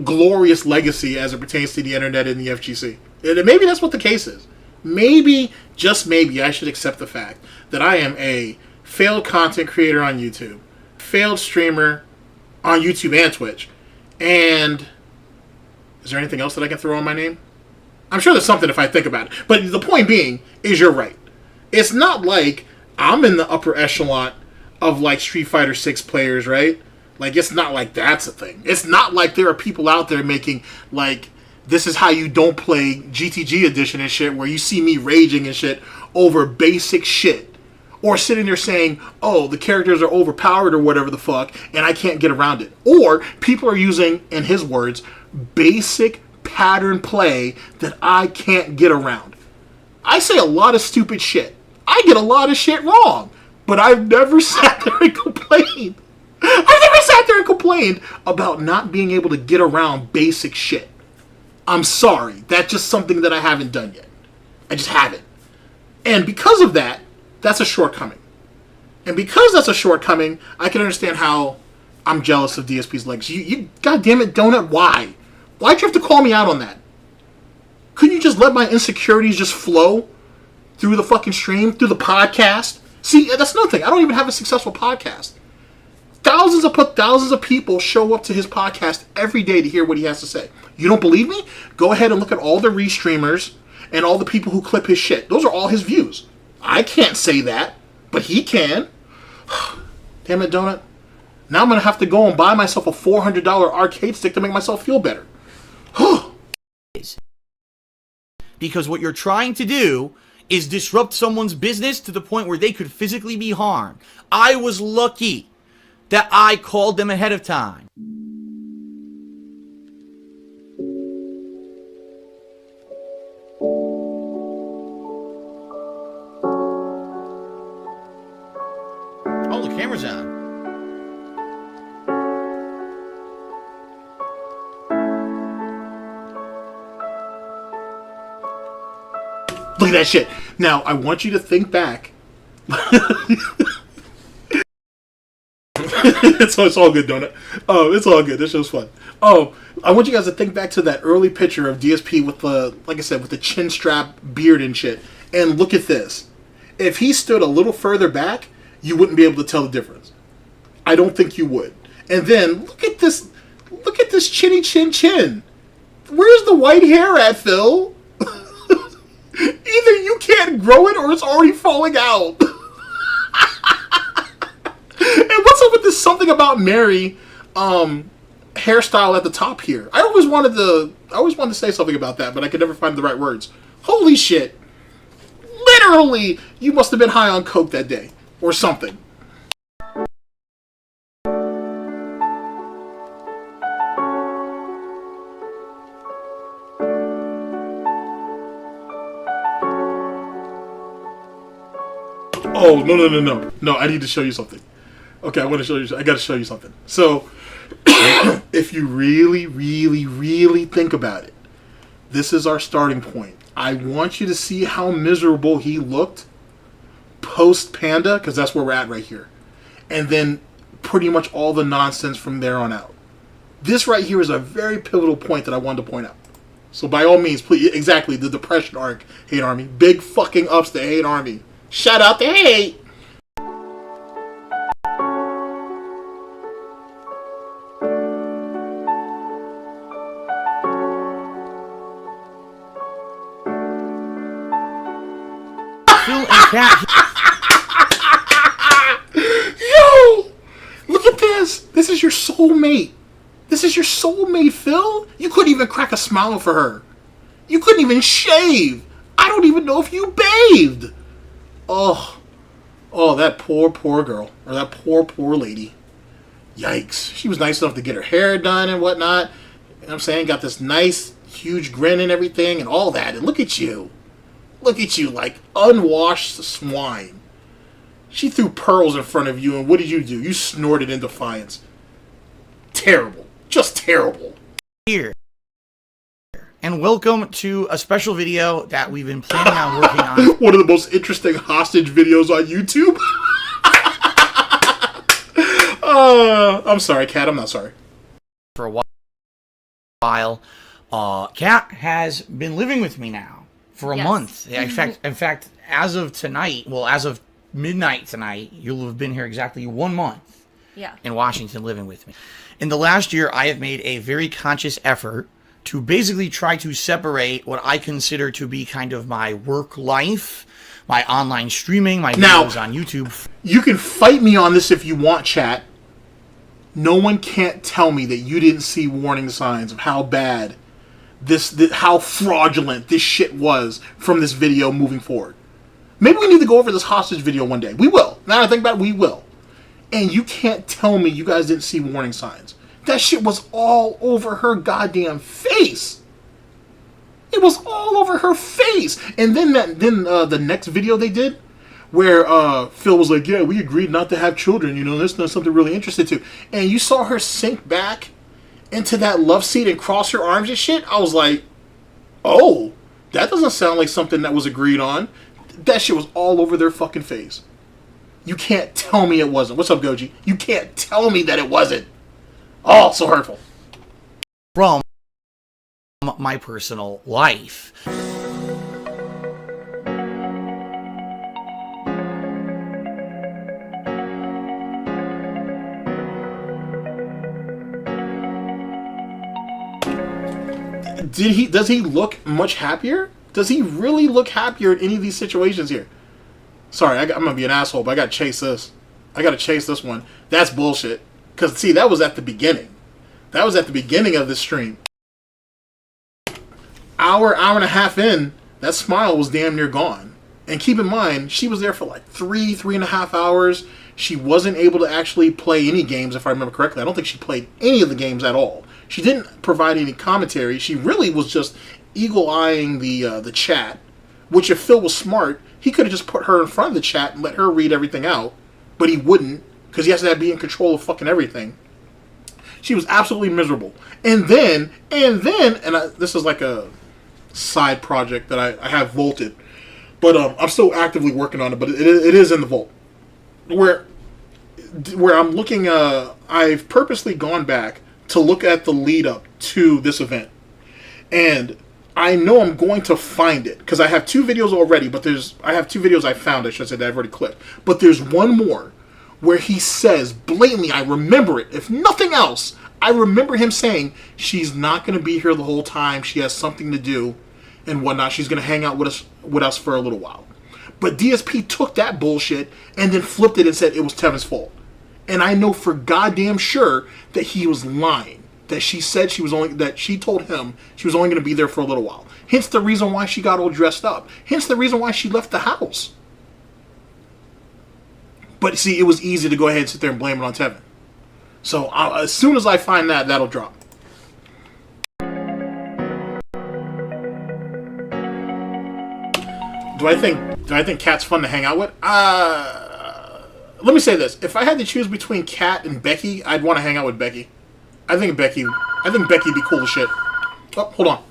glorious legacy as it pertains to the internet and the FGC. And maybe that's what the case is. Maybe, just maybe, I should accept the fact that I am a failed content creator on YouTube, failed streamer on YouTube and Twitch, and is there anything else that I can throw on my name? I'm sure there's something if I think about it. But the point being is you're right. It's not like I'm in the upper echelon of like Street Fighter 6 players, right? Like, it's not like that's a thing. It's not like there are people out there making like, this is how you don't play GTG edition and shit, where you see me raging and shit over basic shit. Or sitting there saying, oh, the characters are overpowered or whatever the fuck, and I can't get around it. Or people are using, in his words, basic pattern play that I can't get around. I say a lot of stupid shit. I get a lot of shit wrong. But I've never sat there and complained. I've never sat there and complained about not being able to get around basic shit. I'm sorry. That's just something that I haven't done yet. I just haven't. And because of that, that's a shortcoming. And because that's a shortcoming, I can understand how I'm jealous of DSP's legs. You goddamn it, Donut, why? Why'd you have to call me out on that? Couldn't you just let my insecurities just flow through the fucking stream, through the podcast? See, that's nothing. I don't even have a successful podcast. Thousands of people show up to his podcast every day to hear what he has to say. You don't believe me? Go ahead and look at all the restreamers and all the people who clip his shit. Those are all his views. I can't say that, but he can. Damn it, Donut. Now I'm going to have to go and buy myself a $400 arcade stick to make myself feel better. Because what you're trying to do is disrupt someone's business to the point where they could physically be harmed. I was lucky that I called them ahead of time. Oh, the camera's on. Look at that shit. Now, I want you to think back. it's all good, Donut. Oh, it's all good. This show's fun. Oh, I want you guys to think back to that early picture of DSP with the, like I said, with the chin strap, beard and shit. And look at this. If he stood a little further back, you wouldn't be able to tell the difference. I don't think you would. And then, look at this chinny chin chin. Where's the white hair at, Phil? Either you can't grow it or it's already falling out. And what's up with this something about Mary hairstyle at the top here? I always wanted to say something about that, but I could never find the right words. Holy shit. Literally, you must have been high on coke that day or something. Oh, no, I need to show you something. Okay, I gotta show you something. So, if you really, really, really think about it, this is our starting point. I want you to see how miserable he looked post-Panda, because that's where we're at right here. And then pretty much all the nonsense from there on out. This right here is a very pivotal point that I wanted to point out. So by all means, please, exactly, the depression arc, Hate Army. Big fucking ups to Hate Army. Shout out to Hate! Phil and Cat. Yo! Look at this! This is your soulmate. This is your soulmate, Phil. You couldn't even crack a smile for her. You couldn't even shave. I don't even know if you bathed. Oh, that poor girl. Or that poor lady. Yikes. She was nice enough to get her hair done and whatnot. You know what I'm saying? Got this nice, huge grin and everything and all that. And look at you. Look at you like unwashed swine. She threw pearls in front of you, and what did you do? You snorted in defiance. Terrible. Just terrible. Here. And welcome to a special video that we've been planning on working on. One of the most interesting hostage videos on YouTube. I'm sorry, Kat. I'm not sorry. For a while. Kat has been living with me now for a month. In fact, as of tonight, well, as of midnight tonight, you'll have been here exactly 1 month. Yeah. In Washington living with me. In the last year, I have made a very conscious effort to basically try to separate what I consider to be kind of my work life, my online streaming, my videos on YouTube. You can fight me on this if you want, chat. No one can't tell me that you didn't see warning signs of how bad how fraudulent this shit was from this video moving forward. Maybe we need to go over this hostage video one day. We will. Now that I think about it, we will. And you can't tell me you guys didn't see warning signs. That shit was all over her goddamn face. It was all over her face. And then the next video they did, where Phil was like, yeah, we agreed not to have children, you know, that's not something really interested to. And you saw her sink back into that love seat and cross her arms and shit. I was like, oh, that doesn't sound like something that was agreed on. That shit was all over their fucking face. You can't tell me it wasn't. What's up, Goji? You can't tell me that it wasn't. Oh, so hurtful. From my personal life. Does he look much happier? Does he really look happier in any of these situations here? Sorry, I'm going to be an asshole, but I got to chase this. I got to chase this one. That's bullshit. Because, see, that was at the beginning. That was at the beginning of the stream. Hour and a half in, that smile was damn near gone. And keep in mind, she was there for like 3.5 hours. She wasn't able to actually play any games, if I remember correctly. I don't think she played any of the games at all. She didn't provide any commentary. She really was just eagle-eyeing the chat, which if Phil was smart, he could have just put her in front of the chat and let her read everything out. But he wouldn't, because he has to be in control of fucking everything. She was absolutely miserable. And then, this is like a side project that I have vaulted. But I'm still actively working on it, but it is in the vault. Where I'm looking, I've purposely gone back to look at the lead up to this event. And I know I'm going to find it, because I have 2 videos already, but I have 2 videos I found, I should say, that I've already clipped. But there's one more where he says blatantly, I remember it, if nothing else, I remember him saying she's not going to be here the whole time, she has something to do and whatnot, she's going to hang out with us for a little while. But DSP took that bullshit and then flipped it and said it was Tevin's fault. And I know for goddamn sure that he was lying. That she said that she told him she was only going to be there for a little while. Hence the reason why she got all dressed up. Hence the reason why she left the house. But see, it was easy to go ahead and sit there and blame it on Tevin. So as soon as I find that, that'll drop. Do I think Kat's fun to hang out with? Let me say this. If I had to choose between Kat and Becky, I'd want to hang out with Becky. I think Becky'd be cool as shit. Oh, hold on.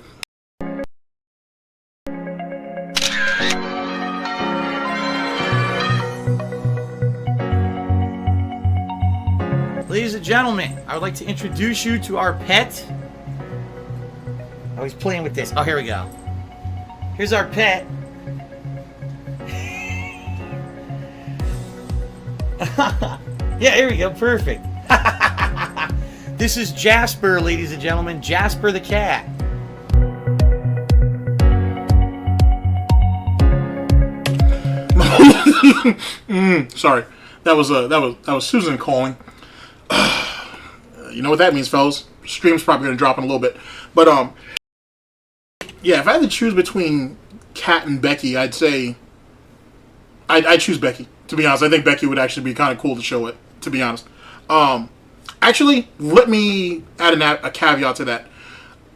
Ladies and gentlemen, I would like to introduce you to our pet. Oh, he's playing with this. Oh, here we go. Here's our pet. Yeah, here we go. Perfect. This is Jasper, ladies and gentlemen. Jasper the cat. Sorry, that was Susan calling. You know what that means, fellas. Stream's probably gonna drop in a little bit, but yeah. If I had to choose between Kat and Becky, I'd say I'd choose Becky. To be honest, I think Becky would actually be kind of cool to show it. To be honest, Actually, let me add a caveat to that.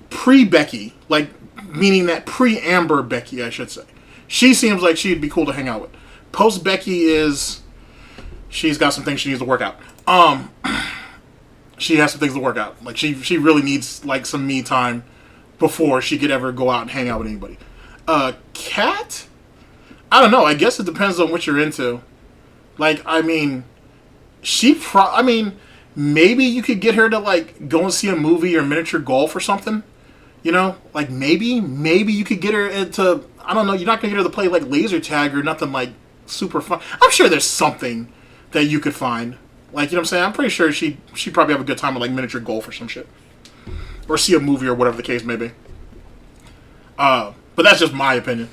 Pre-Becky, like, meaning that pre-Amber Becky, I should say. She seems like she'd be cool to hang out with. Post-Becky is... she's got some things she needs to work out. She has some things to work out. Like, she really needs, like, some me time before she could ever go out and hang out with anybody. Kat? I don't know. I guess it depends on what you're into. Like, I mean, maybe you could get her to, like, go and see a movie or miniature golf or something. You know? Like, maybe you could get her into, I don't know, you're not going to get her to play, like, laser tag or nothing, like, super fun. I'm sure there's something that you could find. Like, you know what I'm saying? I'm pretty sure she'd probably have a good time with, like, miniature golf or some shit. Or see a movie or whatever the case may be. But that's just my opinion.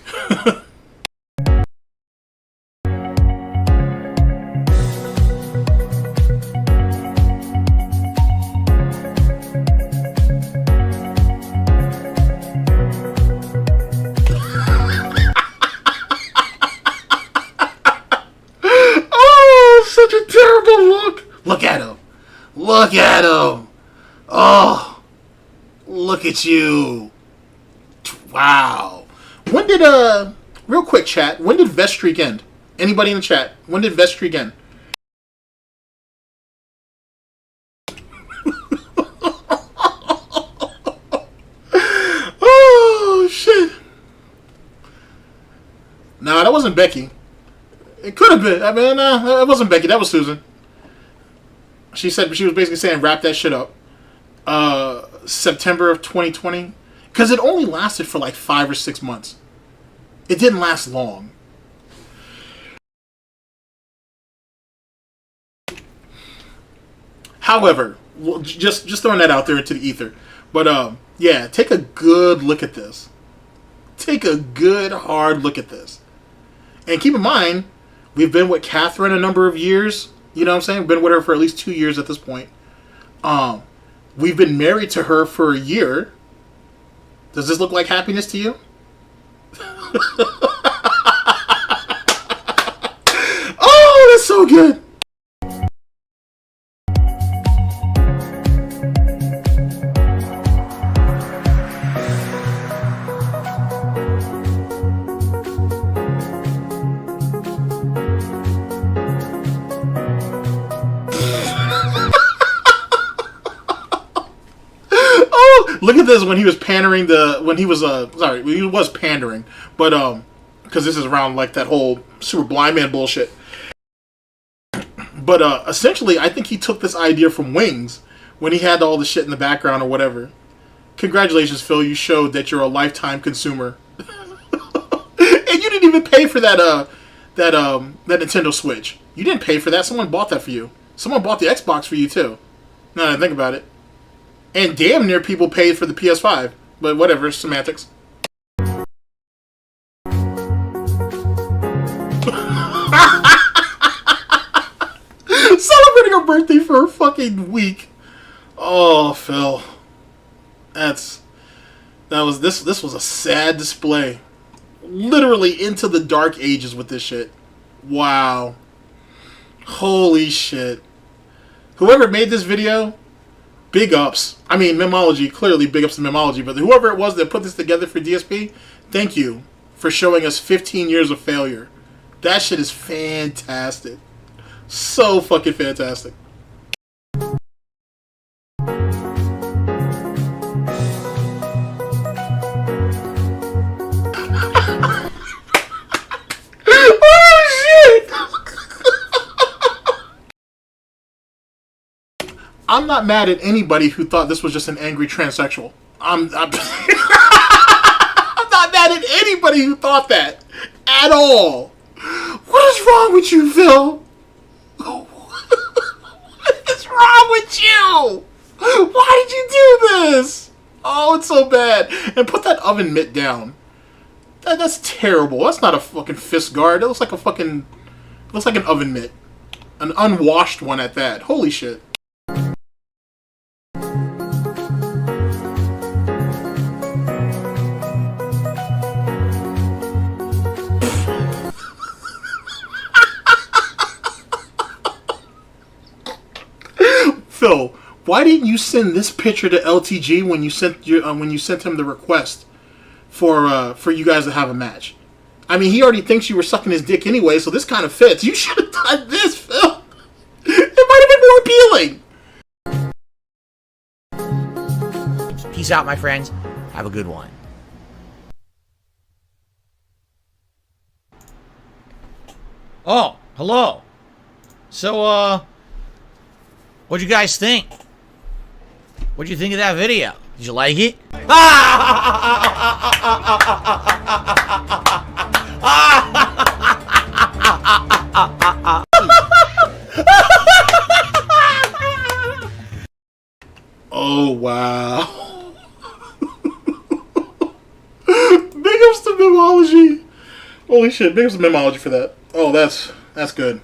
Such a terrible look. Look at him. Look at him. Oh. Look at you. Wow. When did, real quick chat, when did Vest Streak end? Anybody in the chat? When did Vest Streak end? Oh, shit. Nah, that wasn't Becky. It could have been. I mean, it wasn't Becky. That was Susan. She said, she was basically saying, wrap that shit up. September of 2020. Because it only lasted for like 5 or 6 months. It didn't last long. However, just throwing that out there into the ether. But, yeah, take a good look at this. Take a good, hard look at this. And keep in mind, we've been with Catherine a number of years. You know what I'm saying? We've been with her for at least 2 years at this point. We've been married to her for a year. Does this look like happiness to you? Oh, that's so good. Look at this when he was pandering he was pandering, but because this is around like that whole super blind man bullshit. But essentially, I think he took this idea from Wings when he had all the shit in the background or whatever. Congratulations, Phil! You showed that you're a lifetime consumer, and you didn't even pay for that Nintendo Switch. You didn't pay for that. Someone bought that for you. Someone bought the Xbox for you too. Now that I think about it. And damn near people paid for the PS5. But whatever, semantics. Celebrating her birthday for a fucking week. Oh, Phil. This was a sad display. Literally into the dark ages with this shit. Wow. Holy shit. Whoever made this video, big ups. I mean, Memology, clearly big ups to Memology, but whoever it was that put this together for DSP, thank you for showing us 15 years of failure. That shit is fantastic. So fucking fantastic. I'm not mad at anybody who thought this was just an angry transsexual. I'm not mad at anybody who thought that at all. What is wrong with you, Phil? What is wrong with you? Why did you do this? Oh, it's so bad. And put that oven mitt down. That's terrible. That's not a fucking fist guard. It looks like it looks like an oven mitt. An unwashed one at that. Holy shit. Phil, Why didn't you send this picture to LTG when you sent him the request for you guys to have a match? I mean, he already thinks you were sucking his dick anyway, so this kind of fits. You should have done this, Phil. It might have been more appealing. Peace out, my friends. Have a good one. Oh, hello. So, what'd you guys think? What'd you think of that video? Did you like it? Oh, wow. Big ups to Memology. Holy shit, big ups to Memology for that. Oh, that's good.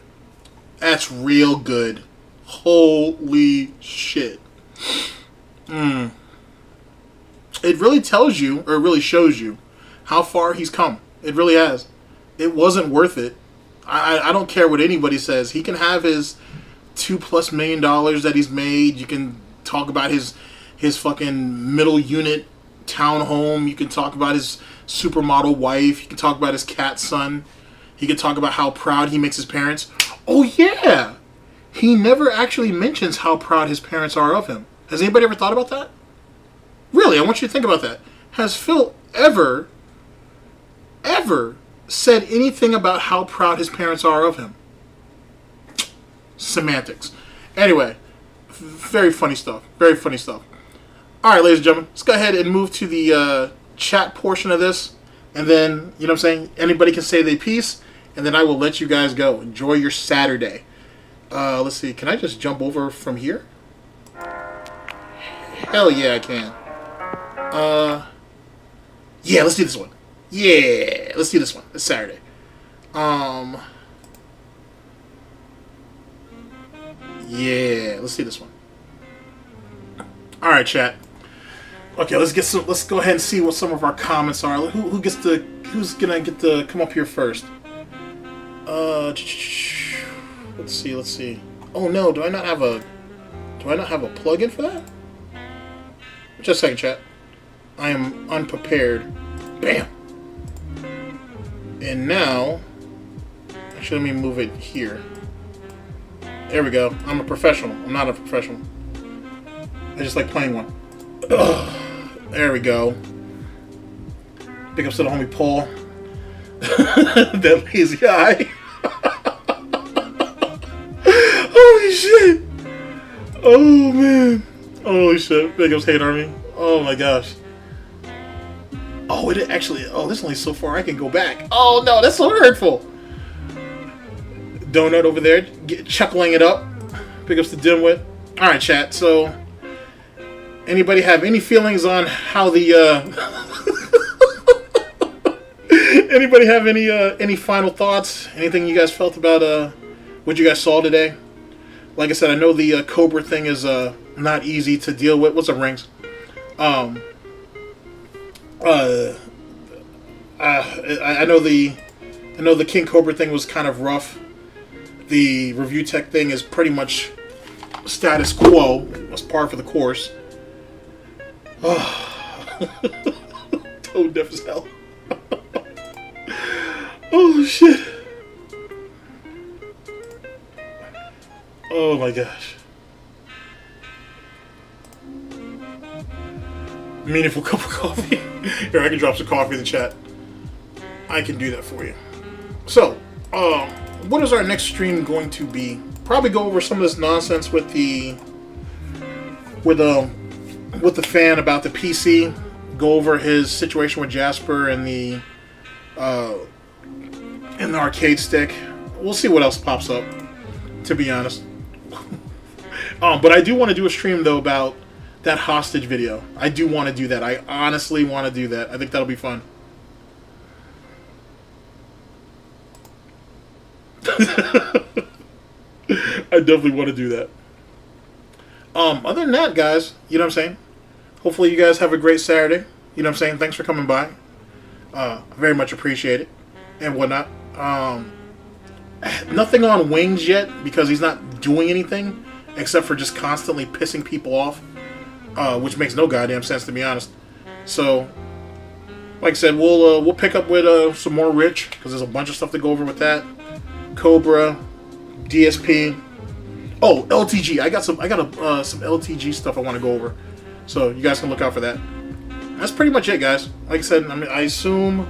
That's real good. Holy shit. It really tells you, or it really shows you, how far he's come. It really has. It wasn't worth it. I don't care what anybody says. He can have his $2+ million that he's made. You can talk about his fucking middle unit townhome. You can talk about his supermodel wife. You can talk about his cat son. He can talk about how proud he makes his parents. Oh yeah! He never actually mentions how proud his parents are of him. Has anybody ever thought about that? Really, I want you to think about that. Has Phil ever said anything about how proud his parents are of him? Semantics. Anyway, very funny stuff. Very funny stuff. Alright, ladies and gentlemen, let's go ahead and move to the chat portion of this. And then, you know what I'm saying, anybody can say their piece, and then I will let you guys go. Enjoy your Saturday. Let's see, can I just jump over from here? Hell yeah, I can. Yeah, let's do this one. Yeah, let's do this one. It's Saturday. Yeah, let's do this one. All right, chat. Okay, let's go ahead and see what some of our comments are. Who's gonna get to come up here first? Let's see. Oh no, do I not have a plugin for that? Just a second, chat. I am unprepared. Bam. And now, actually, let me move it here. There we go. I'm a professional. I'm not a professional. I just like playing one. Ugh. There we go. Big ups to the homie Paul. That lazy eye. Holy shit. Oh man. Holy shit. Big ups Hate Army. Oh my gosh. Oh, it actually. Oh, this is only so far I can go back. Oh no, that's so hurtful. Donut over there, chuckling it up. Big ups to Dimwit. All right, chat. So, anybody have any feelings on how the? Anybody have any final thoughts? Anything you guys felt about what you guys saw today? Like I said, I know the Cobra thing is not easy to deal with. What's up, Rings? I know the King Cobra thing was kind of rough. The review tech thing is pretty much status quo. It's par for the course. Tone deaf as hell. Oh shit. Oh my gosh. Meaningful cup of coffee. Here, I can drop some coffee in the chat. I can do that for you. So, what is our next stream going to be? Probably go over some of this nonsense with the fan about the PC. Go over his situation with Jasper and the arcade stick. We'll see what else pops up, to be honest. But I do want to do a stream though about that hostage video. I do want to do that. I honestly want to do that. I think that'll be fun. I definitely want to do that. Other than that, guys, you know what I'm saying? Hopefully you guys have a great Saturday. You know what I'm saying? Thanks for coming by. Very much appreciate it. And whatnot. Nothing on Wings yet because he's not doing anything. except for just constantly pissing people off, which makes no goddamn sense, to be honest. So, like I said, we'll pick up with some more Rich, because there's a bunch of stuff to go over with that. Cobra, DSP. Oh, LTG. I got some LTG stuff I want to go over, so you guys can look out for that. That's pretty much it, guys. Like I said, I assume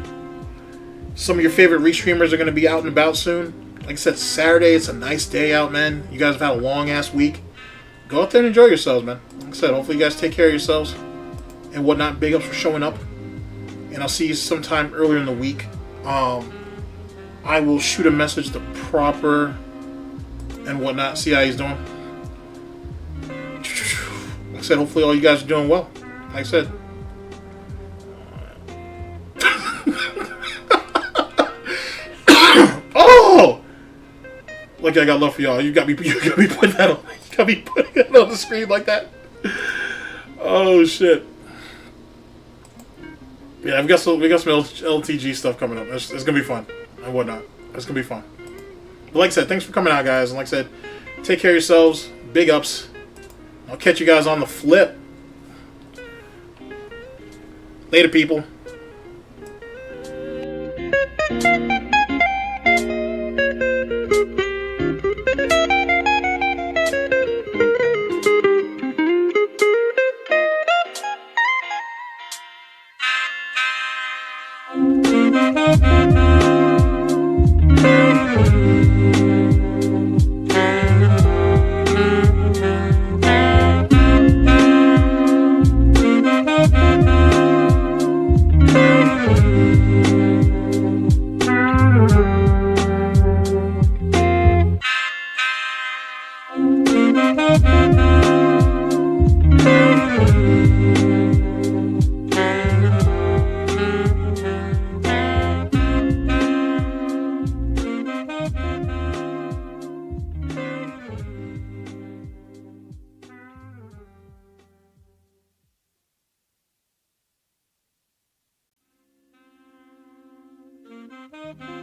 some of your favorite restreamers are going to be out and about soon. Like I said, Saturday, it's a nice day out, man. You guys have had a long-ass week. Go out there and enjoy yourselves, man. Like I said, hopefully you guys take care of yourselves and whatnot. Big ups for showing up. And I'll see you sometime earlier in the week. I will shoot a message to ProleteR and whatnot, see how he's doing. Like I said, hopefully all you guys are doing well. Like I said. Oh! Look, I got love for y'all. You got me putting that on. You got me putting it on the screen like that. Oh shit. Yeah, we got some LTG stuff coming up. It's gonna be fun and whatnot. It's gonna be fun. But like I said, thanks for coming out, guys. And like I said, take care of yourselves. Big ups. I'll catch you guys on the flip. Later, people. Thank you.